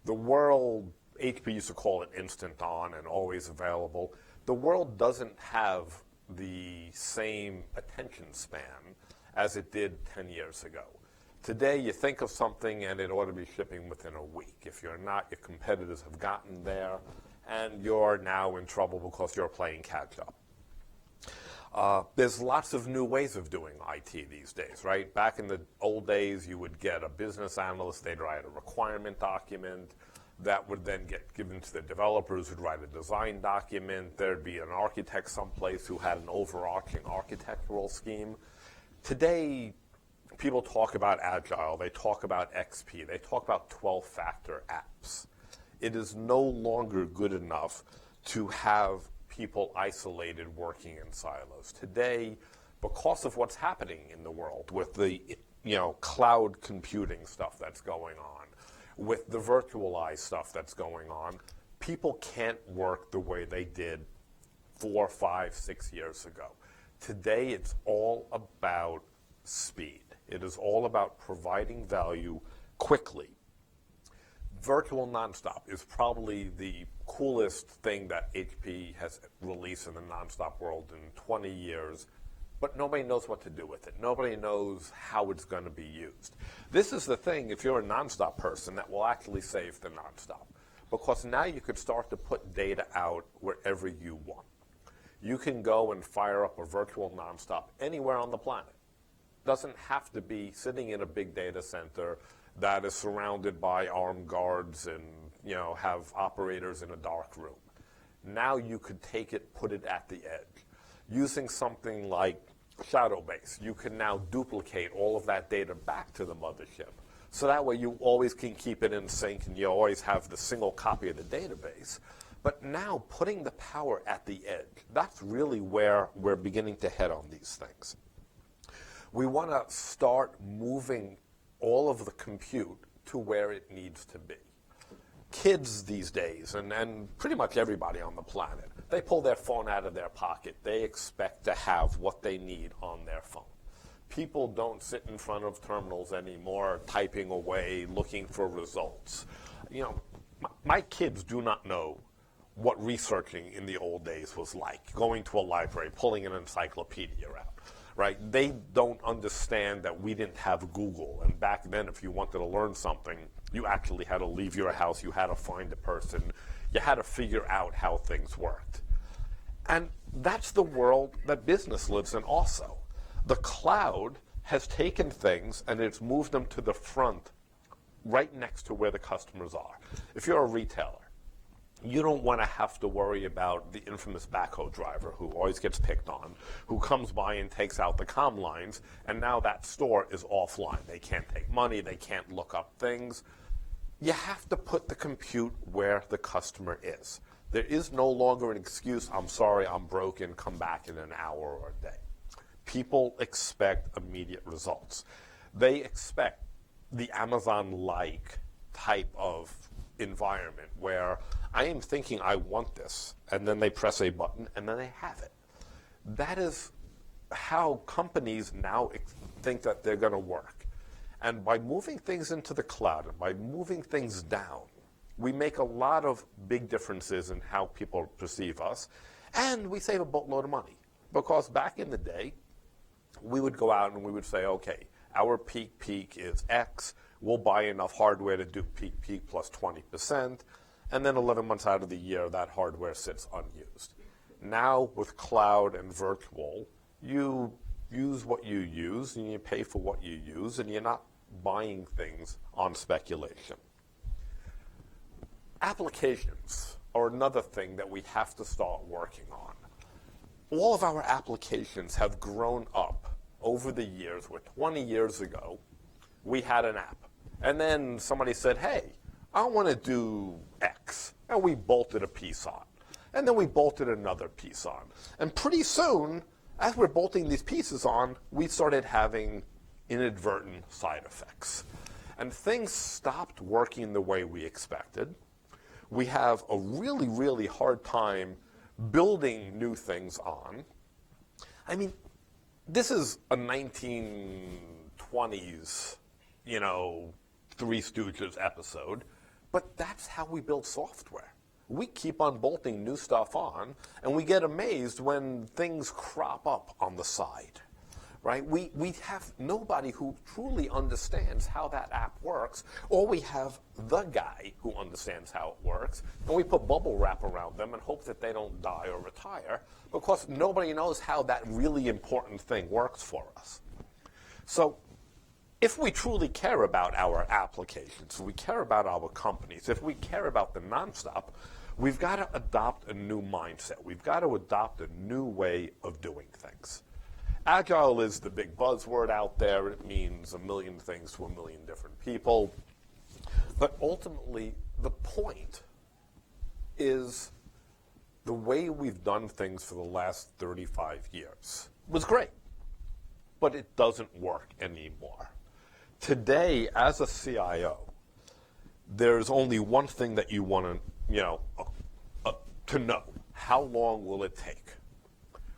The world, HP used to call it instant on and always available. The world doesn't have the same attention span as it did 10 years ago. Today, you think of something and it ought to be shipping within a week. If you're not, your competitors have gotten there, and you're now in trouble because you're playing catch up. There's lots of new ways of doing IT these days, right? Back in the old days, you would get a business analyst, they'd write a requirement document, that would then get given to the developers who'd write a design document. There'd be an architect someplace who had an overarching architectural scheme. Today, people talk about Agile, they talk about XP, they talk about 12-factor apps. It is no longer good enough to have people isolated working in silos. Today, because of what's happening in the world with the cloud computing stuff that's going on, with the virtualized stuff that's going on, people can't work the way they did 4, 5, 6 years ago. Today, it's all about speed. It is all about providing value quickly. Virtual nonstop is probably the coolest thing that HP has released in the nonstop world in 20 years, but nobody knows what to do with it. Nobody knows how it's going to be used. This is the thing, if you're a nonstop person, that will actually save the nonstop, because now you could start to put data out wherever you want. You can go and fire up a virtual nonstop anywhere on the planet. Doesn't have to be sitting in a big data center that is surrounded by armed guards and have operators in a dark room. Now you could take it, put it at the edge. Using something like Shadowbase, you can now duplicate all of that data back to the mothership. So that way you always can keep it in sync and you always have the single copy of the database. But now putting the power at the edge, that's really where we're beginning to head on these things. We want to start moving all of the compute to where it needs to be. Kids these days, and pretty much everybody on the planet, They pull their phone out of their pocket. They expect to have what they need on their phone. People don't sit in front of terminals anymore, typing away, looking for results. You know, my kids do not know what researching in the old days was like, going to a library, pulling an encyclopedia out, right? They don't understand that we didn't have Google. And back then, if you wanted to learn something, you actually had to leave your house. You had to find a person. You had to figure out how things worked. And that's the world that business lives in also. The cloud has taken things and it's moved them to the front, right next to where the customers are. If you're a retailer, you don't want to have to worry about the infamous backhoe driver who always gets picked on, who comes by and takes out the comm lines, and now that store is offline. They can't take money, they can't look up things. You have to put the compute where the customer is. There is no longer an excuse, I'm sorry, I'm broken, come back in an hour or a day. People expect immediate results. They expect the Amazon-like type of environment where I am thinking I want this, and then they press a button, and then they have it. That is how companies now think that they're going to work. And by moving things into the cloud and by moving things down, we make a lot of big differences in how people perceive us, and we save a boatload of money. Because back in the day, we would go out and we would say, okay, our peak is X, we'll buy enough hardware to do peak plus 20%, and then 11 months out of the year, that hardware sits unused. Now, with cloud and virtual, you use what you use, and you pay for what you use, and you're not buying things on speculation. Applications are another thing that we have to start working on. All of our applications have grown up over the years, where 20 years ago, we had an app. And then somebody said, hey, I want to do X. And we bolted a piece on. And then we bolted another piece on. And pretty soon, as we're bolting these pieces on, we started having inadvertent side effects. And things stopped working the way we expected. We have a really, really hard time building new things on. I mean, this is a 1920s, Three Stooges episode, but that's how we build software. We keep on bolting new stuff on, and we get amazed when things crop up on the side, right? We have nobody who truly understands how that app works, or we have the guy who understands how it works, and we put bubble wrap around them and hope that they don't die or retire, because nobody knows how that really important thing works for us. So if we truly care about our applications, if we care about our companies, if we care about the nonstop, we've got to adopt a new mindset. We've got to adopt a new way of doing things. Agile is the big buzzword out there. It means a million things to a million different people. But ultimately, the point is the way we've done things for the last 35 years was great, but it doesn't work anymore. Today, as a CIO, there's only one thing that you want to know. How long will it take?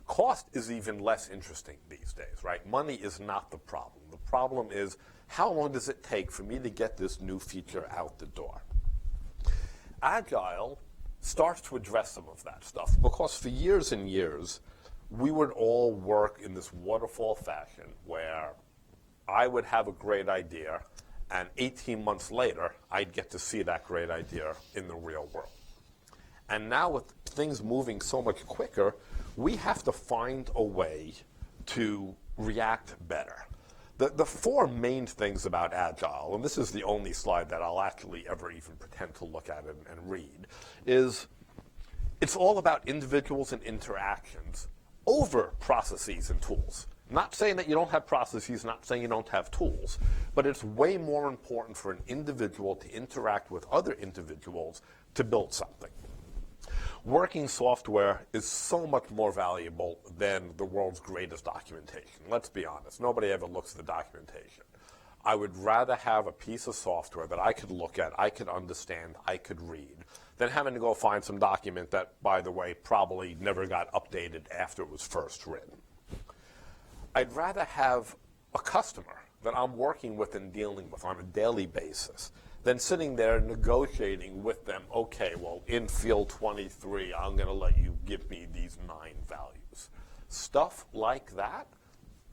Cost is even less interesting these days, right? Money is not the problem. The problem is, how long does it take for me to get this new feature out the door? Agile starts to address some of that stuff, because for years and years, we would all work in this waterfall fashion where I would have a great idea, and 18 months later, I'd get to see that great idea in the real world. And now with things moving so much quicker, we have to find a way to react better. The four main things about Agile, and this is the only slide that I'll actually ever even pretend to look at and read, is it's all about individuals and interactions over processes and tools. Not saying that you don't have processes, not saying you don't have tools, but it's way more important for an individual to interact with other individuals to build something. Working software is so much more valuable than the world's greatest documentation. Let's be honest. Nobody ever looks at the documentation. I would rather have a piece of software that I could look at, I could understand, I could read, than having to go find some document that, by the way, probably never got updated after it was first written. I'd rather have a customer that I'm working with and dealing with on a daily basis than sitting there negotiating with them, okay, well, in field 23, I'm going to let you give me these 9 values. Stuff like that,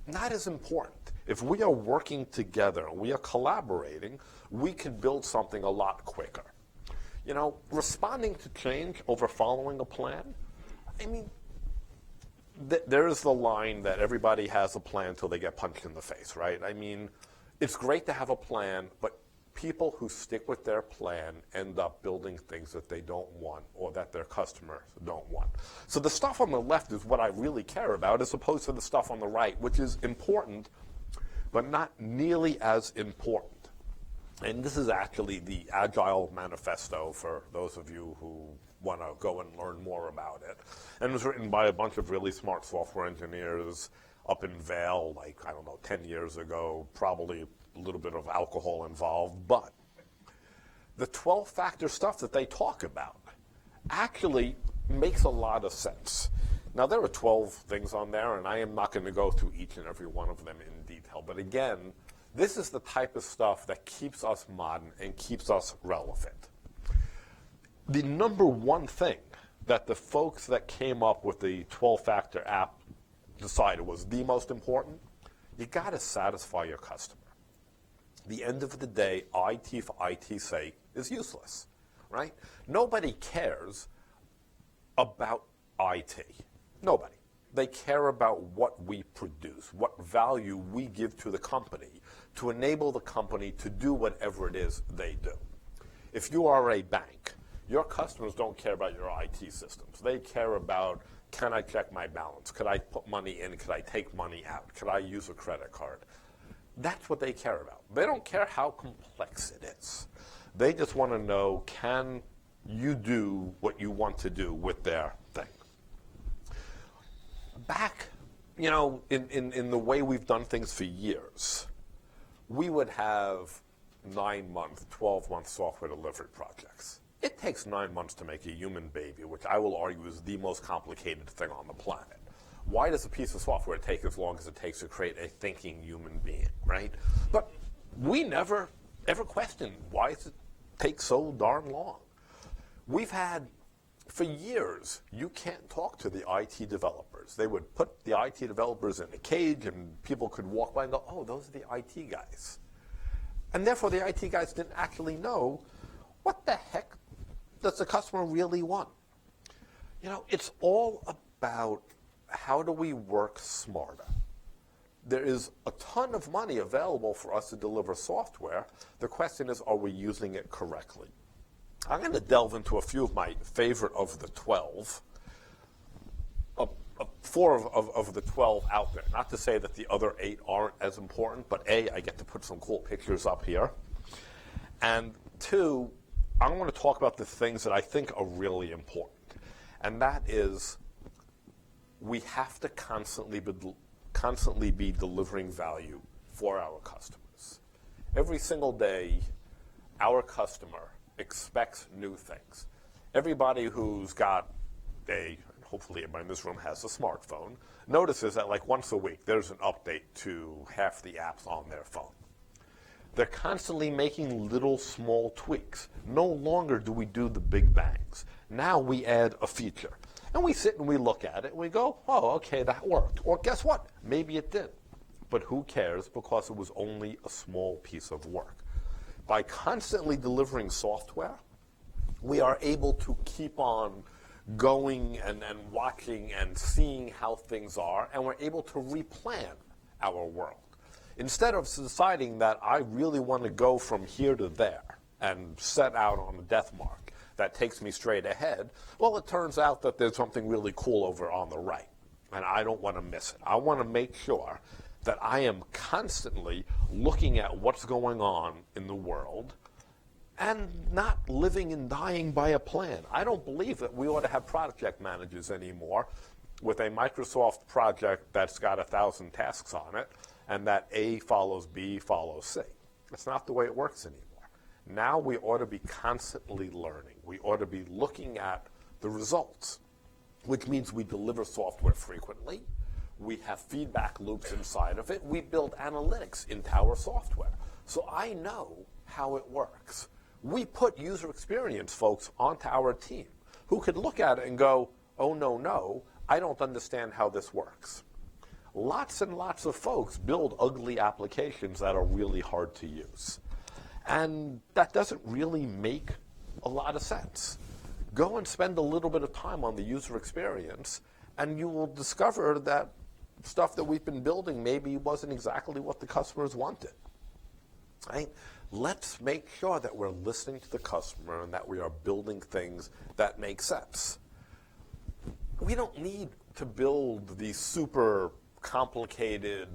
not as important. If we are working together and we are collaborating, we can build something a lot quicker. You know, responding to change over following a plan, I mean, there is the line that everybody has a plan till they get punched in the face, right? I mean, it's great to have a plan, but people who stick with their plan end up building things that they don't want or that their customers don't want. So the stuff on the left is what I really care about, as opposed to the stuff on the right, which is important, but not nearly as important. And this is actually the Agile Manifesto for those of you who want to go and learn more about it. And it was written by a bunch of really smart software engineers up in Vail, like, I don't know, 10 years ago, probably a little bit of alcohol involved. But the 12-factor stuff that they talk about actually makes a lot of sense. Now, there are 12 things on there, and I am not going to go through each and every one of them in detail. But again, this is the type of stuff that keeps us modern and keeps us relevant. The number one thing that the folks that came up with the 12-factor app decided was the most important, you got to satisfy your customer. The end of the day, IT for IT's sake is useless, right? Nobody cares about IT. Nobody. They care about what we produce, what value we give to the company to enable the company to do whatever it is they do. If you are a bank, your customers don't care about your IT systems. They care about, can I check my balance? Could I put money in? Could I take money out? Could I use a credit card? That's what they care about. They don't care how complex it is. They just want to know, can you do what you want to do with their thing? Back, you know, in the way we've done things for years, we would have 9-month, 12-month software delivery projects. It takes 9 months to make a human baby, which I will argue is the most complicated thing on the planet. Why does a piece of software take as long as it takes to create a thinking human being, right? But we never ever questioned, why does it take so darn long? We've had, for years, you can't talk to the IT developers. They would put the IT developers in a cage and people could walk by and go, oh, those are the IT guys. And therefore the IT guys didn't actually know, what the heck does the customer really want? You know, it's all about how do we work smarter. There is a ton of money available for us to deliver software. The question is, are we using it correctly? I'm going to delve into a few of my favorite of the 12, 4 of the 12 out there. Not to say that the other 8 aren't as important, but A, I get to put some cool pictures up here. And 2, I'm going to talk about the things that I think are really important. And that is, we have to constantly be delivering value for our customers. Every single day, our customer expects new things. Everybody who's got hopefully everybody in this room has a smartphone, notices that like once a week there's an update to half the apps on their phone. They're constantly making little small tweaks. No longer do we do the big bangs. Now we add a feature. And we sit and we look at it and we go, oh, okay, that worked. Or guess what? Maybe it didn't. But who cares, because it was only a small piece of work. By constantly delivering software, we are able to keep on going and watching and seeing how things are, and we're able to replan our world. Instead of deciding that I really want to go from here to there and set out on a death mark that takes me straight ahead, well, it turns out that there's something really cool over on the right, and I don't want to miss it. I want to make sure that I am constantly looking at what's going on in the world and not living and dying by a plan. I don't believe that we ought to have project managers anymore with a Microsoft project that's got 1,000 tasks on it and that A follows B follows C. That's not the way it works anymore. Now we ought to be constantly learning. We ought to be looking at the results, which means we deliver software frequently. We have feedback loops inside of it. We build analytics into our software. So I know how it works. We put user experience folks onto our team who could look at it and go, oh, no, I don't understand how this works. Lots and lots of folks build ugly applications that are really hard to use. And that doesn't really make a lot of sense. Go and spend a little bit of time on the user experience, and you will discover that stuff that we've been building maybe wasn't exactly what the customers wanted. Right? Let's make sure that we're listening to the customer and that we are building things that make sense. We don't need to build these super complicated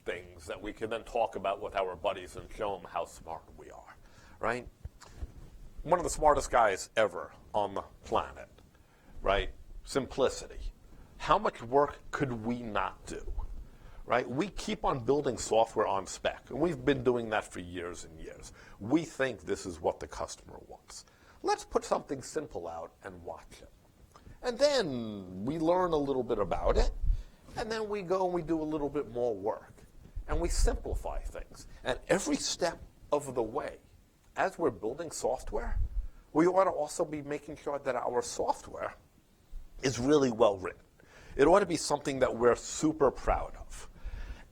things that we can then talk about with our buddies and show them how smart we are, right? One of the smartest guys ever on the planet, right? Simplicity. How much work could we not do, right? We keep on building software on spec, and we've been doing that for years and years. We think this is what the customer wants. Let's put something simple out and watch it. And then we learn a little bit about it, and then we go and we do a little bit more work, and we simplify things. And every step of the way, as we're building software, we ought to also be making sure that our software is really well written. It ought to be something that we're super proud of.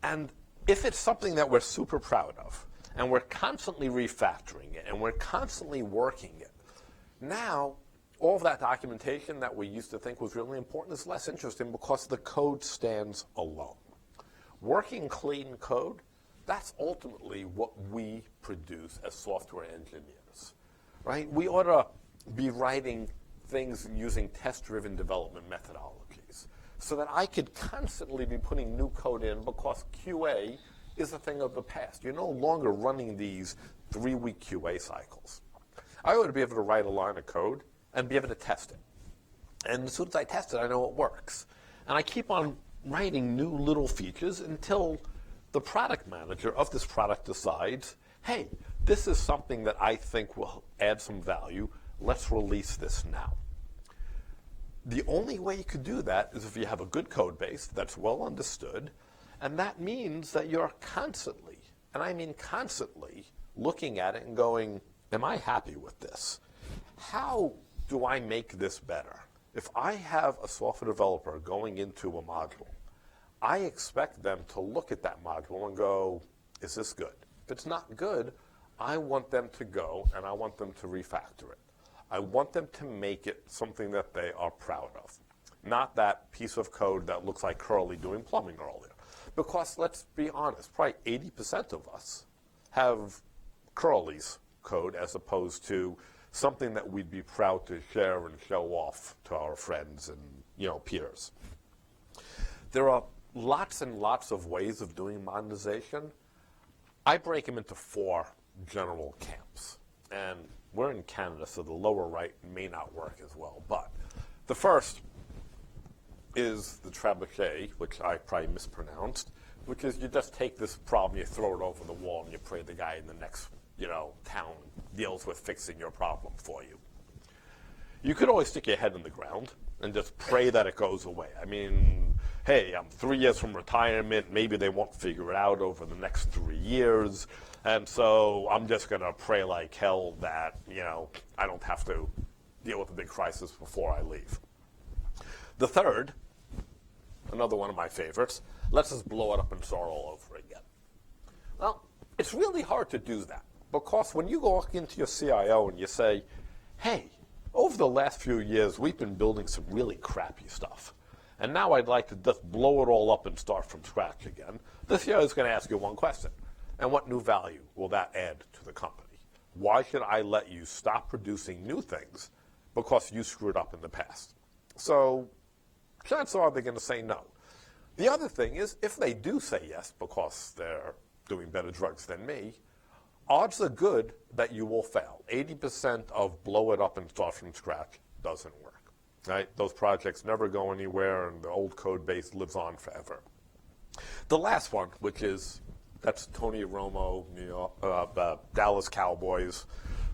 And if it's something that we're super proud of, and we're constantly refactoring it, and we're constantly working it, now all of that documentation that we used to think was really important is less interesting because the code stands alone. Working clean code, that's ultimately what we produce as software engineers, right? We ought to be writing things using test-driven development methodologies so that I could constantly be putting new code in because QA is a thing of the past. You're no longer running these 3-week QA cycles. I ought to be able to write a line of code and be able to test it. And as soon as I test it, I know it works. And I keep on writing new little features until the product manager of this product decides, hey, this is something that I think will add some value. Let's release this now. The only way you could do that is if you have a good code base that's well understood, and that means that you're constantly, and I mean constantly, looking at it and going, am I happy with this? How do I make this better? If I have a software developer going into a module, I expect them to look at that module and go, is this good? If it's not good, I want them to go and I want them to refactor it. I want them to make it something that they are proud of. Not that piece of code that looks like Curly doing plumbing earlier. Because let's be honest, probably 80% of us have Curly's code as opposed to something that we'd be proud to share and show off to our friends and peers. There are lots and lots of ways of doing monetization. I break them into 4 general camps. And we're in Canada, so the lower right may not work as well. But the first is the trebuchet, which I probably mispronounced, which is you just take this problem, you throw it over the wall, and you pray the guy in the next town deals with fixing your problem for you. You could always stick your head in the ground and just pray that it goes away. I mean, hey, I'm 3 years from retirement. Maybe they won't figure it out over the next 3 years. And so I'm just going to pray like hell that, I don't have to deal with a big crisis before I leave. The third, another one of my favorites, let's just blow it up and start all over again. Well, it's really hard to do that. Because when you go into your CIO and you say, hey, over the last few years, we've been building some really crappy stuff. And now I'd like to just blow it all up and start from scratch again. The CIO is going to ask you one question. And what new value will that add to the company? Why should I let you stop producing new things because you screwed up in the past? So chances are they're going to say no. The other thing is, if they do say yes because they're doing better drugs than me, odds are good that you will fail. 80% of blow it up and start from scratch doesn't work. Right? Those projects never go anywhere, and the old code base lives on forever. The last one, that's Tony Romo, Dallas Cowboys,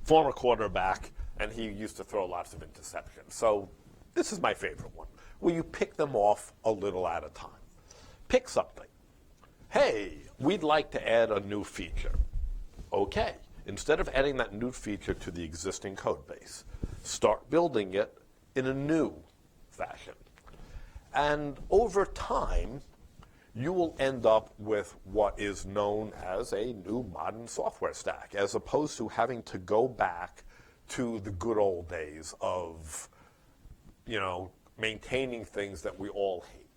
former quarterback, and he used to throw lots of interceptions. So this is my favorite one, where you pick them off a little at a time. Pick something. Hey, we'd like to add a new feature. Okay, instead of adding that new feature to the existing code base, start building it in a new fashion. And over time, you will end up with what is known as a new modern software stack, as opposed to having to go back to the good old days of, maintaining things that we all hate.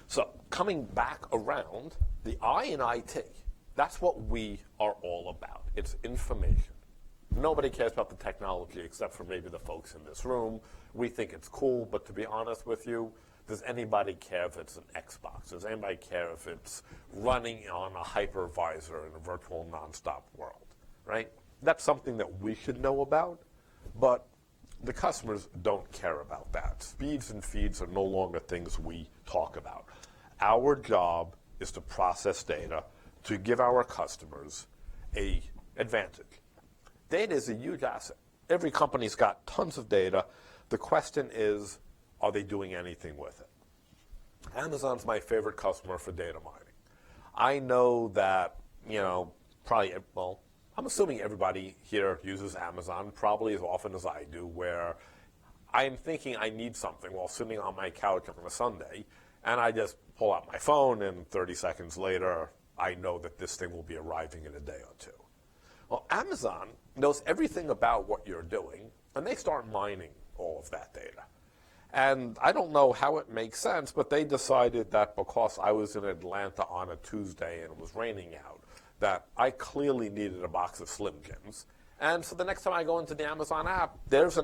So coming back around, the I in IT, that's what we are all about. It's information. Nobody cares about the technology except for maybe the folks in this room. We think it's cool, but to be honest with you, does anybody care if it's an Xbox? Does anybody care if it's running on a hypervisor in a virtual nonstop world, right? That's something that we should know about, but the customers don't care about that. Speeds and feeds are no longer things we talk about. Our job is to process data to give our customers an advantage. Data is a huge asset. Every company's got tons of data. The question is, are they doing anything with it? Amazon's my favorite customer for data mining. I know that, I'm assuming everybody here uses Amazon probably as often as I do, where I am thinking I need something while sitting on my couch on a Sunday, and I just pull out my phone, and 30 seconds later, I know that this thing will be arriving in a day or two. Well, Amazon knows everything about what you're doing, and they start mining all of that data. And I don't know how it makes sense, but they decided that because I was in Atlanta on a Tuesday and it was raining out, that I clearly needed a box of Slim Jims. And so the next time I go into the Amazon app, there's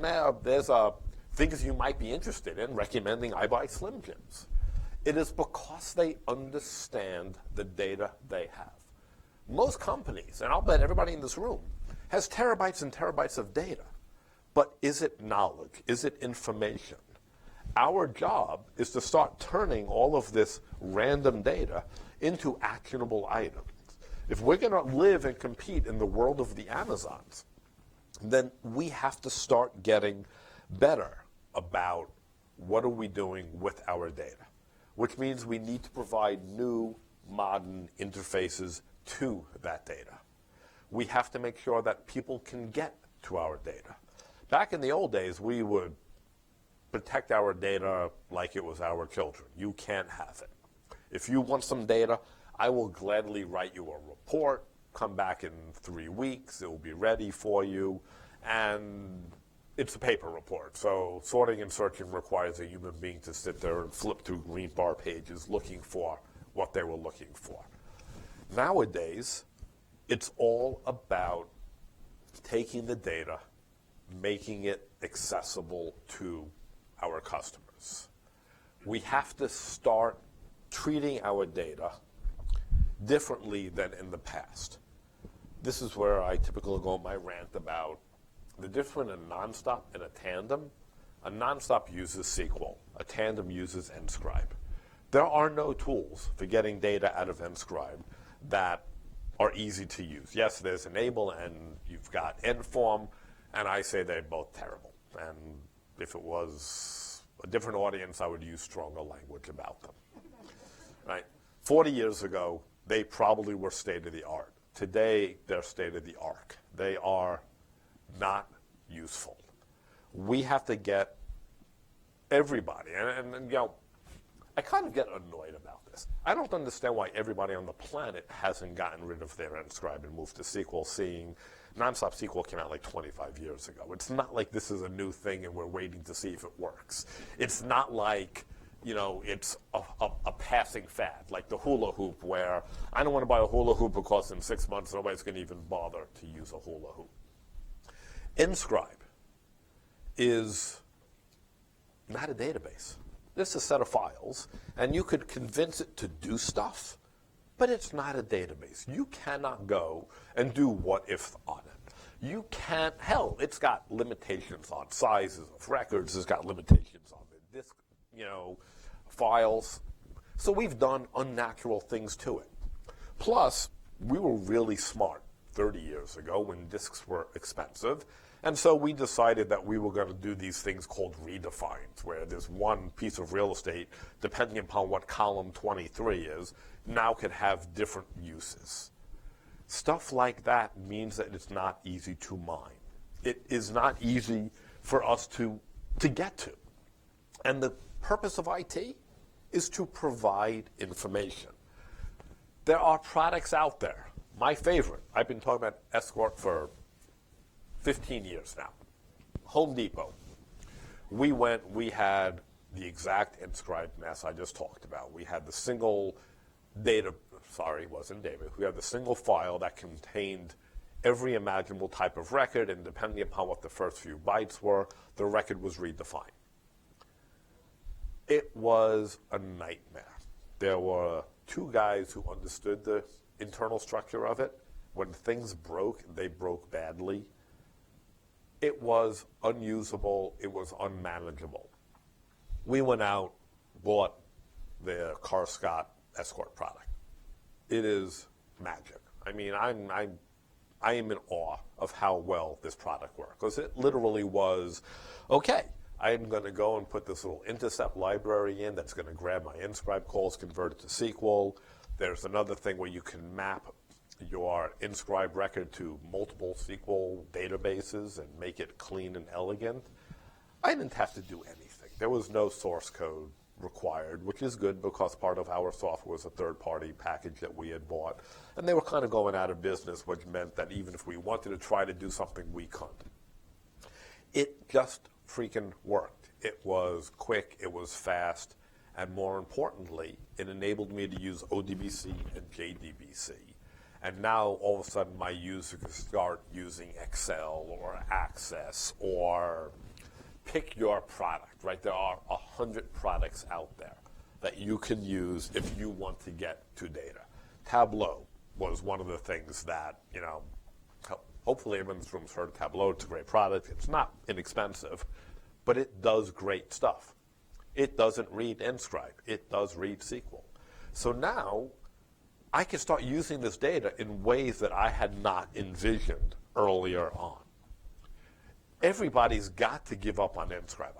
things you might be interested in recommending I buy Slim Jims. It is because they understand the data they have. Most companies, and I'll bet everybody in this room, has terabytes and terabytes of data. But is it knowledge? Is it information? Our job is to start turning all of this random data into actionable items. If we're going to live and compete in the world of the Amazons, then we have to start getting better about what are we doing with our data, which means we need to provide new, modern interfaces to that data. We have to make sure that people can get to our data. Back in the old days, we would protect our data like it was our children. You can't have it. If you want some data, I will gladly write you a report, come back in 3 weeks, it will be ready for you, and it's a paper report. So sorting and searching requires a human being to sit there and flip through green bar pages looking for what they were looking for. Nowadays, it's all about taking the data, making it accessible to our customers. We have to start treating our data differently than in the past. This is where I typically go on my rant about the difference in a nonstop and a tandem. A nonstop uses SQL. A tandem uses Nscribe. There are no tools for getting data out of Nscribe that are easy to use. Yes, there's Enable and you've got Nform, and I say they're both terrible. And if it was a different audience, I would use stronger language about them. Right? 40 years ago, they probably were state of the art. Today, they're state of the art. They are not useful. We have to get everybody, and I kind of get annoyed about this. I don't understand why everybody on the planet hasn't gotten rid of their Nscribe and moved to SQL, seeing nonstop SQL came out like 25 years ago. It's not like this is a new thing and we're waiting to see if it works. It's not like, it's a passing fad, like the hula hoop, where I don't want to buy a hula hoop because in 6 months nobody's going to even bother to use a hula hoop. Nscribe is not a database. It's a set of files, and you could convince it to do stuff, but it's not a database. You cannot go and do what if on it. You can't, it's got limitations on sizes of records, it's got limitations on the disk, files. So we've done unnatural things to it. Plus, we were really smart 30 years ago when disks were expensive. And so we decided that we were going to do these things called redefines, where there's one piece of real estate, depending upon what column 23 is, now can have different uses. Stuff like that means that it's not easy to mine. It is not easy for us to get to. And the purpose of IT is to provide information. There are products out there. My favorite, I've been talking about Escort for 15 years now. Home Depot. We had the exact inscribed mess I just talked about. We had the single data, sorry, it wasn't David. We had the single file that contained every imaginable type of record, and depending upon what the first few bytes were, the record was redefined. It was a nightmare. There were two guys who understood the internal structure of it. When things broke, they broke badly. It was unusable. It was unmanageable. We went out, bought the Car Scott Escort product. It is magic. I mean, I am in awe of how well this product works, because it literally was, okay, I'm going to go and put this little intercept library in that's going to grab my inscribe calls, convert it to SQL. There's another thing where you can map your inscribe record to multiple SQL databases and make it clean and elegant. I didn't have to do anything. There was no source code required, which is good because part of our software was a third-party package that we had bought. And they were kind of going out of business, which meant that even if we wanted to try to do something, we couldn't. It just freaking worked. It was quick, it was fast, and more importantly, it enabled me to use ODBC and JDBC. And now, all of a sudden, my user can start using Excel or Access or pick your product, right? There are 100 products out there that you can use if you want to get to data. Tableau was one of the things that, hopefully everyone in this room's heard of Tableau. It's a great product. It's not inexpensive, but it does great stuff. It doesn't read inscribe. It does read SQL. So now I can start using this data in ways that I had not envisioned earlier on. Everybody's got to give up on inscribe.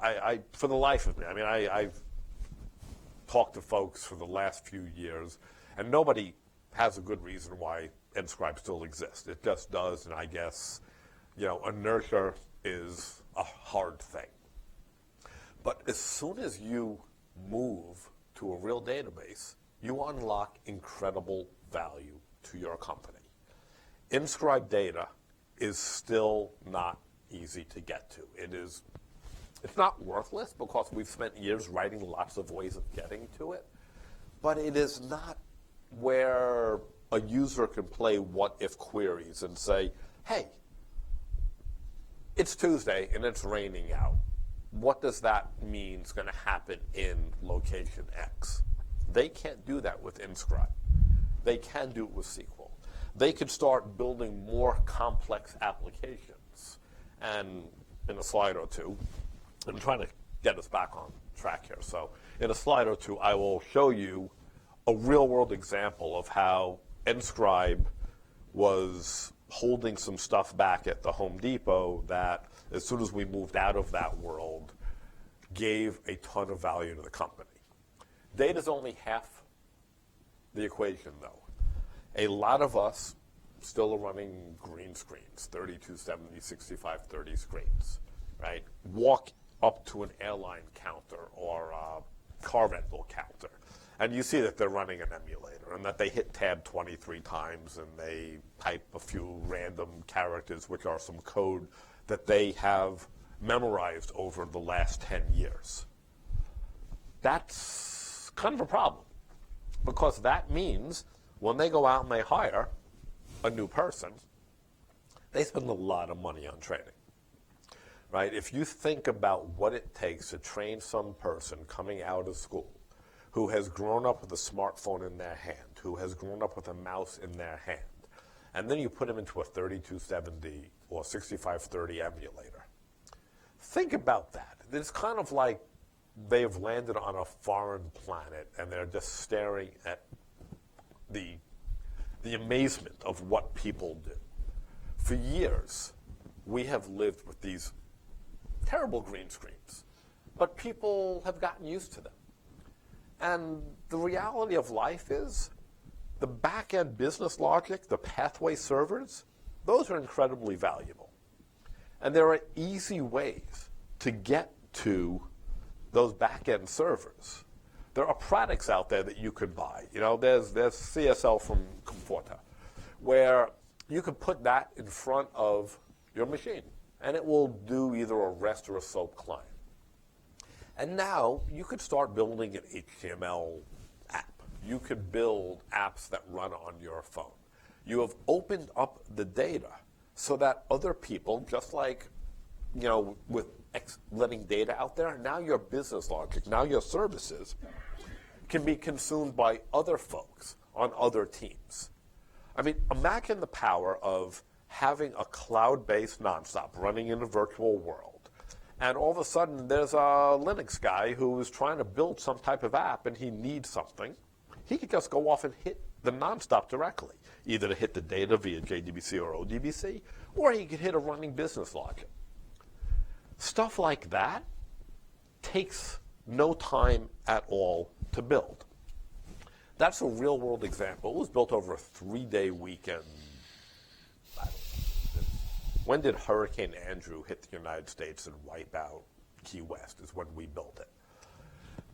For the life of me, I've talked to folks for the last few years, and nobody has a good reason why inscribe still exists. It just does, and I guess, inertia is a hard thing. But as soon as you move to a real database, you unlock incredible value to your company. Inscribe data is still not easy to get to. It's not worthless because we've spent years writing lots of ways of getting to it, but it is not where a user can play what-if queries and say, hey, it's Tuesday and it's raining out. What does that mean is going to happen in location X? They can't do that with inscribe. They can do it with SQL. They could start building more complex applications. And in a slide or two, I'm trying to get us back on track here. So in a slide or two, I will show you a real-world example of how inscribe was holding some stuff back at the Home Depot that, as soon as we moved out of that world, gave a ton of value to the company. Data's only half the equation, though. A lot of us still are running green screens, 3270, 6530 screens, right? Walk up to an airline counter or a car rental counter, and you see that they're running an emulator and that they hit tab 23 times and they type a few random characters, which are some code that they have memorized over the last 10 years. That's kind of a problem, because that means when they go out and they hire a new person, they spend a lot of money on training, right? If you think about what it takes to train some person coming out of school who has grown up with a smartphone in their hand, who has grown up with a mouse in their hand, and then you put them into a 3270 or 6530 emulator. Think about that. It's kind of like they've landed on a foreign planet and they're just staring at the amazement of what people do. For years, we have lived with these terrible green screens, but people have gotten used to them. And the reality of life is the back-end business logic, the pathway servers, those are incredibly valuable. And there are easy ways to get to those back-end servers. There are products out there that you could buy. You know, there's CSL from Comforta, where you could put that in front of your machine, and it will do either a REST or a SOAP client. And now you could start building an HTML app. You could build apps that run on your phone. You have opened up the data so that other people, just like, you know, with letting data out there, now your business logic, now your services can be consumed by other folks on other teams. I mean, imagine the power of having a cloud-based nonstop running in a virtual world. And all of a sudden, there's a Linux guy who is trying to build some type of app and he needs something. He could just go off and hit the nonstop directly, either to hit the data via JDBC or ODBC, or he could hit a running business logic. Stuff like that takes no time at all to build. That's a real-world example. It was built over a 3-day weekend. When did Hurricane Andrew hit the United States and wipe out Key West is when we built it.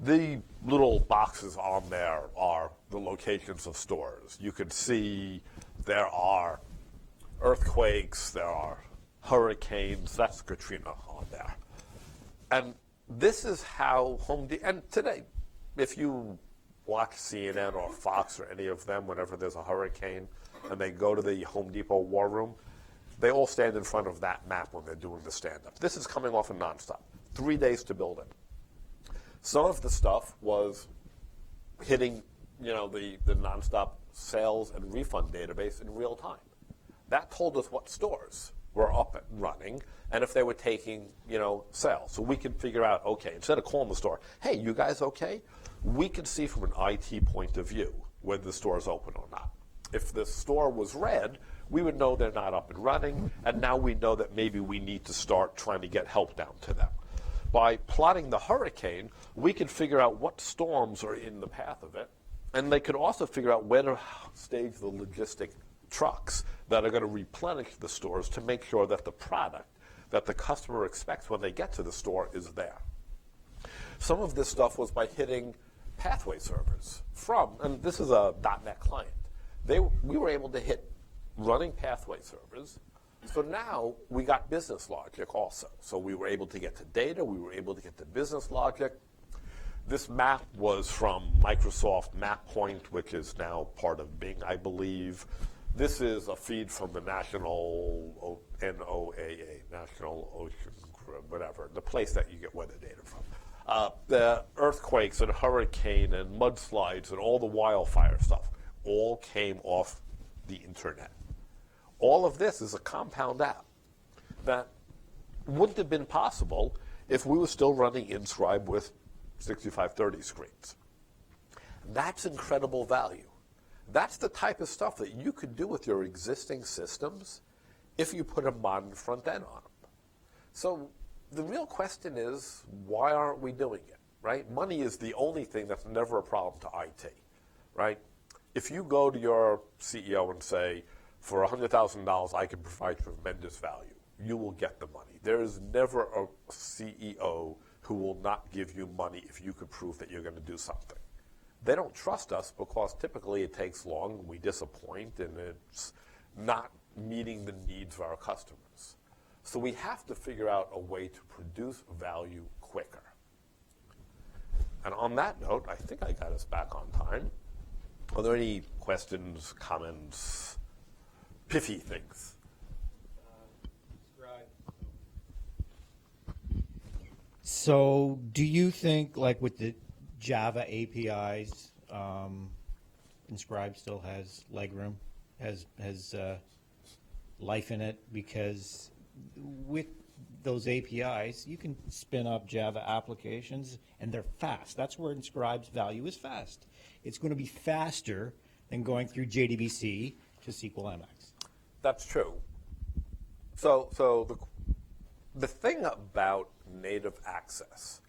The little boxes on there are the locations of stores. You can see there are earthquakes, there are hurricanes, that's Katrina on there. And this is how and today, if you watch CNN or Fox or any of them, whenever there's a hurricane and they go to the Home Depot war room, they all stand in front of that map when they're doing the stand-up. This is coming off a nonstop. 3 days to build it. Some of the stuff was hitting, you know, the nonstop sales and refund database in real time. That told us what stores were up and running and if they were taking, you know, sales. So we could figure out, okay, instead of calling the store, hey, you guys okay? We could see from an IT point of view whether the store is open or not. If the store was red, we would know they're not up and running, and now we know that maybe we need to start trying to get help down to them. By plotting the hurricane, we could figure out what storms are in the path of it, and they could also figure out where to stage the logistic trucks that are going to replenish the stores to make sure that the product that the customer expects when they get to the store is there. Some of this stuff was by hitting pathway servers from, and this is a .NET client. We were able to hit running pathway servers. So now we got business logic also. So we were able to get to data, we were able to get to business logic. This map was from Microsoft MapPoint, which is now part of Bing, I believe. This is a feed from the National NOAA, National Ocean, whatever, the place that you get weather data from. The earthquakes and hurricane and mudslides and all the wildfire stuff all came off the internet. All of this is a compound app that wouldn't have been possible if we were still running Inscribe with 6530 screens. That's incredible value. That's the type of stuff that you could do with your existing systems if you put a modern front end on them. So the real question is, why aren't we doing it, right? Money is the only thing that's never a problem to IT, right? If you go to your CEO and say, for $100,000, I can provide tremendous value, you will get the money. There is never a CEO who will not give you money if you can prove that you're going to do something. They don't trust us because typically it takes long, and we disappoint, and it's not meeting the needs of our customers. So we have to figure out a way to produce value quicker. And on that note, I think I got us back on time. Are there any questions, comments, piffy things? So do you think, like with the Java APIs, Inscribe still has legroom, has life in it? Because with those APIs, you can spin up Java applications, and they're fast. That's where Inscribe's value is fast. It's going to be faster than going through JDBC to SQL MX. That's true. So the thing about native access,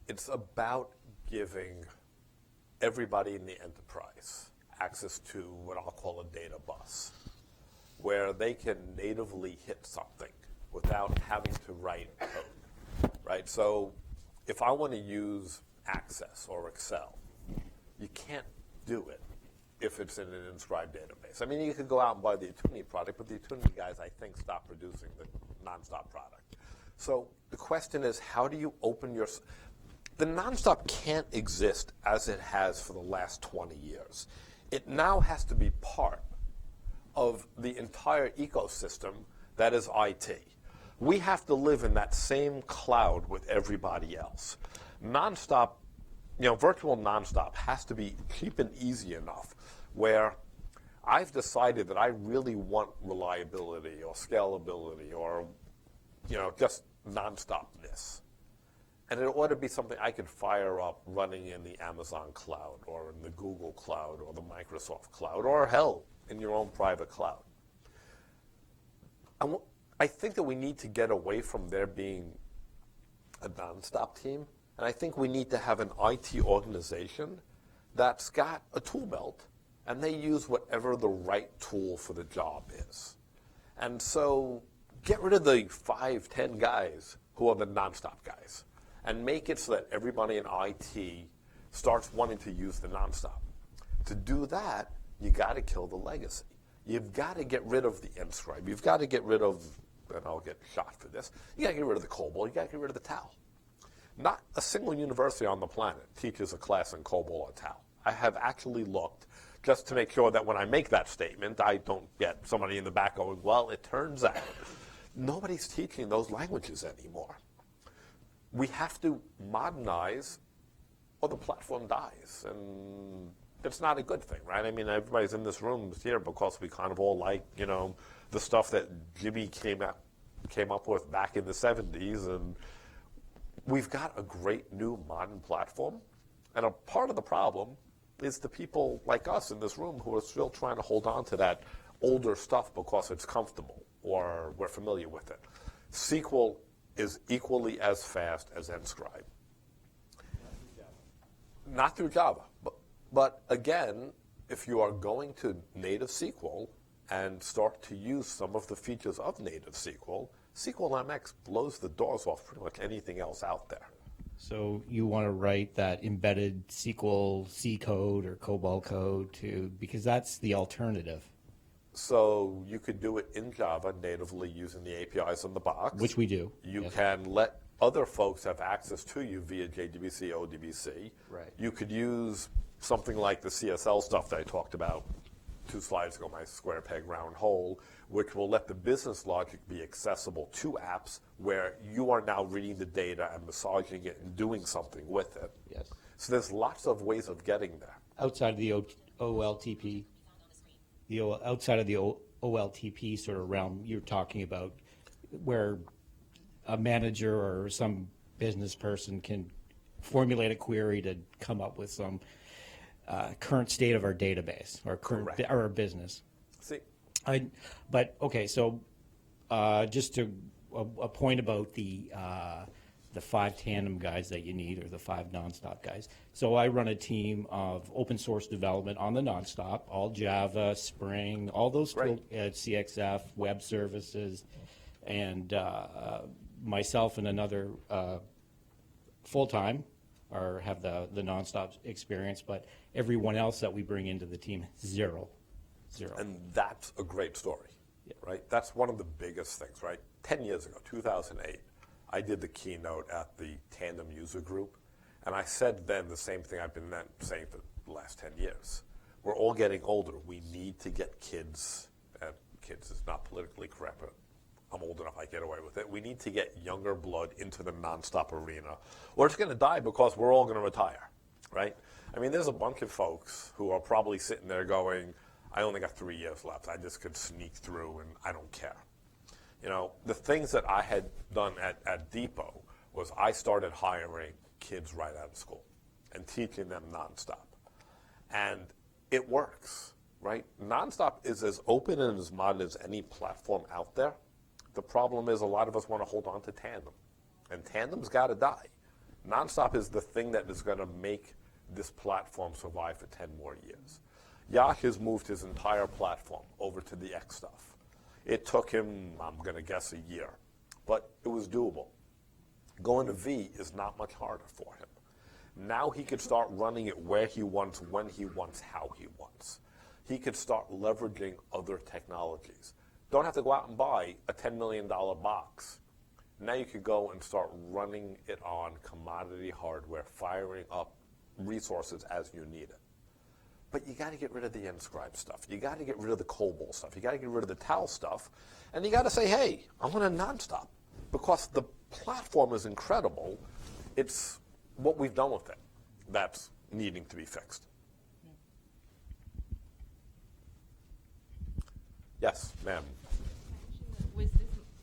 it's about giving everybody in the enterprise access to what I'll call a data bus, where they can natively hit something without having to write code, right? So if I want to use Access or Excel, you can't do it if it's in an inscribed database. I mean, you could go out and buy the Atuni product, but the Atuni guys, I think, stopped producing the Nonstop product. So the question is, how do you open your... The Nonstop can't exist as it has for the last 20 years. It now has to be part of the entire ecosystem that is IT. We have to live in that same cloud with everybody else. Nonstop, virtual Nonstop has to be cheap and easy enough where I've decided that I really want reliability or scalability or, just nonstopness. And it ought to be something I could fire up running in the Amazon cloud or in the Google cloud or the Microsoft cloud or, hell, in your own private cloud. I think that we need to get away from there being a nonstop team, and I think we need to have an IT organization that's got a tool belt, and they use whatever the right tool for the job is. And so get rid of the 5, 10 guys who are the nonstop guys, and make it so that everybody in IT starts wanting to use the nonstop. To do that, you got to kill the legacy. You've got to get rid of the inscribe. You've got to get rid of, and I'll get shot for this, you got to get rid of the COBOL. You got to get rid of the TAL. Not a single university on the planet teaches a class in COBOL or TAL. I have actually looked just to make sure that when I make that statement, I don't get somebody in the back going, well, it turns out nobody's teaching those languages anymore. We have to modernize or the platform dies. And it's not a good thing, right? I mean, everybody's in this room here because we kind of all like, the stuff that Jimmy came up with back in the 70s. And we've got a great new modern platform. And a part of the problem is the people like us in this room who are still trying to hold on to that older stuff because it's comfortable or we're familiar with it. SQL is equally as fast as Nscribe. Not through Java. But again, if you are going to native SQL and start to use some of the features of native SQL, SQL MX blows the doors off pretty much anything else out there. So you want to write that embedded SQL C code or COBOL code because that's the alternative. So you could do it in Java natively using the APIs in the box. Which we do. You can let other folks have access to you via JDBC, ODBC. Right. You could use something like the CSL stuff that I talked about 2 slides ago, my square peg round hole, which will let the business logic be accessible to apps where you are now reading the data and massaging it and doing something with it. Yes. So there's lots of ways of getting there. Outside of the OLTP, outside of the OLTP sort of realm, you're talking about where a manager or some business person can formulate a query to come up with some current state of our database or current or our business. See, so just to a point about the 5 Tandem guys that you need or the 5 Nonstop guys. So I run a team of open source development on the Nonstop, all Java, Spring, all those tools, CXF, web services, and myself and another full-time or have the Nonstop experience, but everyone else that we bring into the team, zero. And that's a great story, right? That's one of the biggest things, right? 10 years ago, 2008, I did the keynote at the Tandem user group, and I said then the same thing I've been saying for the last 10 years. We're all getting older. We need to get kids, and kids is not politically correct, but I'm old enough I get away with it. We need to get younger blood into the Nonstop arena, or it's going to die because we're all going to retire, right? I mean, there's a bunch of folks who are probably sitting there going, I only got 3 years left. I just could sneak through and I don't care. You know, the things that I had done at Depot was I started hiring kids right out of school and teaching them Nonstop. And it works, right? Nonstop is as open and as modern as any platform out there. The problem is a lot of us want to hold on to Tandem, and Tandem's got to die. Nonstop is the thing that is going to make this platform survive for 10 more years. Yash has moved his entire platform over to the X stuff. It took him, I'm going to guess, a year, but it was doable. Going to V is not much harder for him. Now he could start running it where he wants, when he wants, how he wants. He could start leveraging other technologies. Don't have to go out and buy a $10 million box. Now you could go and start running it on commodity hardware, firing up resources as you need it. But you got to get rid of the Inscribe stuff. You got to get rid of the COBOL stuff. You got to get rid of the TAL stuff. And you got to say, hey, I want a nonstop. Because the platform is incredible. It's what we've done with it that's needing to be fixed. Yes, ma'am.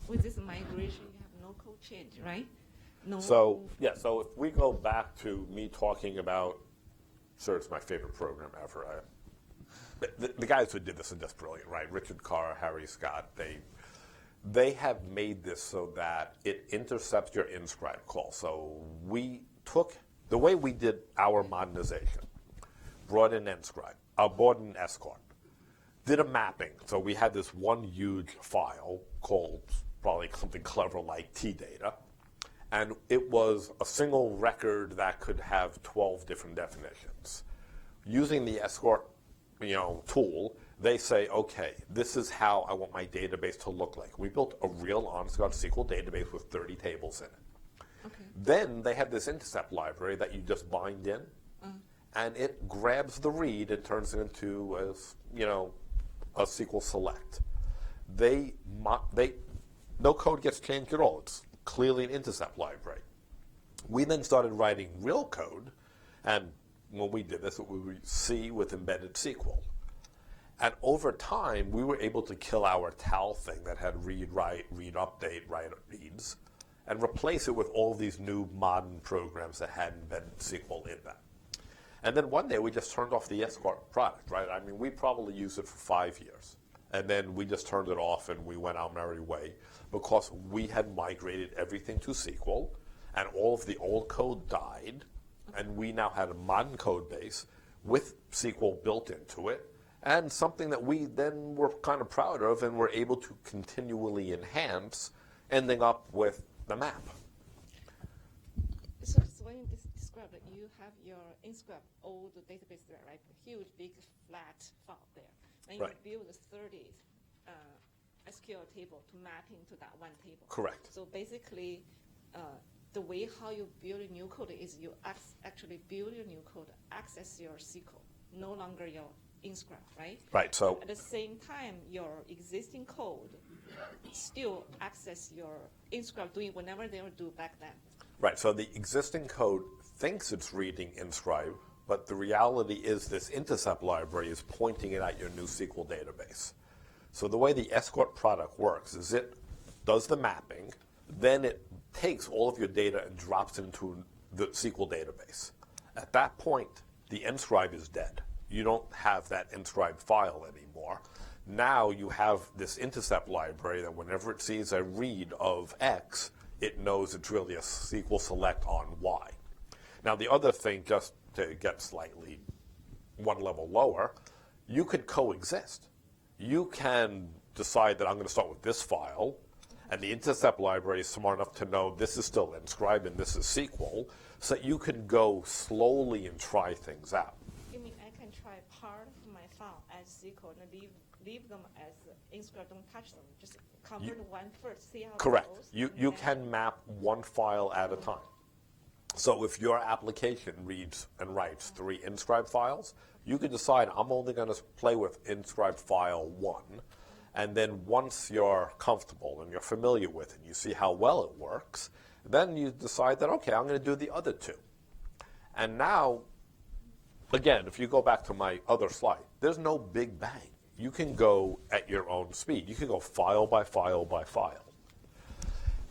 With this migration, you have no code change, right? No. So if we go back to me talking about, sure, it's my favorite program ever. The guys who did this are just brilliant, right? Richard Carr, Harry Scott, they have made this so that it intercepts your inscribe call. So we took the way we did our modernization, brought in inscribe, brought in escort, did a mapping. So we had this one huge file called probably something clever like T-data. And it was a single record that could have 12 different definitions. Using the escort tool, they say, okay, this is how I want my database to look like. We built a real honest-to-God SQL database with 30 tables in it. Okay. Then they have this intercept library that you just bind in, and it grabs the read and turns it into a SQL select. No code gets changed at all. It's clearly an intercept library. We then started writing real code, and when we did this, it was C with embedded SQL. And over time, we were able to kill our TAL thing that had read, write, read, update, write, reads, and replace it with all these new modern programs that had embedded SQL in them. And then one day, we just turned off the escort product, right? I mean, we probably used it for 5 years. And then we just turned it off and we went our merry way because we had migrated everything to SQL and all of the old code died. And we now had a modern code base with SQL built into it and something that we then were kind of proud of and were able to continually enhance, ending up with the map. So when you describe it, you have your Inscribe old database there, right? A huge, big, flat file there. And Right. you build 30 SQL table to map into that one table. Correct. So basically, the way how you build a new code is you actually build your new code, access your SQL, no longer your Inscribe, right? Right. So at the same time, your existing code still access your Inscribe doing whenever they would do back then. Right, so the existing code thinks it's reading Inscribe, but the reality is this intercept library is pointing it at your new SQL database. So the way the escort product works is it does the mapping, then it takes all of your data and drops it into the SQL database. At that point, the Inscribe is dead. You don't have that Inscribe file anymore. Now you have this intercept library that whenever it sees a read of X, it knows it's really a SQL select on Y. Now the other thing, just to get slightly one level lower, you could coexist. You can decide that I'm going to start with this file, and the intercept library is smart enough to know this is still Inscribe and this is SQL, so that you can go slowly and try things out. You mean I can try part of my file as SQL and leave them as Inscribe, don't touch them, just convert one first, see how Correct. it goes? You can map one file at a time. So if your application reads and writes 3 Inscribe files, you can decide I'm only going to play with Inscribe file 1. And then once you're comfortable and you're familiar with it, you see how well it works, then you decide that, okay, I'm going to do the other 2. And now, again, if you go back to my other slide, there's no big bang. You can go at your own speed. You can go file by file by file.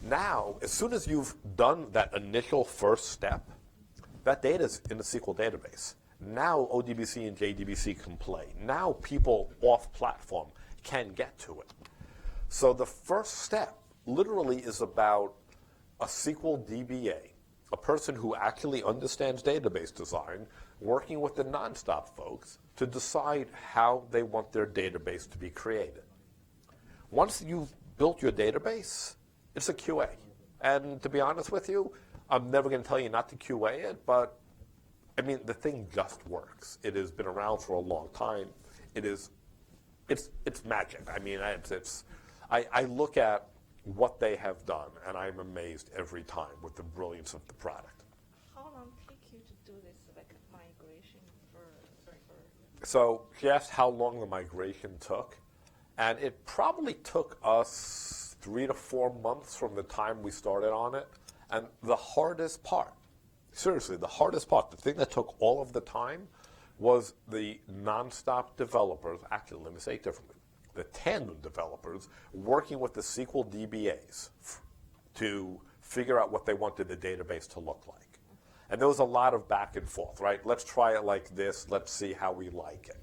Now, as soon as you've done that initial first step, that data is in the SQL database. Now ODBC and JDBC can play. Now people off platform can get to it. So the first step literally is about a SQL DBA, a person who actually understands database design, working with the Nonstop folks to decide how they want their database to be created. Once you've built your database, it's a QA. And to be honest with you, I'm never going to tell you not to QA it, but I mean, the thing just works. It has been around for a long time. It's magic. I mean, I look at what they have done, and I'm amazed every time with the brilliance of the product. How long take you to do this, like migration for? So she asked how long the migration took, and it probably took us 3 to 4 months from the time we started on it. And the hardest part, seriously, the hardest part, the thing that took all of the time was the Nonstop developers, actually, let me say it differently, the Tandem developers working with the SQL DBAs to figure out what they wanted the database to look like. And there was a lot of back and forth, right? Let's try it like this. Let's see how we like it.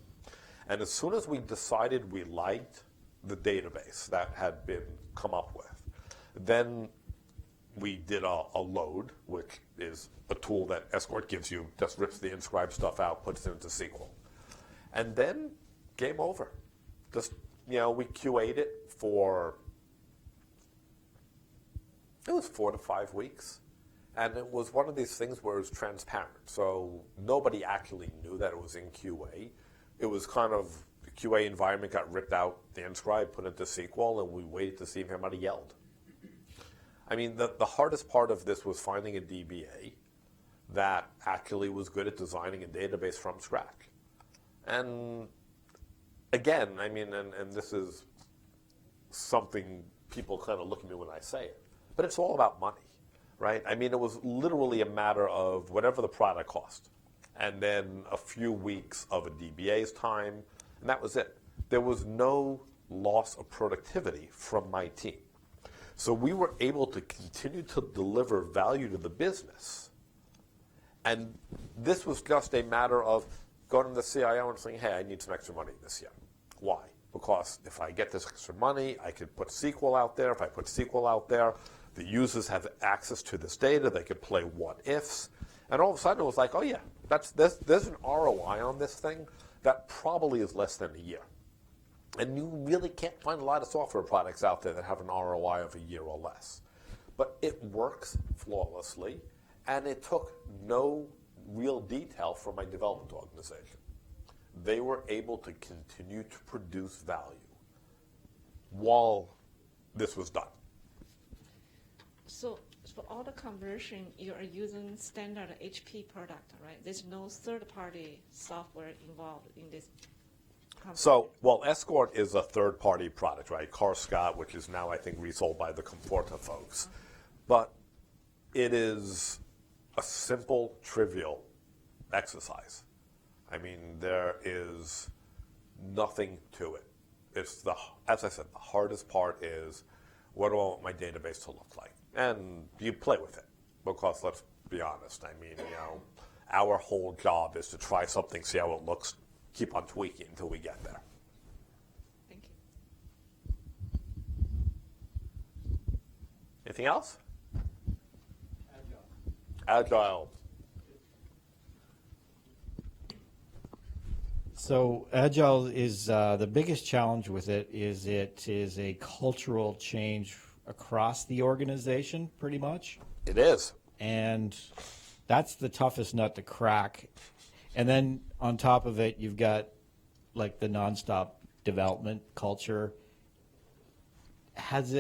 And as soon as we decided we liked the database that had been come up with, then we did a load, which is a tool that Escort gives you, just rips the inscribed stuff out, puts it into SQL. And then game over. Just, we QA'd it for, it was 4 to 5 weeks. And it was one of these things where it was transparent. So nobody actually knew that it was in QA. It was kind of, the QA environment got ripped out, the inscribe, put into SQL, and we waited to see if anybody yelled. I mean, the hardest part of this was finding a DBA that actually was good at designing a database from scratch. And again, I mean, and this is something people kind of look at me when I say it, but it's all about money, right? I mean, it was literally a matter of whatever the product cost, and then a few weeks of a DBA's time, and that was it. There was no loss of productivity from my team. So we were able to continue to deliver value to the business. And this was just a matter of going to the CIO and saying, hey, I need some extra money this year. Why? Because if I get this extra money, I could put SQL out there. If I put SQL out there, the users have access to this data. They could play what ifs. And all of a sudden it was like, oh yeah, there's an ROI on this thing that probably is less than a year. And you really can't find a lot of software products out there that have an ROI of a year or less. But it works flawlessly, and it took no real detail from my development organization. They were able to continue to produce value while this was done. So for all the conversion, you are using standard HP product, right? There's no third-party software involved in this. So, well, Escort is a third-party product, right? Scott, which is now, I think, resold by the Comforta folks. But it is a simple, trivial exercise. I mean, there is nothing to it. It's as I said, the hardest part is, what do I want my database to look like? And you play with it, because let's be honest. I mean, our whole job is to try something, see how it looks, keep on tweaking until we get there. Thank you. Anything else? Agile. So Agile is the biggest challenge with it is a cultural change across the organization, pretty much. It is. And that's the toughest nut to crack. And then on top of it, you've got like the nonstop development culture. Have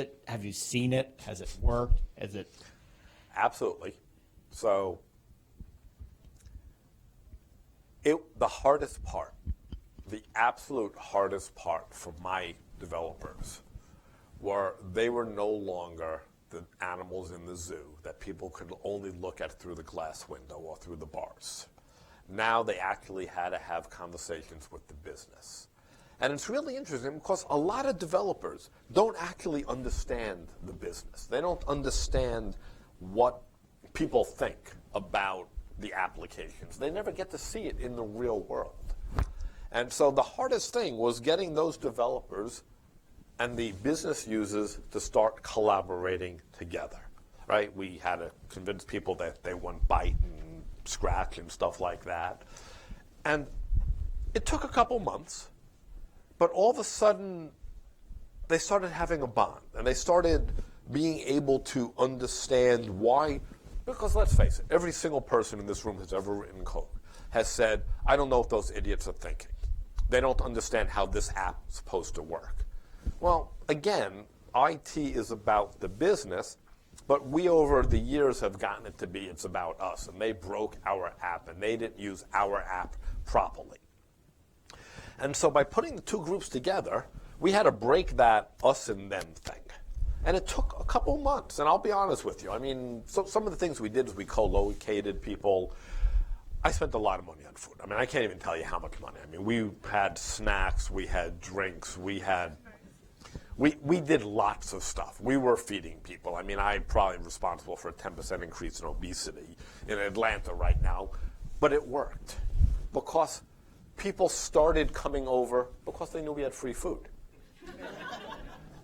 you seen it? Has it worked? Absolutely. So the hardest part, the absolute hardest part for my developers they were no longer the animals in the zoo that people could only look at through the glass window or through the bars. Now they actually had to have conversations with the business. And it's really interesting because a lot of developers don't actually understand the business. They don't understand what people think about the applications. They never get to see it in the real world. And so the hardest thing was getting those developers and the business users to start collaborating together, right? We had to convince people that they wouldn't bite and scratch and stuff like that. And it took a couple months, but all of a sudden, they started having a bond, and they started being able to understand why. Because let's face it, every single person in this room who's ever written code has said, I don't know what those idiots are thinking. They don't understand how this app is supposed to work. Well, again, IT is about the business, but we over the years have gotten it to be it's about us, and they broke our app, and they didn't use our app properly. And so by putting the two groups together, we had to break that us and them thing. And it took a couple months, and I'll be honest with you. I mean, some of the things we did is we co-located people. I spent a lot of money on food. I mean, I can't even tell you how much money. I mean, we had snacks, we had drinks, we did lots of stuff. We were feeding people. I mean, I'm probably responsible for a 10% increase in obesity in Atlanta right now, but it worked because people started coming over because they knew we had free food.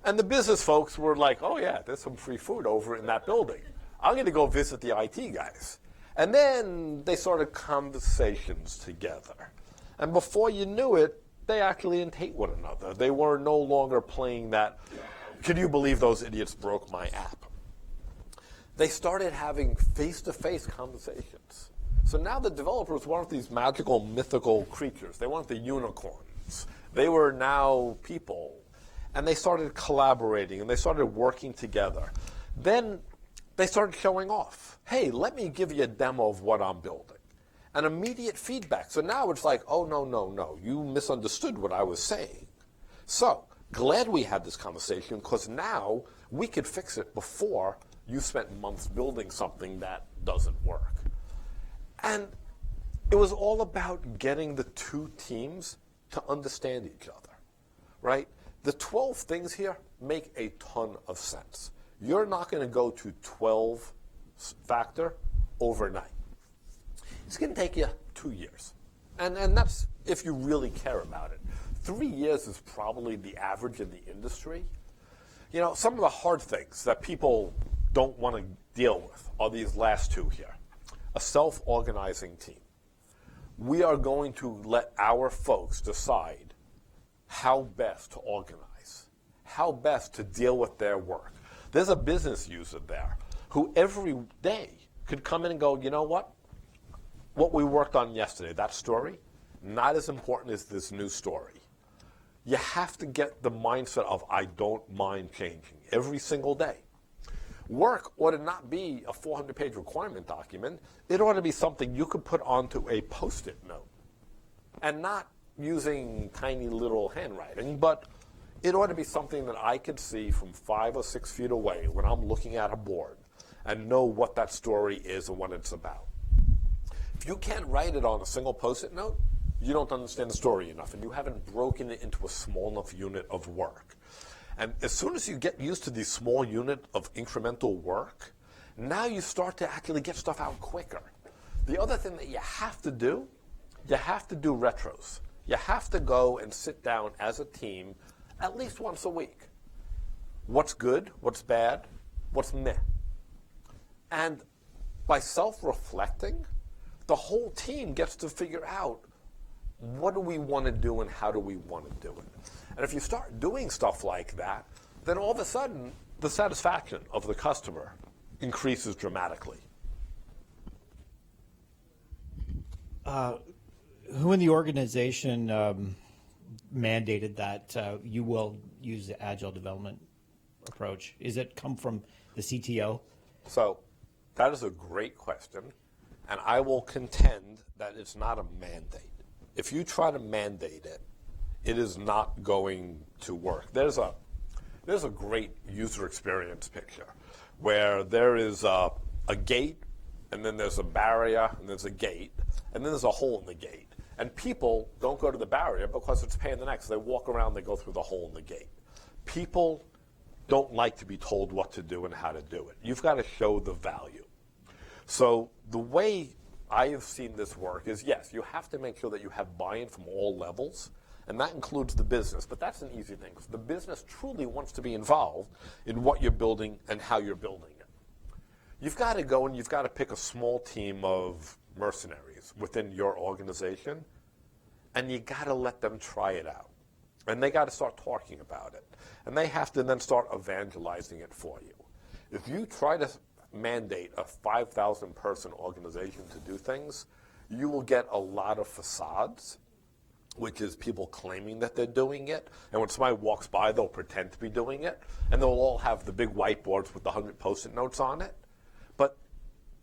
And the business folks were like, oh yeah, there's some free food over in that building. I'm going to go visit the IT guys. And then they started conversations together. And before you knew it, they actually didn't hate one another. They were no longer playing that, can you believe those idiots broke my app? They started having face-to-face conversations. So now the developers weren't these magical, mythical creatures. They weren't the unicorns. They were now people. And they started collaborating, and they started working together. Then they started showing off. Hey, let me give you a demo of what I'm building. And immediate feedback. So now it's like, oh, no, you misunderstood what I was saying. So glad we had this conversation, because now we could fix it before you spent months building something that doesn't work. And it was all about getting the two teams to understand each other, right? The 12 things here make a ton of sense. You're not going to go to 12 factor overnight. It's going to take you 2 years. And that's if you really care about it. 3 years is probably the average in the industry. You know, some of the hard things that people don't want to deal with are these last two here. A self-organizing team. We are going to let our folks decide how best to organize, how best to deal with their work. There's a business user there who every day could come in and go, you know what? What we worked on yesterday, that story, not as important as this new story. You have to get the mindset of, I don't mind changing every single day. Work ought to not be a 400-page requirement document. It ought to be something you could put onto a Post-it note, and not using tiny little handwriting, but it ought to be something that I could see from 5 or 6 feet away when I'm looking at a board and know what that story is and what it's about. If you can't write it on a single Post-it note, you don't understand the story enough, and you haven't broken it into a small enough unit of work. And as soon as you get used to the small unit of incremental work, now you start to actually get stuff out quicker. The other thing that you have to do retros. You have to go and sit down as a team at least once a week. What's good? What's bad? What's meh? And by self-reflecting, the whole team gets to figure out what do we want to do and how do we want to do it. And if you start doing stuff like that, then all of a sudden, the satisfaction of the customer increases dramatically. Who in the organization mandated that you will use the agile development approach? Is it come from the CTO? So that is a great question, and I will contend that it's not a mandate. If you try to mandate it, it is not going to work. There's a great user experience picture where there is a gate, and then there's a barrier, and there's a gate, and then there's a hole in the gate. And people don't go to the barrier because it's a pain in the neck. So they walk around, they go through the hole in the gate. People don't like to be told what to do and how to do it. You've got to show the value. So the way I have seen this work is, yes, you have to make sure that you have buy-in from all levels, And that includes the business, but that's an easy thing, because the business truly wants to be involved in what you're building and how you're building it. You've got to go and you've got to pick a small team of mercenaries within your organization, and you got to let them try it out. And they got to start talking about it. And they have to then start evangelizing it for you. If you try to mandate a 5,000 person organization to do things, you will get a lot of facades, which is people claiming that they're doing it. And when somebody walks by, they'll pretend to be doing it. And they'll all have the big whiteboards with the 100 Post-it notes on it. But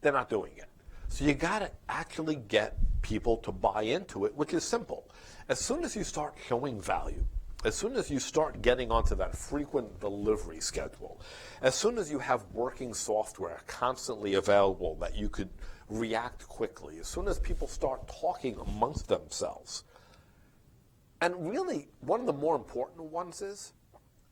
they're not doing it. So you got to actually get people to buy into it, which is simple. As soon as you start showing value, as soon as you start getting onto that frequent delivery schedule, as soon as you have working software constantly available that you could react quickly, as soon as people start talking amongst themselves, and really one of the more important ones is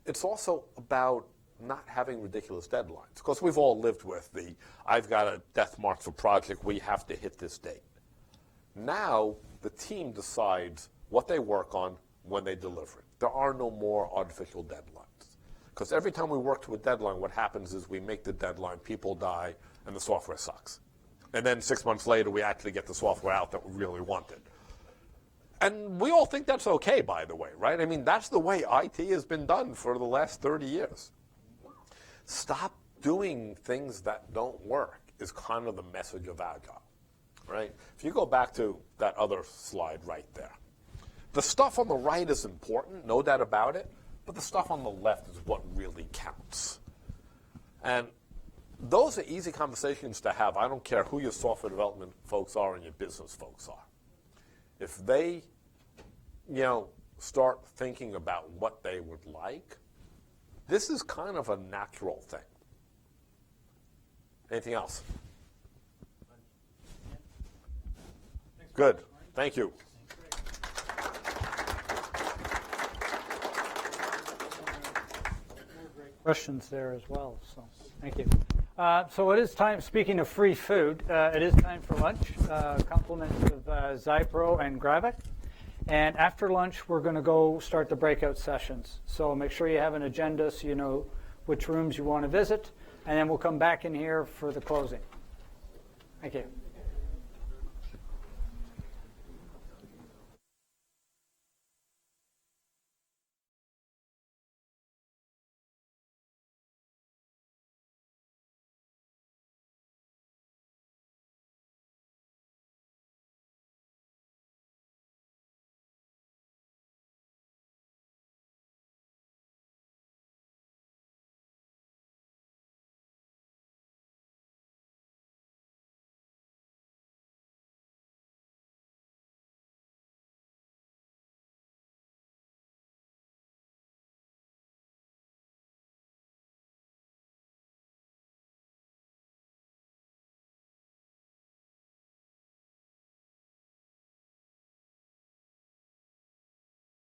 it's also about not having ridiculous deadlines. Because we've all lived with the, I've got a death march for project, we have to hit this date. Now the team decides what they work on when they deliver it. There are no more artificial deadlines. Because every time we work to a deadline, what happens is we make the deadline, people die, and the software sucks. And then 6 months later, we actually get the software out that we really wanted. And we all think that's okay, by the way, right? I mean, that's the way IT has been done for the last 30 years. Stop doing things that don't work is kind of the message of Agile, right? If you go back to that other slide right there, the stuff on the right is important, no doubt about it, but the stuff on the left is what really counts. And those are easy conversations to have. I don't care who your software development folks are and your business folks are. If they, start thinking about what they would like, this is kind of a natural thing. Anything else? Good. Thank you. Questions there as well, so thank you. So it is time, speaking of free food, it is time for lunch, compliments of Zypro and Gravik. And after lunch, we're going to go start the breakout sessions. So make sure you have an agenda so you know which rooms you want to visit, and then we'll come back in here for the closing. Thank you.